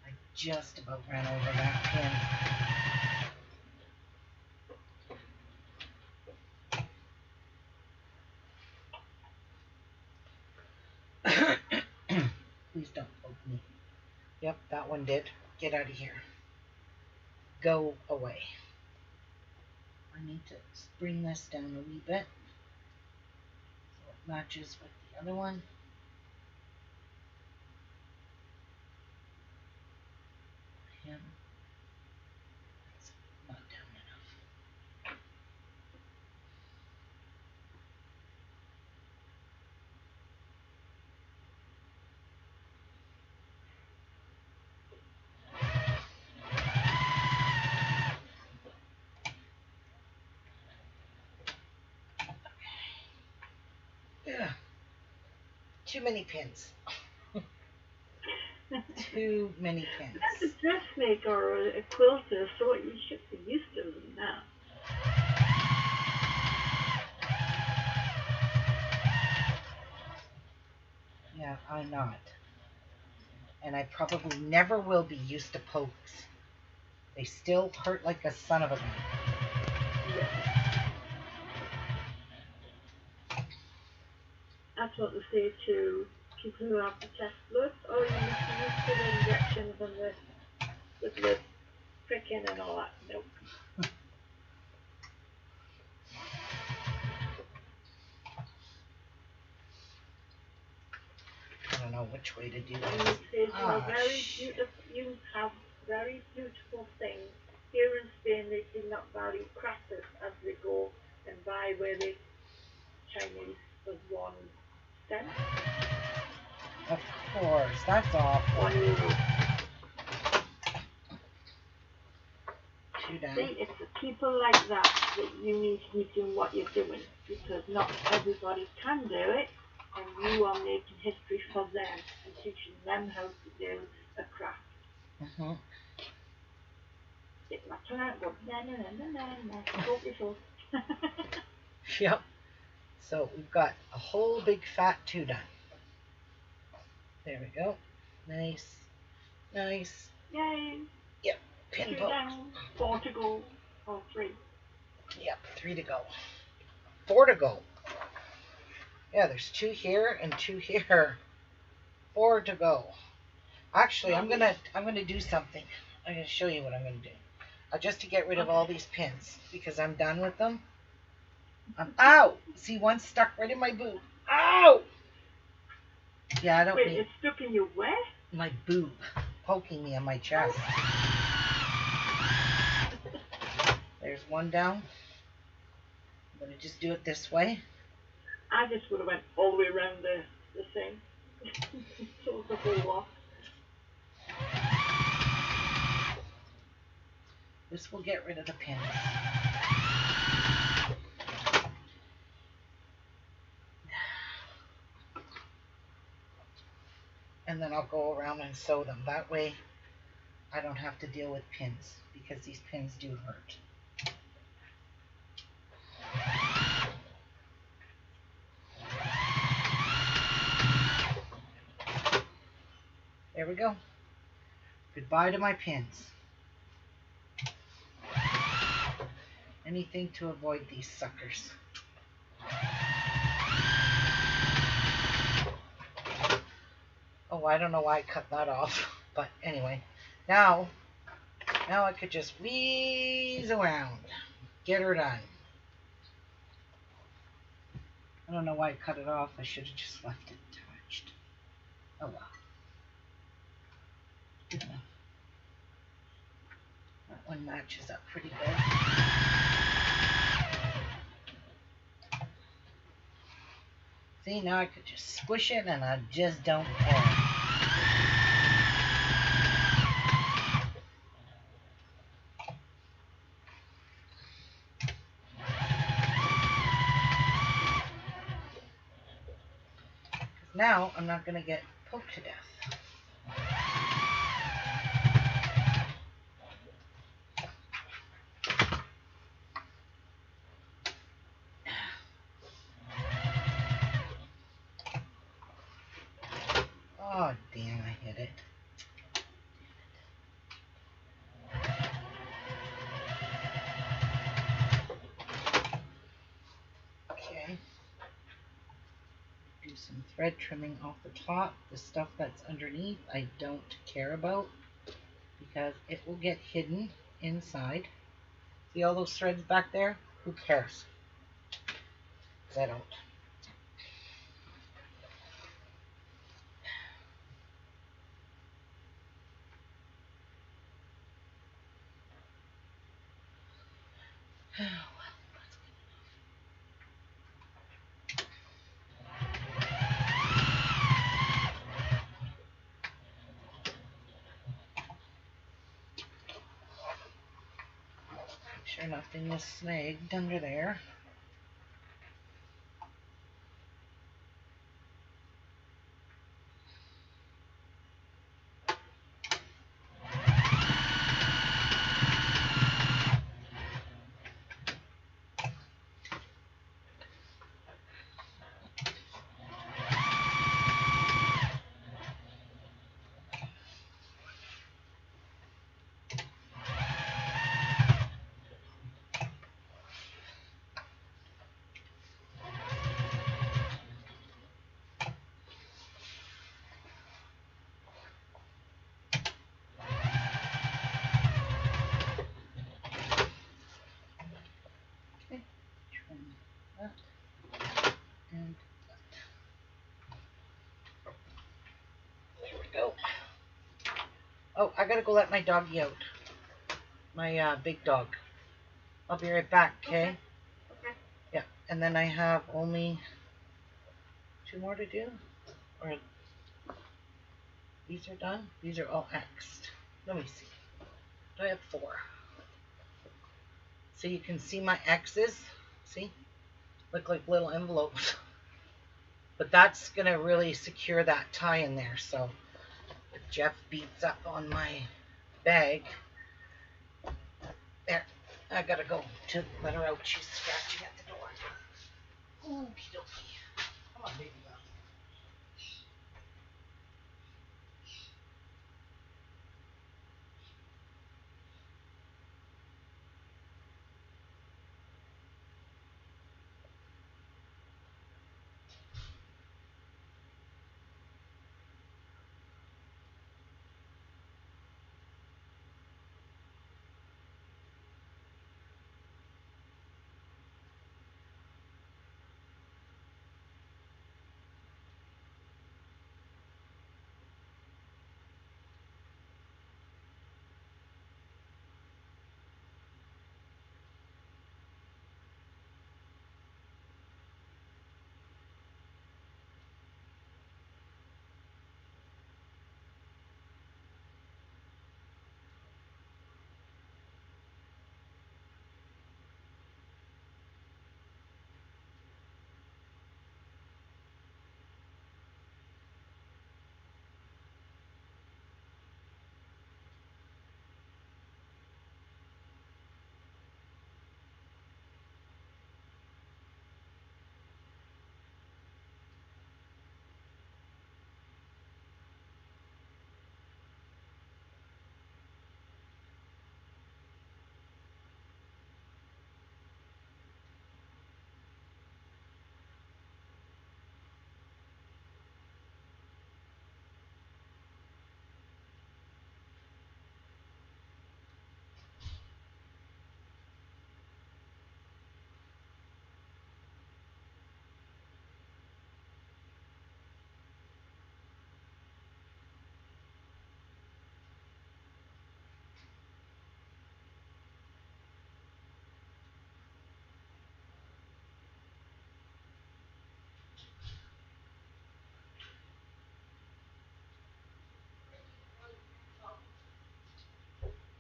I just about ran over that pin. Please don't poke me. Yep, that one did. Get out of here. Go away. I need to bring this down a wee bit so it matches with the other one. And it's not down enough. Ugh. Too many pins. Too many pins. As a dressmaker or a quilter, so you should be used to them now. Yeah, I'm not. And I probably never will be used to pokes. They still hurt like a son of a gun. That's what they say to people who have the chest blood. Oh, you must be used to the injections and the pricking and all that. Nope. I don't know which way to do And this. it says you have very beautiful things. Here in Spain, they do not value crafters as they go and buy where the Chinese was 1 cent. Of course, that's awful. 1 euro. Two down. See, it's the people like that that you need to be doing what you're doing, because not everybody can do it. and you are making history for them and teaching them how to do a craft. Mm-hmm. Get my tongue out, go focus on. Yep. So we've got a whole big fat 2 done. There we go. Nice. Nice. Yay! Yep. Pin 2 poke. down, 4 to go, or 3. Yep. 3 to go. 4 to go. Yeah, there's 2 here and 2 here. 4 to go. Actually, I'm gonna do something. I'm gonna show you what I'm gonna do. Just to get rid of all these pins because I'm done with them. Ow! See, one stuck right in my boob. Ow! Yeah, I don't Wait, need it's stuck in your where? my boob poking me on my chest. There's one down. I'm gonna just do it this way. I just would have went all the way around the thing. So it's a whole lot. This will get rid of the pins. And then I'll go around and sew them. That way I don't have to deal with pins because these pins do hurt. There we go. Goodbye to my pins. Anything to avoid these suckers. Oh, I don't know why I cut that off. But anyway, now I could just wheeze around. Get her done. I don't know why I cut it off. I should have just left it attached. Oh well. Good enough. That one matches up pretty good. See, now I could just squish it and I just don't care. Now I'm not going to get poked to death. Oh, damn, I hit it. Okay. Do some thread trimming off the top. The stuff that's underneath I don't care about because it will get hidden inside. See all those threads back there? Who cares? Because I don't. Sure nothing is snagged under there. That and that. There we go. Oh, I gotta go let my doggy out. My big dog. I'll be right back, okay? Okay. Yeah, and then I have only 2 more to do. Or these are done. These are all X'd. Let me see. I have 4. So you can see my X's. See? Look like little envelopes. But that's going to really secure that tie in there. So if Jeff beats up on my bag, there, I got to go to let her out. She's scratching at the door. Okie dokie. Come on, baby.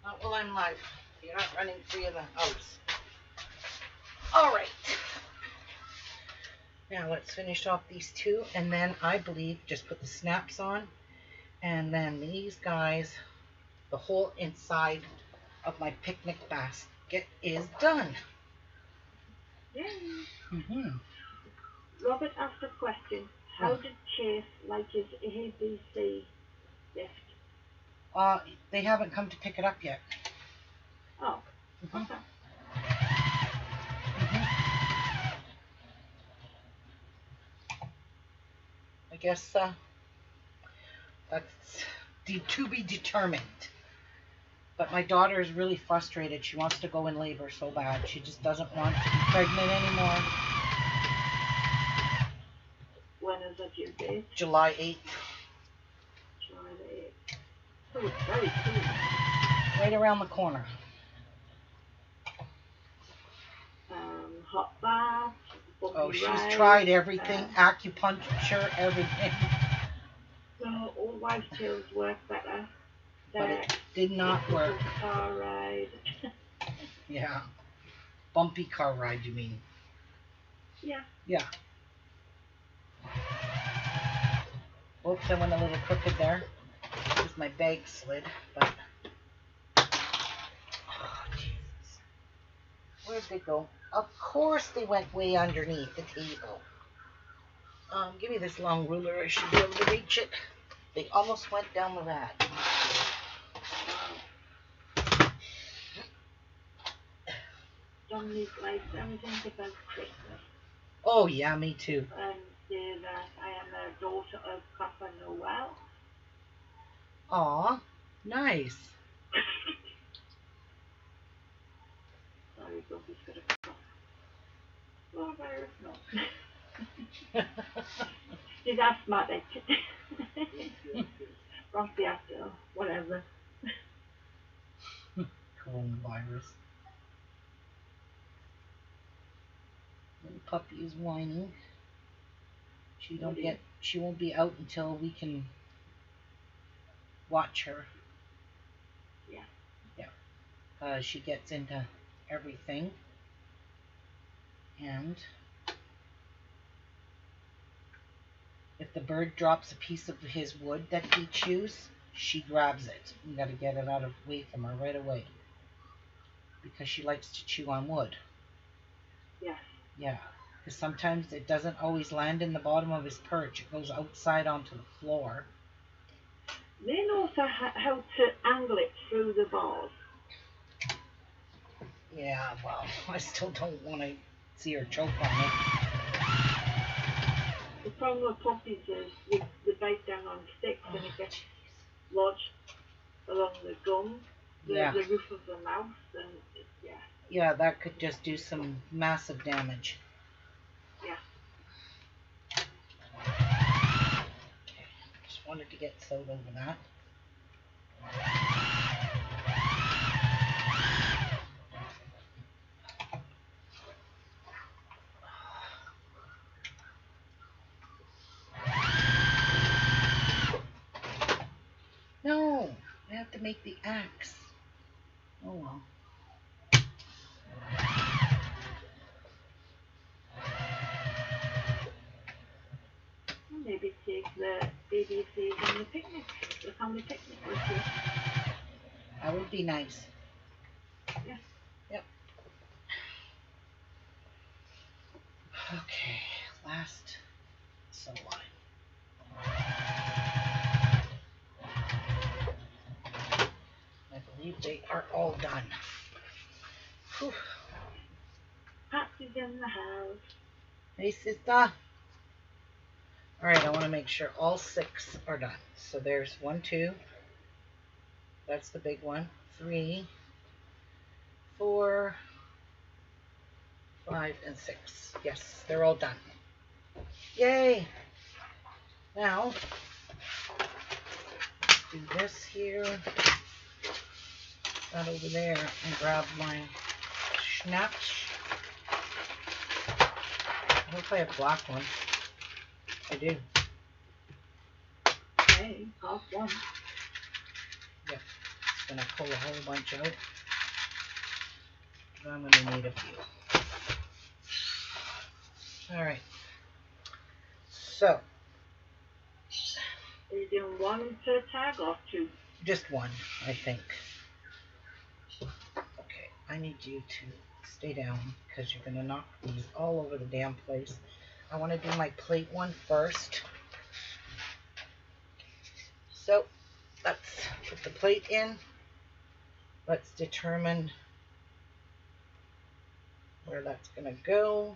Not while I'm live. You're not running free of the house. All right. Now let's finish off these two, and then I believe just put the snaps on, and then these guys, the whole inside of my picnic basket is done. Yay. Mm-hmm. Robert asked a question. How did Chase like his ABC gift? They haven't come to pick it up yet. Oh, Mm-hmm. okay. Mm-hmm. I guess that's to be determined. But my daughter is really frustrated. She wants to go in labor so bad. She just doesn't want to be pregnant anymore. When is that due date? July 8th. July the 8th. Oh, it's very soon. Right around the corner. Hot bath. Oh, she's ride, tried everything. Acupuncture, everything. So all wives' tales work better. But it did not work. Car ride. Yeah. Bumpy car ride, you mean? Yeah. Yeah. Oops, I went a little crooked there. Because my bag slid, but... Oh, Jesus. Where'd they go? Of course they went way underneath the table. Give me this long ruler. I should be able to reach it. They almost went down the rack. Dominique likes everything about Christmas. Oh, yeah, me too. And say that I am a daughter of Papa Noel. Aw, nice. Sorry, Bumpy's got a cough. Oh, virus, no. She's asthmatic. Bronchitis, whatever. Coronavirus. Little puppy is whining. She won't be out until we can watch her. Yeah. Yeah. She gets into everything. And If the bird drops a piece of his wood that he chews, she grabs it. You got to get it away from her right away because she likes to chew on wood. Yes. Yeah, because sometimes it doesn't always land in the bottom of his perch. It goes outside onto the floor. They know how to angle it through the bars. Yeah, well, I still don't want to see her choke on it. The problem with puppies is they bite down on sticks and it gets lodged along the gum, the roof of the mouth, and yeah. Yeah, that could just do some massive damage. Yeah. Okay, just wanted to get sewed over that. No, I have to make the axe. Oh well. Maybe take the ABCs on the picnic, the family picnic with you. That would be nice. Yeah. Yep. Okay, last sew line. I believe they are all done. Whew. Patsy's in the house. Hey, sister. Alright, I want to make sure all 6 are done. So there's 1, 2. That's the big one. 3, 4, 5, and 6. Yes, they're all done. Yay! Now, do this here, that over there, and grab my schnapps. I hope I have black one. I do. Hey, half one. Yep. Just gonna pull a whole bunch out. I'm gonna need a few. Alright. So. Are you doing 1 per tag or 2? Just 1, I think. Okay, I need you to stay down because you're gonna knock these all over the damn place. I want to do my plate one first. So let's put the plate in. Let's determine where that's going to go.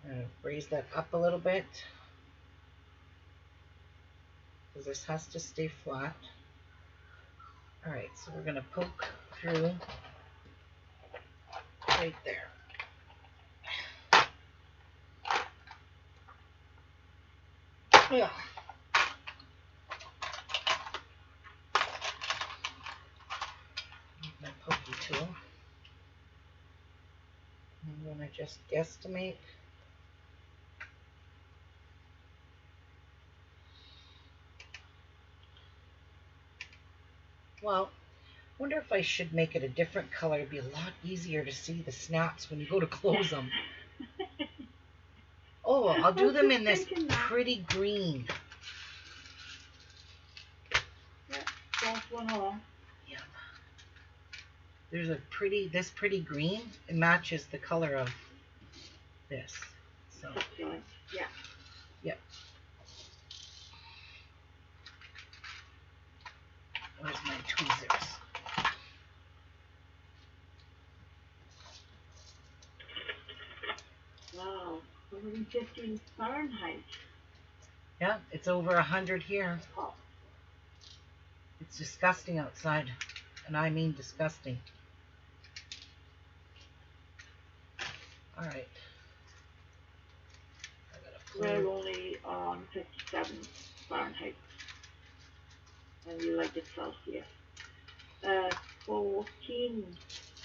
I'm going to raise that up a little bit because this has to stay flat. Alright, so we're going to poke through right there. Yeah. My pokey tool. I'm going to just guesstimate. Well, I wonder if I should make it a different color. It'd be a lot easier to see the snaps when you go to close them. Oh, I'll do them in this pretty green. Yeah, that's one along. Yep. There's this pretty green. It matches the color of this. So. Yeah. Yep. Where's my tweezers? Wow, 115 Fahrenheit. Yeah, it's over 100 here. Oh. It's disgusting outside, and I mean disgusting. All right. We're only on 57 Fahrenheit, and you like it Celsius. 14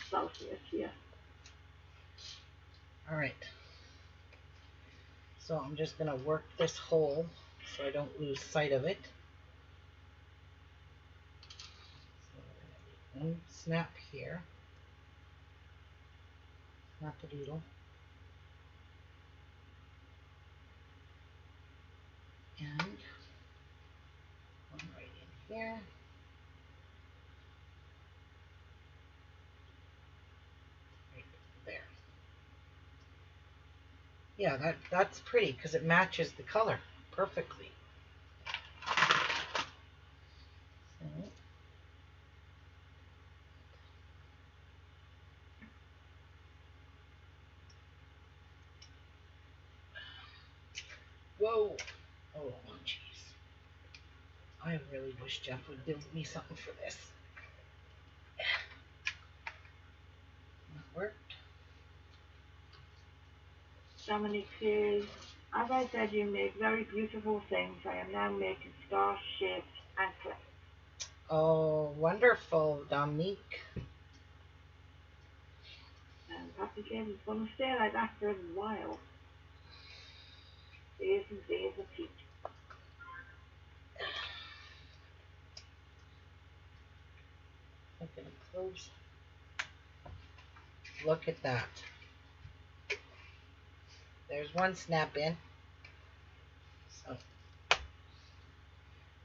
Celsius here. All right. So I'm just going to work this hole so I don't lose sight of it. So one snap here. Snap a doodle. And one right in here. Right there. Yeah, that's pretty because it matches the color perfectly. So, whoa! Oh, jeez. I really wish Jeff would build me something for this. That worked. Dominic says, as I said, you make very beautiful things. I am now making star-shaped anklets. Oh, wonderful, Dominique. And Patsy says it's going to stay like that for a while. Days and days of heat. I'm going to close. Look at that. There's one snap in. So,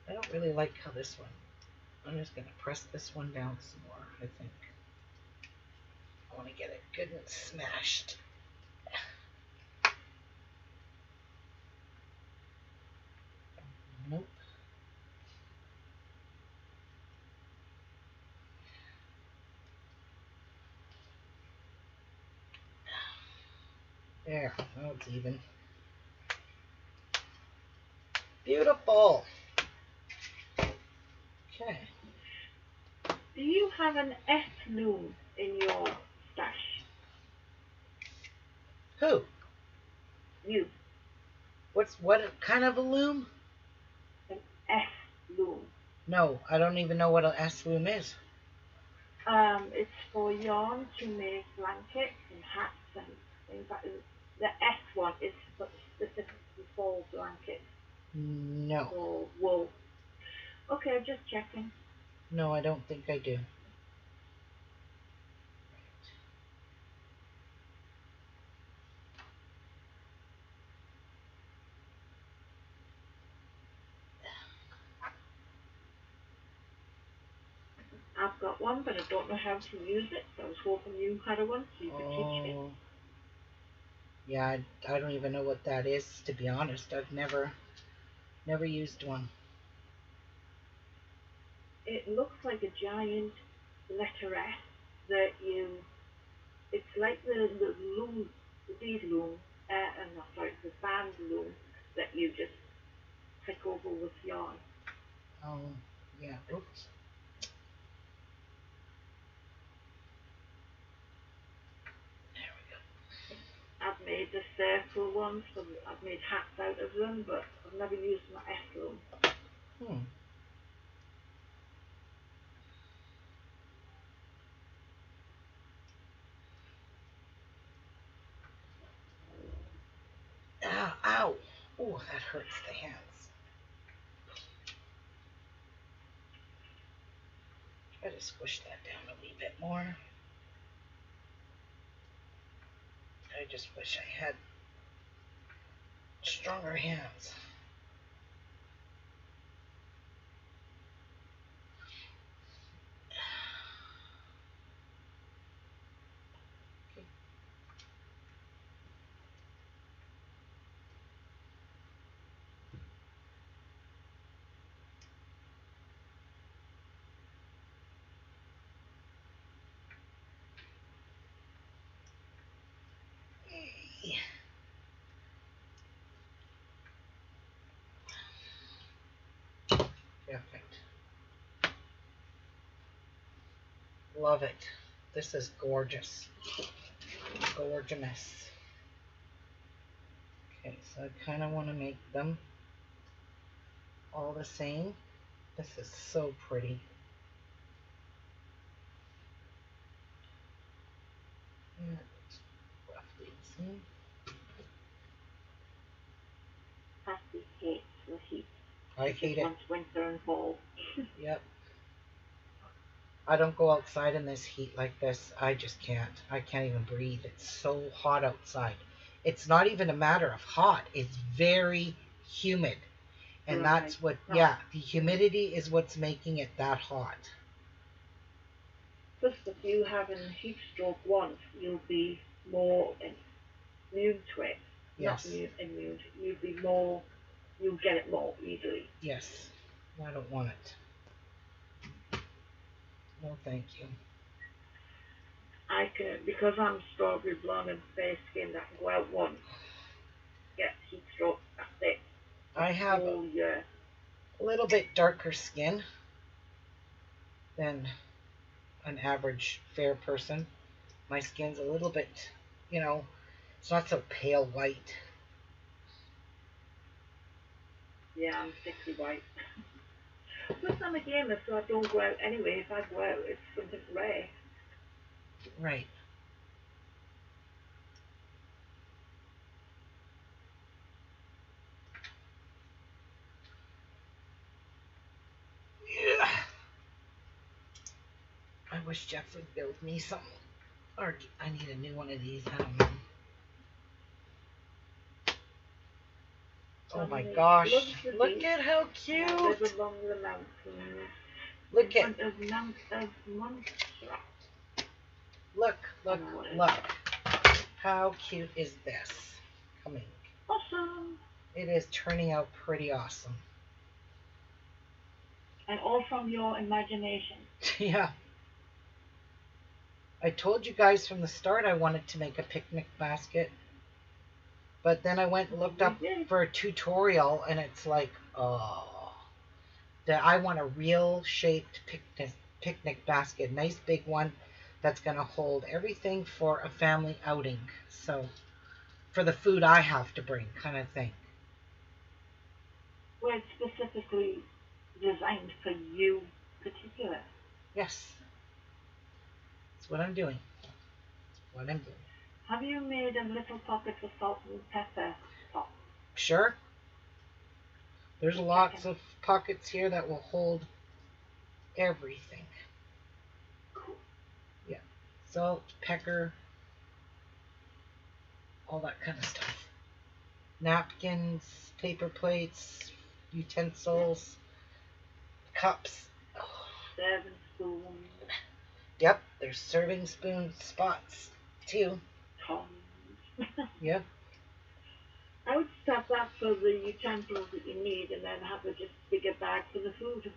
I don't really like how this one. I'm just going to press this one down some more, I think. I want to get it good and smashed. Nope. There, now it's even. Beautiful. Okay. Do you have an S loom in your stash? Who? You. What kind of a loom? An S loom. No, I don't even know what an S loom is. It's for yarn to make blankets and hats and things like that. The S one is specifically for blankets. No. Or wool. Okay, just checking. No, I don't think I do. I've got one, but I don't know how to use it. So I was hoping you had a one, so you could teach me. Yeah, I don't even know what that is, to be honest. I've never used one. It looks like a giant letter S that you. It's like the loom, these looms, not sorry, the band loom that you just click over with yarn. Oh, yeah. Oops. There we go. I've made the circle ones, I've made hats out of them, but I've never used my S loom. Ow, ow. Oh, that hurts the hands. Try to squish that down a wee bit more. I just wish I had stronger hands. Perfect. Love it. This is gorgeous. Gorgeous. Okay, so I kind of want to make them all the same. This is so pretty. And roughly the same. Patsy hates the heat. I hate it. Once winter and fall. Yep. I don't go outside in this heat like this. I just can't. I can't even breathe. It's so hot outside. It's not even a matter of hot. It's very humid. And Right. that's what, Right. yeah, the humidity is what's making it that hot. Plus, if you have a heat stroke once, you'll be more immune to it. Yes. Not immune. You'll get it more easily. Yes. I don't want it. No, thank you. I can, because I'm strawberry blonde and fair skinned, I can go out once, get heat stroke, that's it. I have Whole year. a little bit darker skin than an average fair person. My skin's a little bit, it's not so pale white. Yeah, I'm 60 white. Plus, I'm a gamer, so I don't go out anyway. If I go out, it's something rare. Right. Yeah. I wish Jeff would build me something. Or I need a new one of these. I don't know. Oh my gosh. Look at how cute. Live along the mountains. Look at. Look. How cute is this? Coming. Awesome. It is turning out pretty awesome. And all from your imagination. Yeah. I told you guys from the start I wanted to make a picnic basket. But then I went and looked up for a tutorial and it's like, oh. That I want a real shaped picnic basket. Nice big one that's going to hold everything for a family outing. So, for the food I have to bring kind of thing. Well, it's specifically designed for you particular. Yes. That's what I'm doing. Have you made a little pocket for salt and pepper top? Sure. There's lots of pockets here that will hold everything. Cool. Yeah. Salt, pepper, all that kind of stuff. Napkins, paper plates, utensils, cups. Oh. Serving spoons. Yep, there's serving spoon spots too. Tongs. Yep. I would stuff that for the utensils that you need and then have a just bigger bag for the food.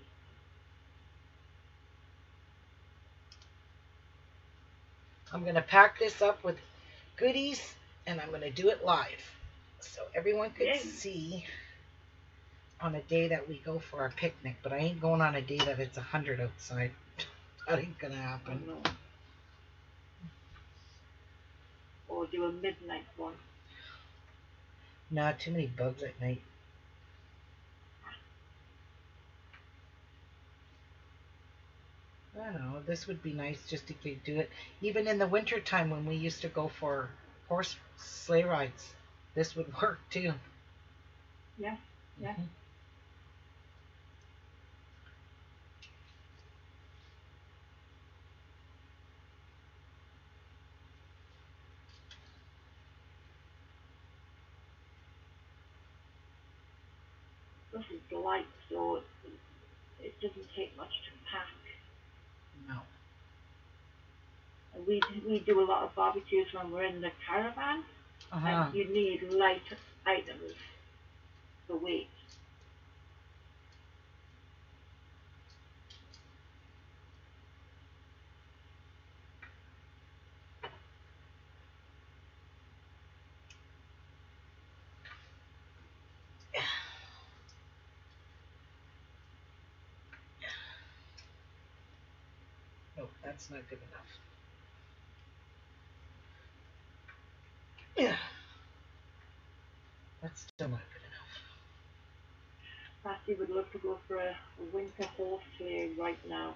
I'm going to pack this up with goodies and I'm going to do it live so everyone could see on a day that we go for our picnic, but I ain't going on a day that it's 100 outside. That ain't going to happen. Oh, no. Or do a midnight one. Nah, too many bugs at night. I don't know, this would be nice just to do it. Even in the winter time when we used to go for horse sleigh rides, this would work too. Yeah, yeah. Mm-hmm. This is light, so it doesn't take much to pack. No. And we do a lot of barbecues when we're in the caravan, and you need light items for weight. Nope, that's not good enough. Yeah. That's still not good enough. Patty would love to go for a winter horse sleigh right now.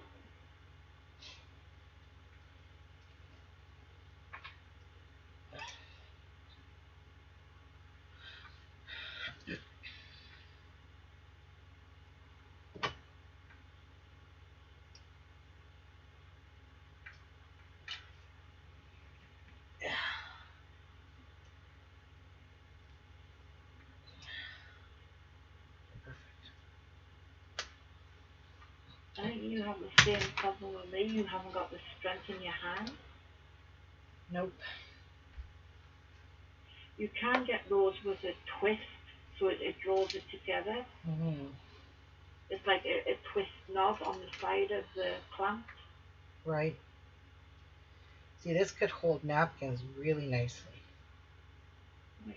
Perfect. you have the same problem with me. You haven't got the strength in your hand. Nope. You can get those with a twist, so it draws it together. Mm-hmm. It's like a twist knob on the side of the clamp. Right. See, this could hold napkins really nicely. Oh,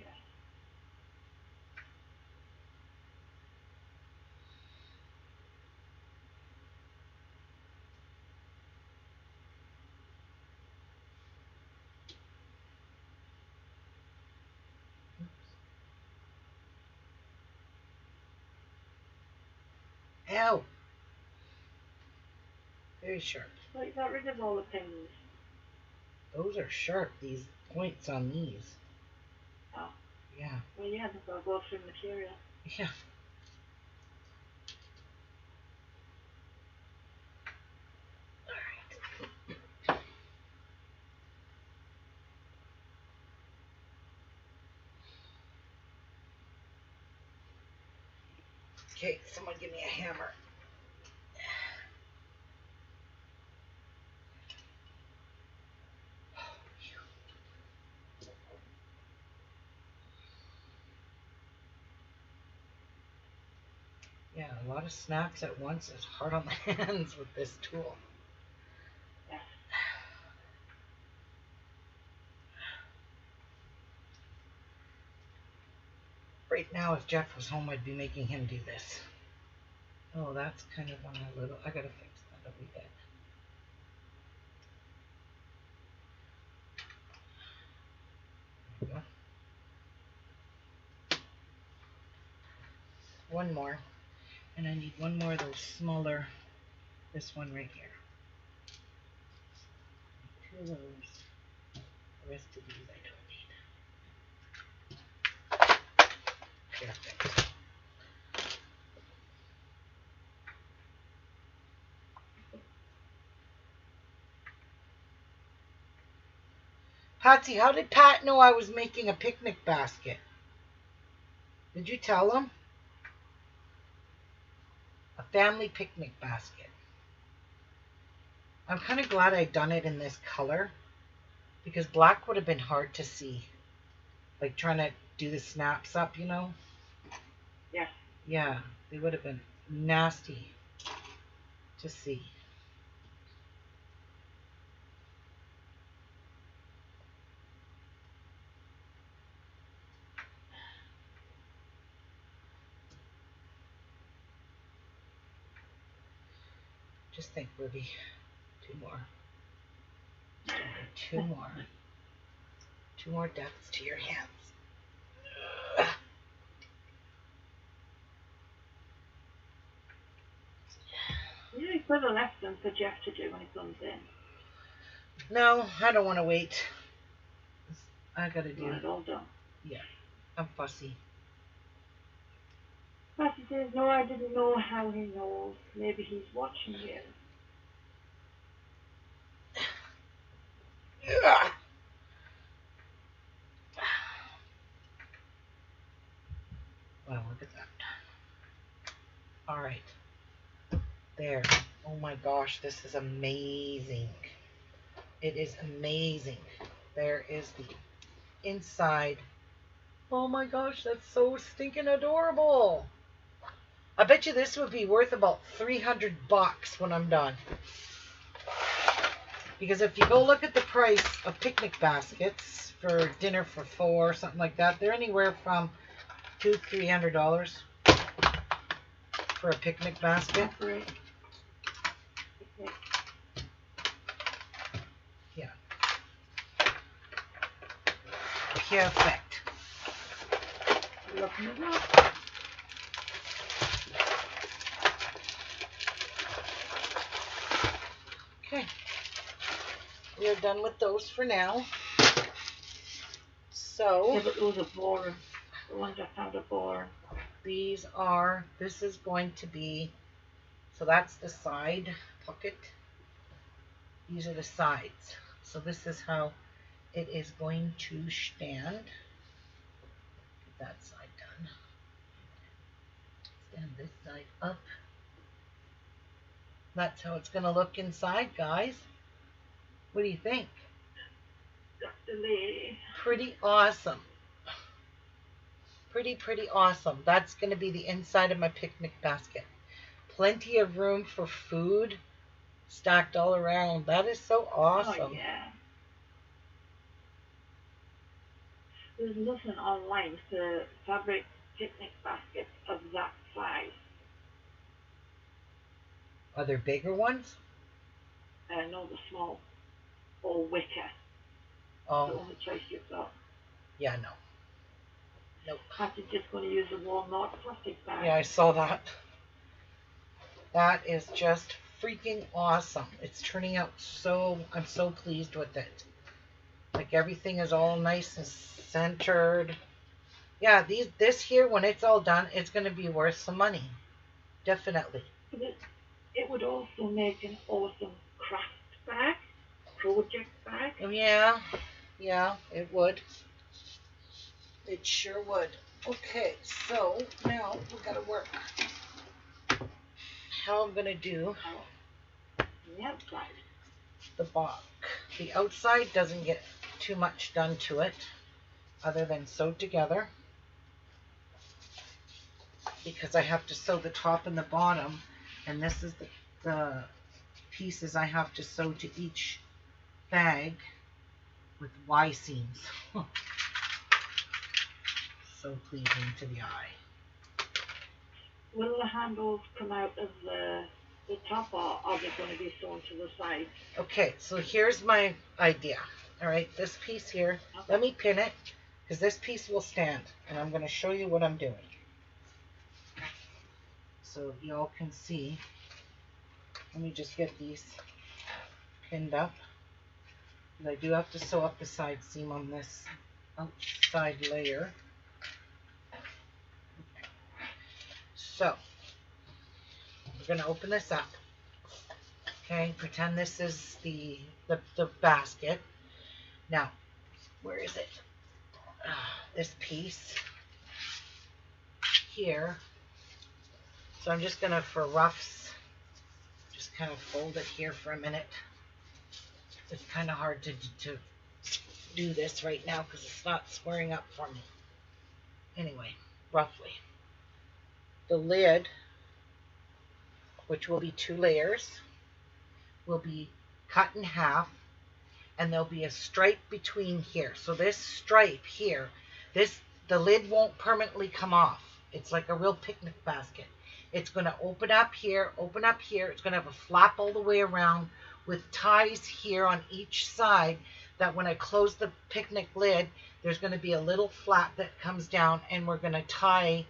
yeah. Ow! Very sharp. So you got rid of all the pins. Those are sharp, these points on these. Oh. Yeah. Well, yeah, they've got to go through material. Yeah. Okay, someone give me a hammer. Yeah, a lot of snaps at once is hard on the hands with this tool. Yeah. Right now, if Jeff was home, I'd be making him do this. Oh, that's kind of on a little... I gotta fix that a wee bit. There we go. One more. And I need one more of those smaller... This one right here. Two of those. The rest of these I don't need. Perfect. Patsy, how did Pat know I was making a picnic basket? Did you tell him? A family picnic basket. I'm kind of glad I'd done it in this color because black would have been hard to see. Like trying to do the snaps up, you know? Yeah. Yeah, they would have been nasty to see. Just think, Ruby. Two more. Two more. Two more depths to your hands. You could have left them for Jeff to do when he comes in. No, I don't want to wait. I gotta do. It's all done. Yeah, I'm fussy. Patty says, no, I didn't know how he knows. Maybe he's watching you. Wow, look at that. All right. There. Oh my gosh, this is amazing. It is amazing. There is the inside. Oh my gosh, that's so stinking adorable. I bet you this would be worth about $300 when I'm done. Because if you go look at the price of picnic baskets for dinner for four, something like that, they're anywhere from $200–300 for a picnic basket. Great. Yeah. Perfect. Looking it up. Okay. We are done with those for now. So Yeah, but those are boring. The ones I found are boring. this is going to be, so that's the side pocket. These are the sides. So this is how it is going to stand. Get that side done. Stand this side up. That's how it's going to look inside, guys. What do you think? Dr. Lee. Pretty awesome. Pretty awesome. That's going to be the inside of my picnic basket. Plenty of room for food stacked all around. That is so awesome. Oh, yeah. There's nothing online for fabric picnic baskets of that size. Are there bigger ones? No, the small or wicker. The Oh, only choice you've got. yeah, no. Nope. I'm just going to use a Walmart plastic bag. Yeah, I saw that. That is just freaking awesome. It's turning out so, I'm so pleased with it. Like everything is all nice and centered. Yeah, this here, when it's all done, it's going to be worth some money. Definitely. But it would also make an awesome craft bag, project bag. Yeah, it would. It sure would. Okay, so now we got to work. How I'm going to do The outside. the back. The outside doesn't get too much done to it other than sew together, because I have to sew the top and the bottom, and this is the pieces I have to sew to each bag with Y seams. So pleasing to the eye. Will the handles come out of the top, or are they going to be sewn to the side? Okay, so here's my idea. All right, this piece here, let me pin it, because this piece will stand, and I'm going to show you what I'm doing. So y'all can see. Let me just get these pinned up. And I do have to sew up the side seam on this outside layer. Okay. So, we're going to open this up. Okay, pretend this is the basket. Now, where is it? This piece here. So I'm just going to, for roughs, just kind of fold it here for a minute. It's kind of hard to do this right now because it's not squaring up for me. Anyway, roughly. The lid, which will be 2 layers, will be cut in half, and there'll be a stripe between here. So this stripe here, the lid won't permanently come off. It's like a real picnic basket. It's going to open up here, open up here. It's going to have a flap all the way around with ties here on each side, that when I close the picnic lid, there's going to be a little flap that comes down, and we're going to tie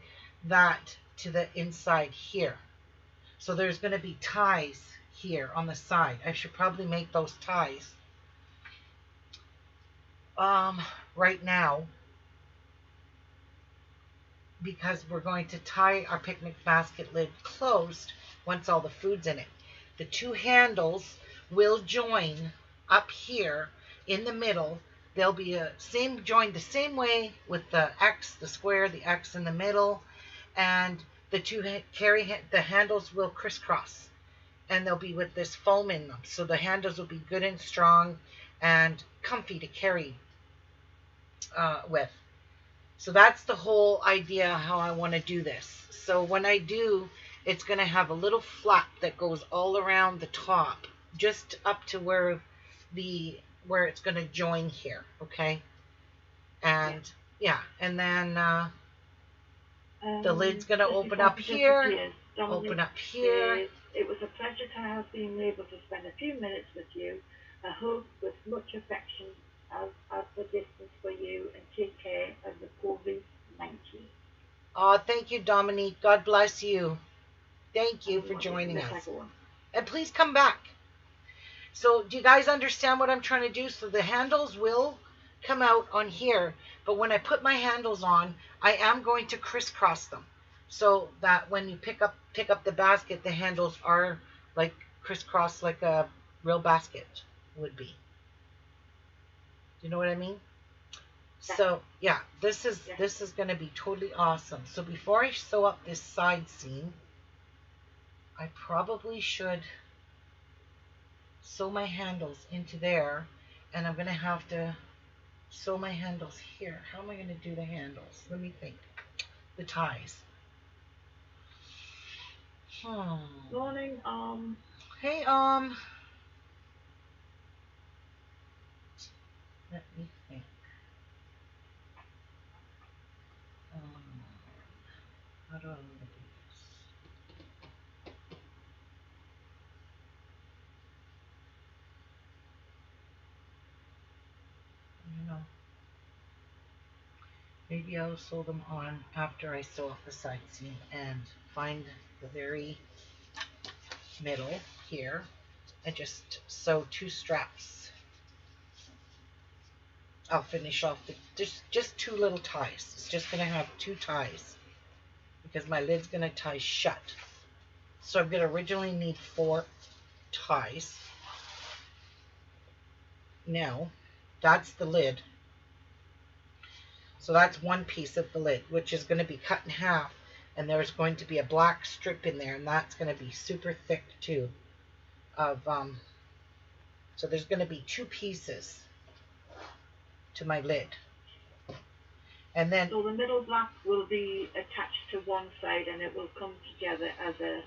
that to the inside here. So there's going to be ties here on the side. I should probably make those ties right now, because we're going to tie our picnic basket lid closed once all the food's in it. The 2 handles will join up here in the middle. They'll be joined the same way with the X, the square, the X in the middle, and the 2 the handles will crisscross, and they'll be with this foam in them. So the handles will be good and strong and comfy to carry with. So that's the whole idea how I want to do this. So when I do, it's going to have a little flap that goes all around the top, just up to where it's going to join here, okay? And yeah, and then the lid's going to open up here, open up here. It was a pleasure to have been able to spend a few minutes with you. I hope with much affection as the distance for you, and take care of the COVID-19. Oh, thank you, Dominique. God bless you. Thank you for joining us. And please come back. So do you guys understand what I'm trying to do? So the handles will come out on here, but when I put my handles on, I am going to crisscross them, so that when you pick up the basket, the handles are like crisscross, like a real basket would be. You know what I mean? So yeah, this is going to be totally awesome. So before I sew up this side seam, I probably should sew my handles into there, and I'm going to have to sew my handles here. How am I going to do the handles? Let me think. The ties. Morning, Hey, let me think. How do I want to do this? You know, maybe I'll sew them on after I sew off the side seam and find the very middle here and just sew 2 straps. I'll finish off the just 2 little ties. It's just going to have 2 ties because my lid's going to tie shut. So I'm going to originally need 4 ties. Now, that's the lid. So that's one piece of the lid, which is going to be cut in half, and there's going to be a black strip in there, and that's going to be super thick too. So there's going to be 2 pieces to my lid. And then so the middle black will be attached to one side and it will come together as a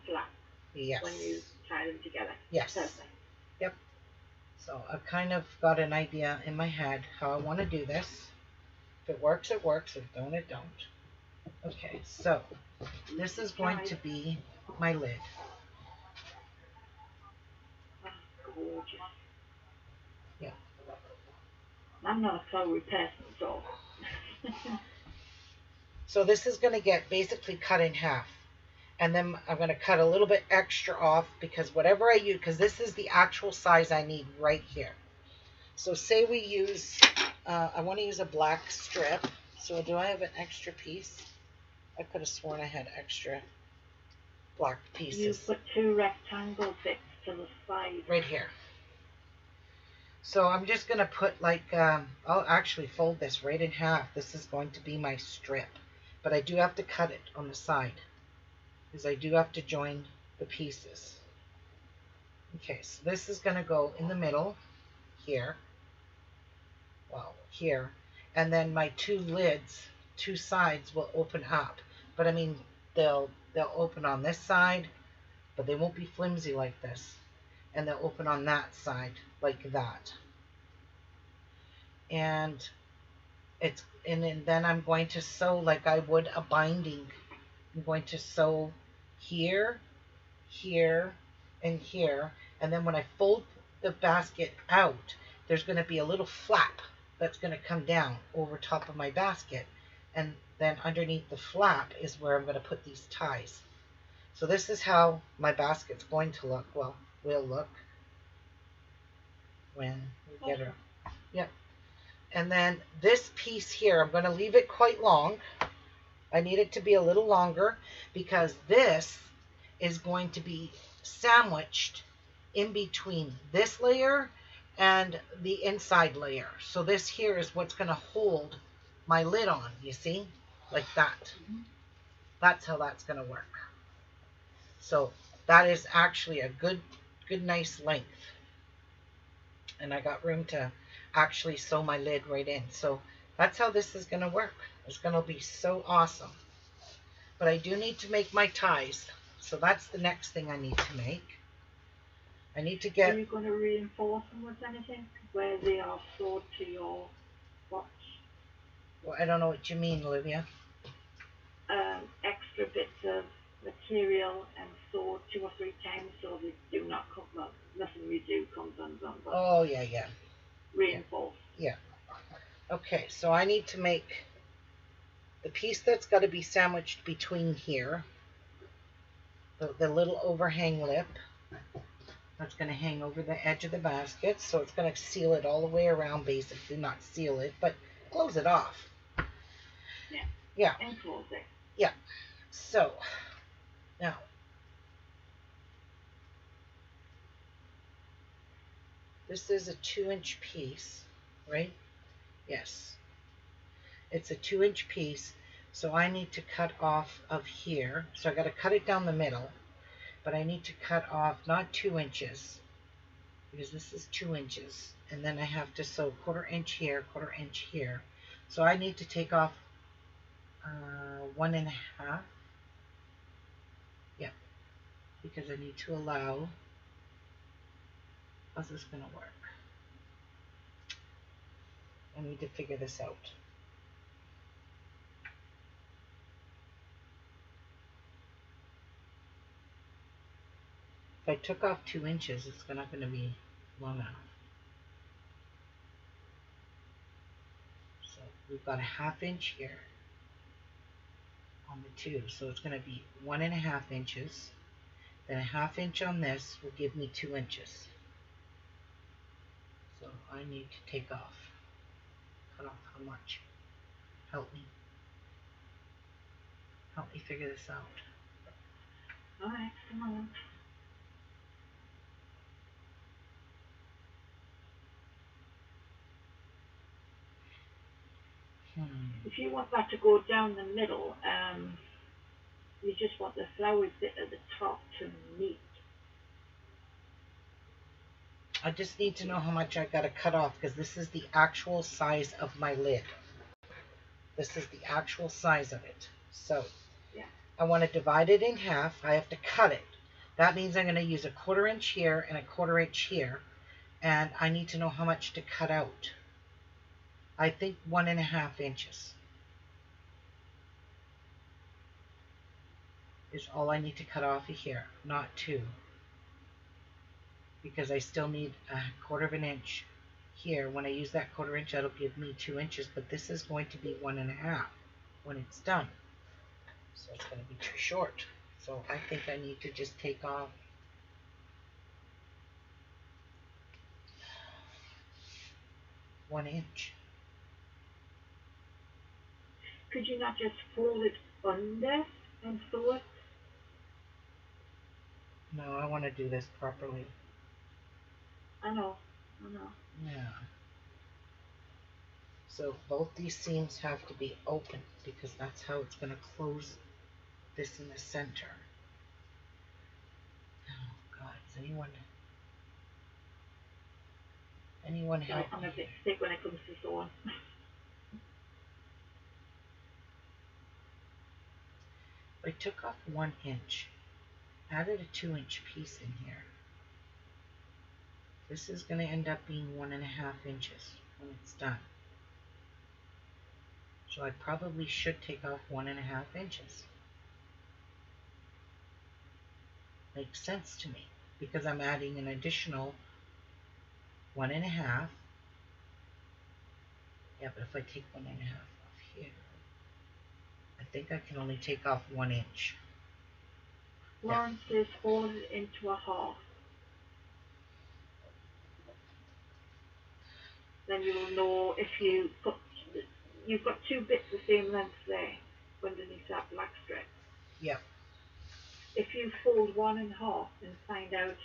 flap. Yes. When you tie them together. Yes. Perfect. Yep. So I've kind of got an idea in my head how I want to do this. If it works, it works. If it don't, it don't. Okay, so this is going to be my lid. Gorgeous. Yeah. I'm not a flowery person, so. So this is going to get basically cut in half. And then I'm going to cut a little bit extra off because whatever I use, because this is the actual size I need right here. So say we use, I want to use a black strip. So do I have an extra piece? I could have sworn I had extra black pieces. You put 2 rectangle bits to the side. Right here. So I'm just going to put like, I'll actually fold this right in half. This is going to be my strip. But I do have to cut it on the side, because I do have to join the pieces. Okay, so this is going to go in the middle here. Well, here. And then my 2 lids, 2 sides will open up. But I mean, they'll open on this side, but they won't be flimsy like this. And they'll open on that side like that. And then I'm going to sew like I would a binding. I'm going to sew here, here, and here. And then when I fold the basket out, there's going to be a little flap that's going to come down over top of my basket. And then underneath the flap is where I'm going to put these ties. So this is how my basket's going to look. Well, will look when we get her. Yep. And then this piece here, I'm going to leave it quite long. I need it to be a little longer because this is going to be sandwiched in between this layer and the inside layer. So this here is what's going to hold my lid on, you see? Like that. That's how that's going to work. So that is actually a good nice length. And I got room to actually sew my lid right in. So that's how this is going to work. It's going to be so awesome. But I do need to make my ties. So that's the next thing I need to make. I need to get... Are you going to reinforce them with anything where they are sewed to your watch? Well, I don't know what you mean, Olivia. Extra bits of material and sewed 2 or 3 times so they do not come up. Nothing we do comes undone. Oh, yeah, yeah. Reinforce. Yeah. Okay, so I need to make the piece that's got to be sandwiched between here, the little overhang lip that's going to hang over the edge of the basket. So it's going to seal it all the way around, basically. Not seal it, but close it off. Yeah. Yeah. And close it. Yeah. So, now, this is a 2-inch piece, right? Yes. It's a 2-inch piece, so I need to cut off of here. So I got to cut it down the middle, but I need to cut off not 2 inches, because this is 2 inches, and then I have to sew 1/4 inch here, 1/4 inch here. So I need to take off 1.5. Yep, because I need to allow. How's this going to work? I need to figure this out. If I took off 2 inches, it's not going to be long enough. So we've got a 1/2 inch here on the 2, so it's going to be 1.5 inches. Then a 1/2 inch on this will give me 2 inches. So I need to take off. Cut off how much? Help me. Help me figure this out. Alright, come on. If you want that to go down the middle, you just want the flowered bit at the top to meet. I just need to know how much I got to cut off, because this is the actual size of my lid. This is the actual size of it. So yeah. I want to divide it in half. I have to cut it. That means I'm going to use a 1/4 inch here and a 1/4 inch here. And I need to know how much to cut out. I think 1.5 inches is all I need to cut off of here, not 2. Because I still need a 1/4 inch here. When I use that 1/4 inch, that'll give me 2 inches, but this is going to be 1.5 when it's done. So it's going to be too short. So I think I need to just take off one inch. Could you not just fold it under and sew it? No, I want to do this properly. I know. Yeah. So both these seams have to be open, because that's how it's going to close this in the center. Oh God, is anyone help I'm me? a bit sick when it comes to sewing. I took off 1 inch, added a 2 inch piece in here. This is going to end up being 1.5 inches when it's done. So I probably should take off 1.5 inches. Makes sense to me, because I'm adding an additional 1.5. Yeah, but if I take 1.5 off here, I think I can only take off 1 inch. Lauren says fold it into a half. Then you'll know if you've got 2 bits the same length there underneath that black strip. Yep. If you fold one in half and find out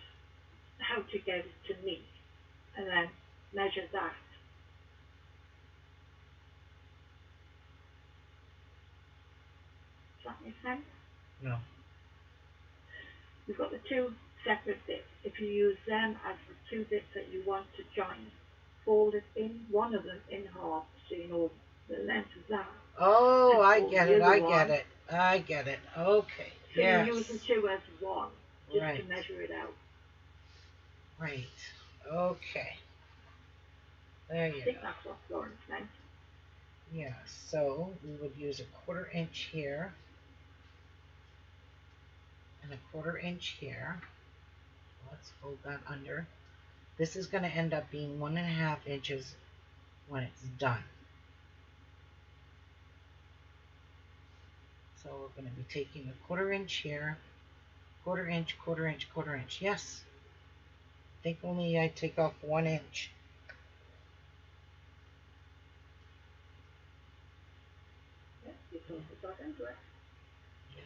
how to get it to meet, and then measure that. Does that make sense? No. You've got the 2 separate bits. If you use them as the 2 bits that you want to join, fold it in, one of them in half, so you know the length of that. Oh, I fold get the it, other I one. get it, I get it. Okay, So yes. you use the 2 as one, just Right. to measure it out. Right, okay. There I you think go. that's what Florence meant. Yeah, so we would use a 1/4 inch here and a 1/4 inch here. Let's fold that under. This is going to end up being 1.5 inches when it's done. So we're going to be taking a 1/4 inch here, 1/4 inch, 1/4 inch, 1/4 inch. Yes. I think only I take off 1 inch. Yeah, you can put that into it. Yeah.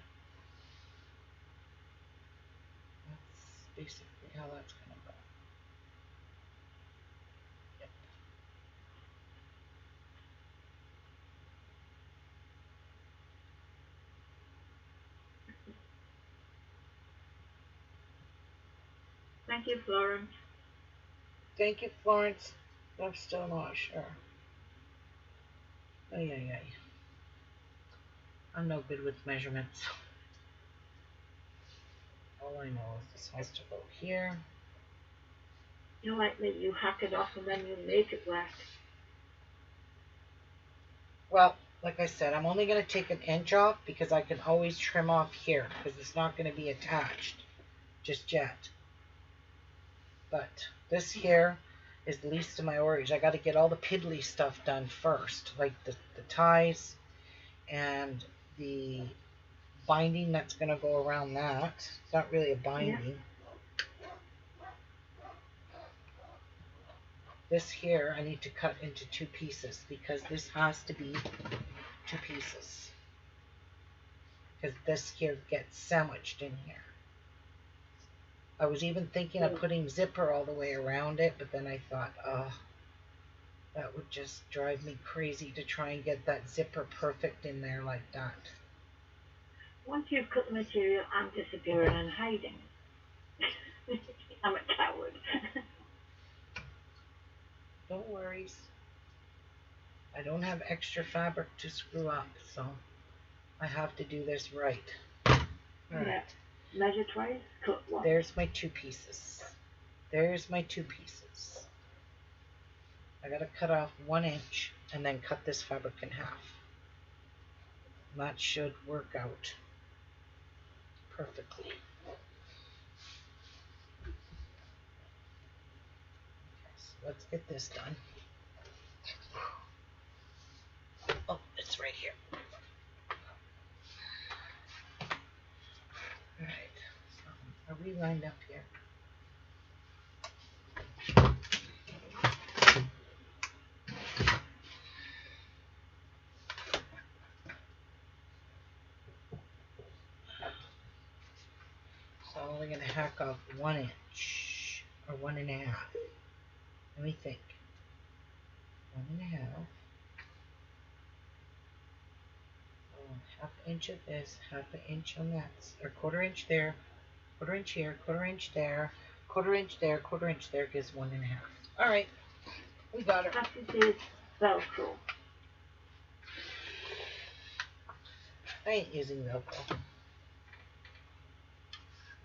That's basically how that's going to go. Yep. Thank you, Florence. Thank you, Florence. I'm still not sure. Ay, ay, ay. I'm no good with measurements. All I know is this has to go here. You like me, you hack it off and then you make it work. Well, like I said, I'm only going to take 1 inch off because I can always trim off here because it's not going to be attached just yet. But this here is the least of my worries. I got to get all the piddly stuff done first, like the ties and the binding that's going to go around that. It's not really a binding. Yeah. This here I need to cut into 2 pieces because this has to be 2 pieces. Because this here gets sandwiched in here. I was even thinking of putting zipper all the way around it, but then I thought, oh, that would just drive me crazy to try and get that zipper perfect in there like that. Once you've cut the material, I'm disappearing and hiding. I'm a coward. Don't worry. I don't have extra fabric to screw up, so I have to do this right. All right. Yeah. Measure twice, cut once. There's my 2 pieces. There's my 2 pieces. I gotta cut off 1 inch and then cut this fabric in half. And that should work out perfectly. Okay, so let's get this done. Oh, it's right here. Alright, so are we lined up here? So I'm only going to hack off 1 inch, or 1.5. Let me think. 1.5. Half inch of this, half an inch on that, or 1/4 inch there, 1/4 inch here, 1/4 inch there, 1/4 inch there, 1/4 inch there gives 1.5. All right, we got it. This is Velcro. I ain't using Velcro.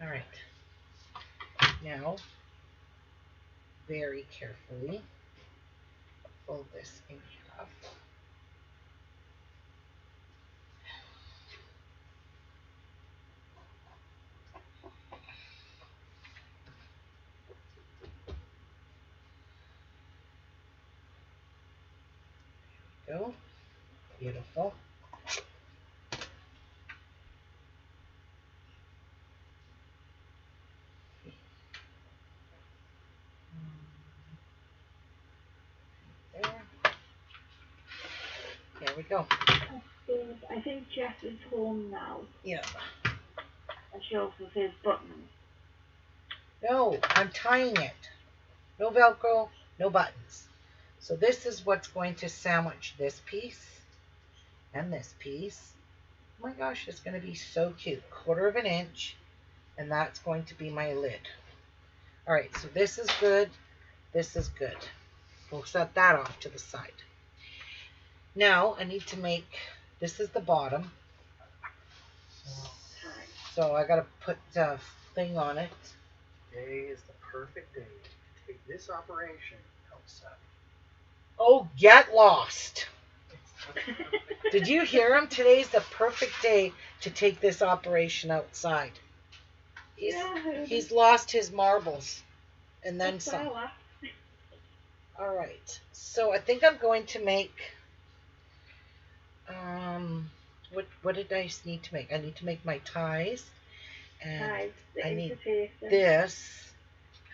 All right. Now, very carefully, fold this in half. Go. Beautiful. There. There we go. I think Jess is home now. Yeah. And she also says buttons. No, I'm tying it. No Velcro, no buttons. So this is what's going to sandwich this piece and this piece. Oh my gosh, it's going to be so cute. 1/4 inch, and that's going to be my lid. All right, so this is good. This is good. We'll set that off to the side. Now I need to make, this is the bottom. So I got to put a thing on it. Today is the perfect day to take this operation outside. Oh, get lost. Did you hear him? Today's the perfect day to take this operation outside. He's lost his marbles and then some. All right. So I think I'm going to make, what did I need to make? I need to make my ties. And I need this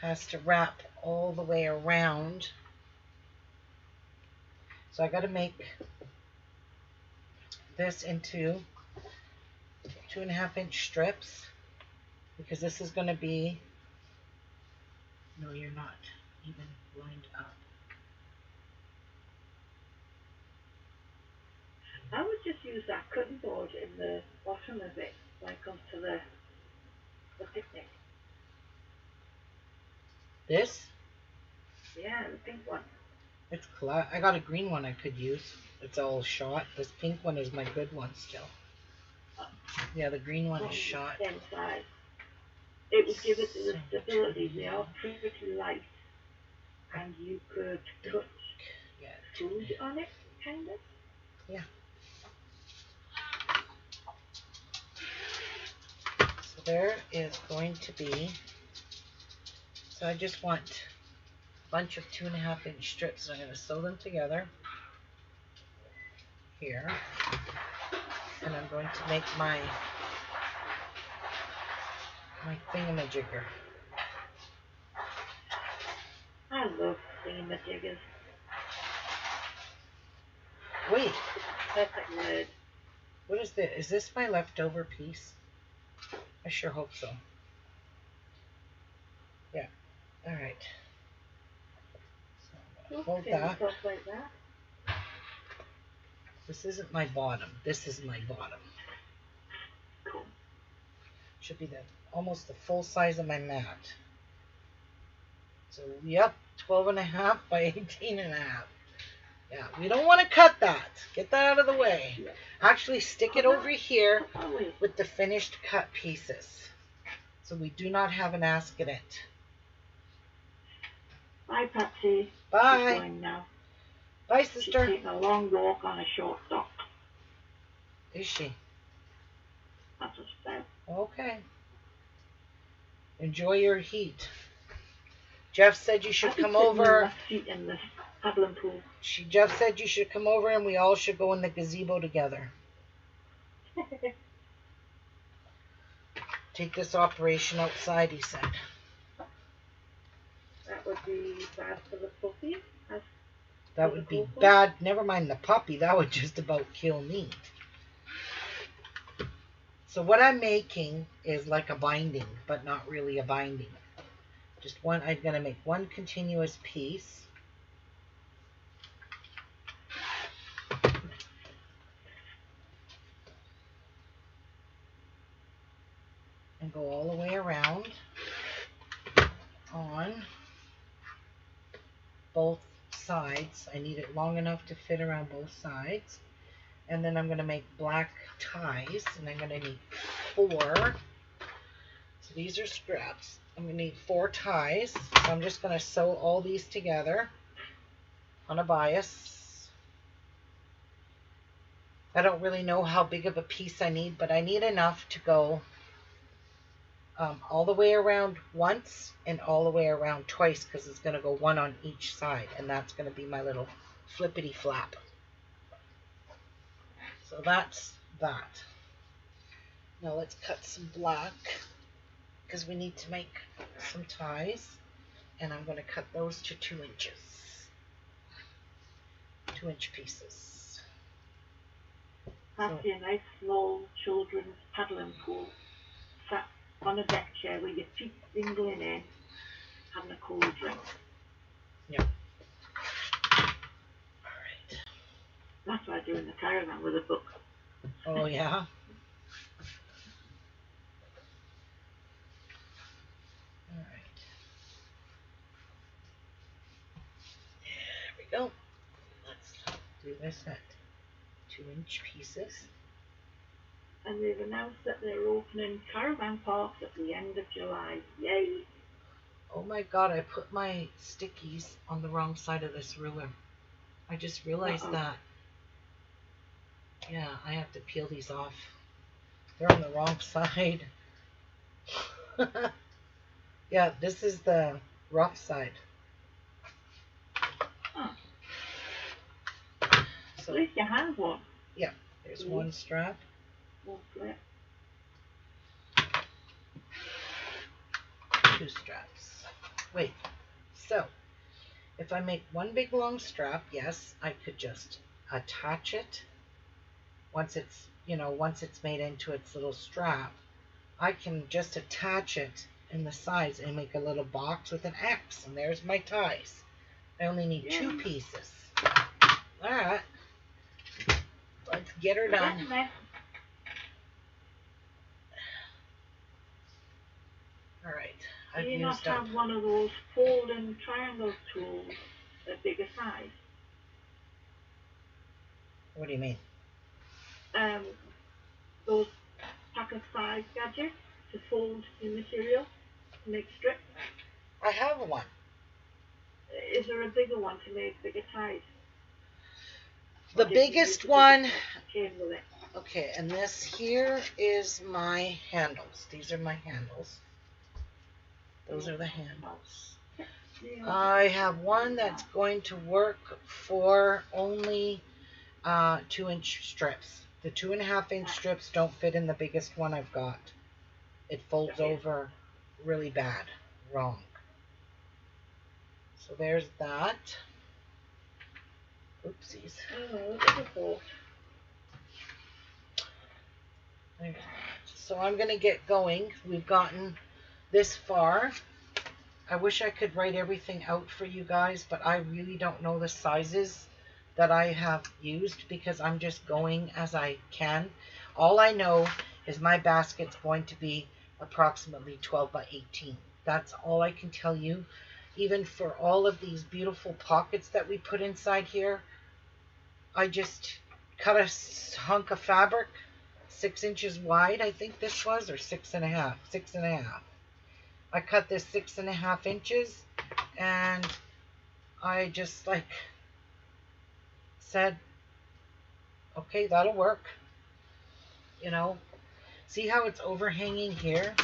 has to wrap all the way around. So I got to make this into 2.5 inch strips because this is going to be, no, you're not even lined up. I would just use that cutting board in the bottom of it when it comes to the picnic. This? Yeah, the pink one. It's I got a green one I could use. It's all shot. This pink one is my good one still. Yeah, the green one is shot. Same size. It would give it the stability. They are pretty light, and you could put food on it, kind of. Yeah. So there is going to be. So I just want a bunch of 2.5 inch strips. I'm going to sew them together here, and I'm going to make my thingamajigger. I love thingamajiggers. Wait, Perfect word. what is this? Is this my leftover piece? I sure hope so. Yeah. All right. So fold that. Like that. This isn't my bottom. This is my bottom. Cool. Should be almost the full size of my mat. So yep, 12.5 by 18.5. Yeah, we don't want to cut that. Get that out of the way. Actually, stick it over here with the finished cut pieces, so we do not have an accident. Bye, Patsy. Bye. She's going now. Bye, She's sister. taking a long walk on a short dock. Is she? That's what she said. Okay. Enjoy your heat. Jeff said you should come over. Feet in the paddling pool. Jeff said you should come over and we all should go in the gazebo together. Take this operation outside, he said. That would be bad for the puppy. That would be bad. Never mind the puppy. That would just about kill me. So what I'm making is like a binding, but not really a binding. Just one. I'm going to make one continuous piece. And go all the way around on both sides. I need it long enough to fit around both sides. And then I'm going to make black ties, and I'm going to need 4. So these are scraps. I'm going to need 4 ties. So I'm just going to sew all these together on a bias. I don't really know how big of a piece I need, but I need enough to go all the way around once and all the way around twice, because it's going to go one on each side, and that's going to be my little flippity flap. So that's that. Now let's cut some black, because we need to make some ties, and I'm going to cut those to 2 inches. 2-inch pieces. That's a nice small children's paddling pool. Sat on a deck chair with your feet dingling in, having a cool drink. Yep. Alright. That's what I do in the caravan with a book. Oh yeah? Alright. There we go. Let's do this at 2-inch pieces. And they've announced that they're opening caravan parks at the end of July. Yay! Oh my god, I put my stickies on the wrong side of this ruler. I just realized that. Yeah, I have to peel these off. They're on the wrong side. Yeah, this is the rough side. Oh. So At least you have one. yeah, there's one strap. One flip. 2 straps. Wait, so if I make one big long strap, yes, I could just attach it. Once it's, once it's made into its little strap, I can just attach it in the sides and make a little box with an X, and there's my ties. I only need 2 pieces. Alright, let's get her done. Alright, Do I've you not used up. have one of those folding triangle tools, a bigger size? What do you mean? Those pack of size gadgets to fold your material, to make strips. I have one. Is there a bigger one to make bigger ties? The biggest one. Came with it. Okay, and this here is my handles. These are my handles. Those are the handles. I have one that's going to work for only 2-inch strips. The 2.5-inch strips don't fit in the biggest one I've got. It folds over really bad, wrong. So there's that. Oopsies. So I'm going to get going. We've gotten this far. I wish I could write everything out for you guys, but I really don't know the sizes that I have used because I'm just going as I can. All I know is my basket's going to be approximately 12 by 18. That's all I can tell you. Even for all of these beautiful pockets that we put inside here, I just cut a hunk of fabric 6 inches wide, I think this was, or 6.5. 6.5. I cut this 6.5 inches, and I just like said, okay, that'll work. You know, see how it's overhanging here?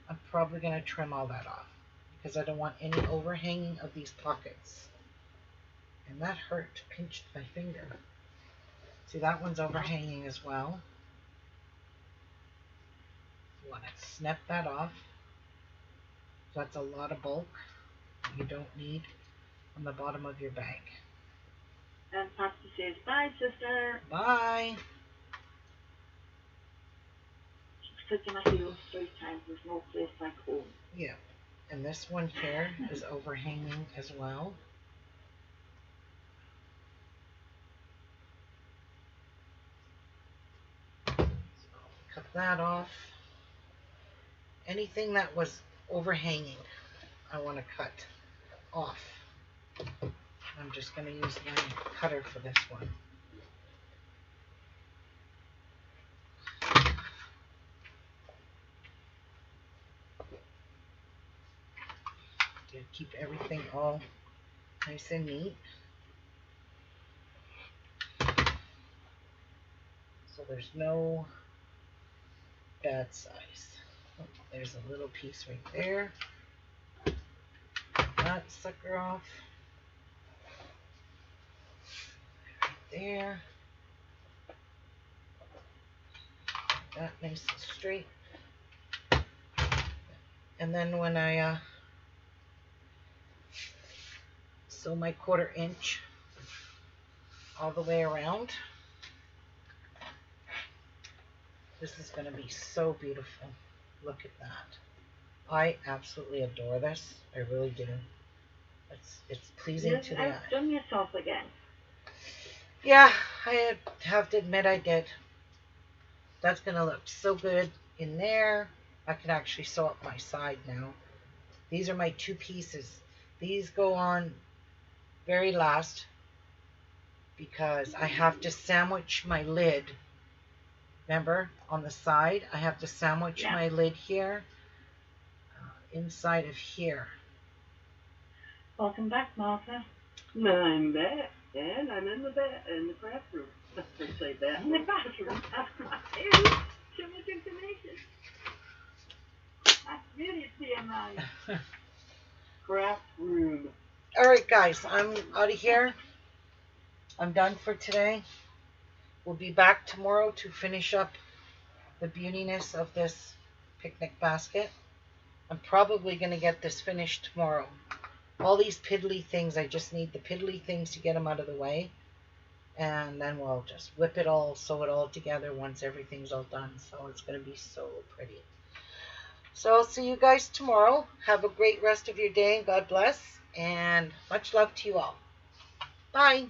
I'm probably going to trim all that off because I don't want any overhanging of these pockets. And that hurt, pinched my finger. See, that one's overhanging as well. You want to snip that off. So that's a lot of bulk you don't need on the bottom of your bag. And Patsy says, bye, sister. Bye. She's clicking at heels 3 times. There's no place like home. Yeah. And this one here is overhanging as well. So cut that off. Anything that was overhanging, I want to cut off. I'm just going to use my cutter for this one. To keep everything all nice and neat. So there's no bad size. Oh, there's a little piece right there. That sucker off. Right there. That nice and straight. And then when I sew my 1/4 inch all the way around, this is going to be so beautiful. Look at that. I absolutely adore this. I really do. It's pleasing to the eye. You've done yourself again. Yeah, I have to admit I did. That's going to look so good in there. I can actually sew up my side now. These are my 2 pieces. These go on very last because I have to sandwich my lid. Remember, on the side, I have to sandwich my lid here, inside of here. Welcome back, Martha. I'm back, and I'm in the craft room. Let's say that. In the bathroom. Too much information. That's really TMI. Craft room. Alright guys, I'm out of here. I'm done for today. We'll be back tomorrow to finish up the beautiness of this picnic basket. I'm probably going to get this finished tomorrow. All these piddly things, I just need the piddly things to get them out of the way. And then we'll just whip it all, sew it all together once everything's all done. So it's going to be so pretty. So I'll see you guys tomorrow. Have a great rest of your day and God bless. And much love to you all. Bye.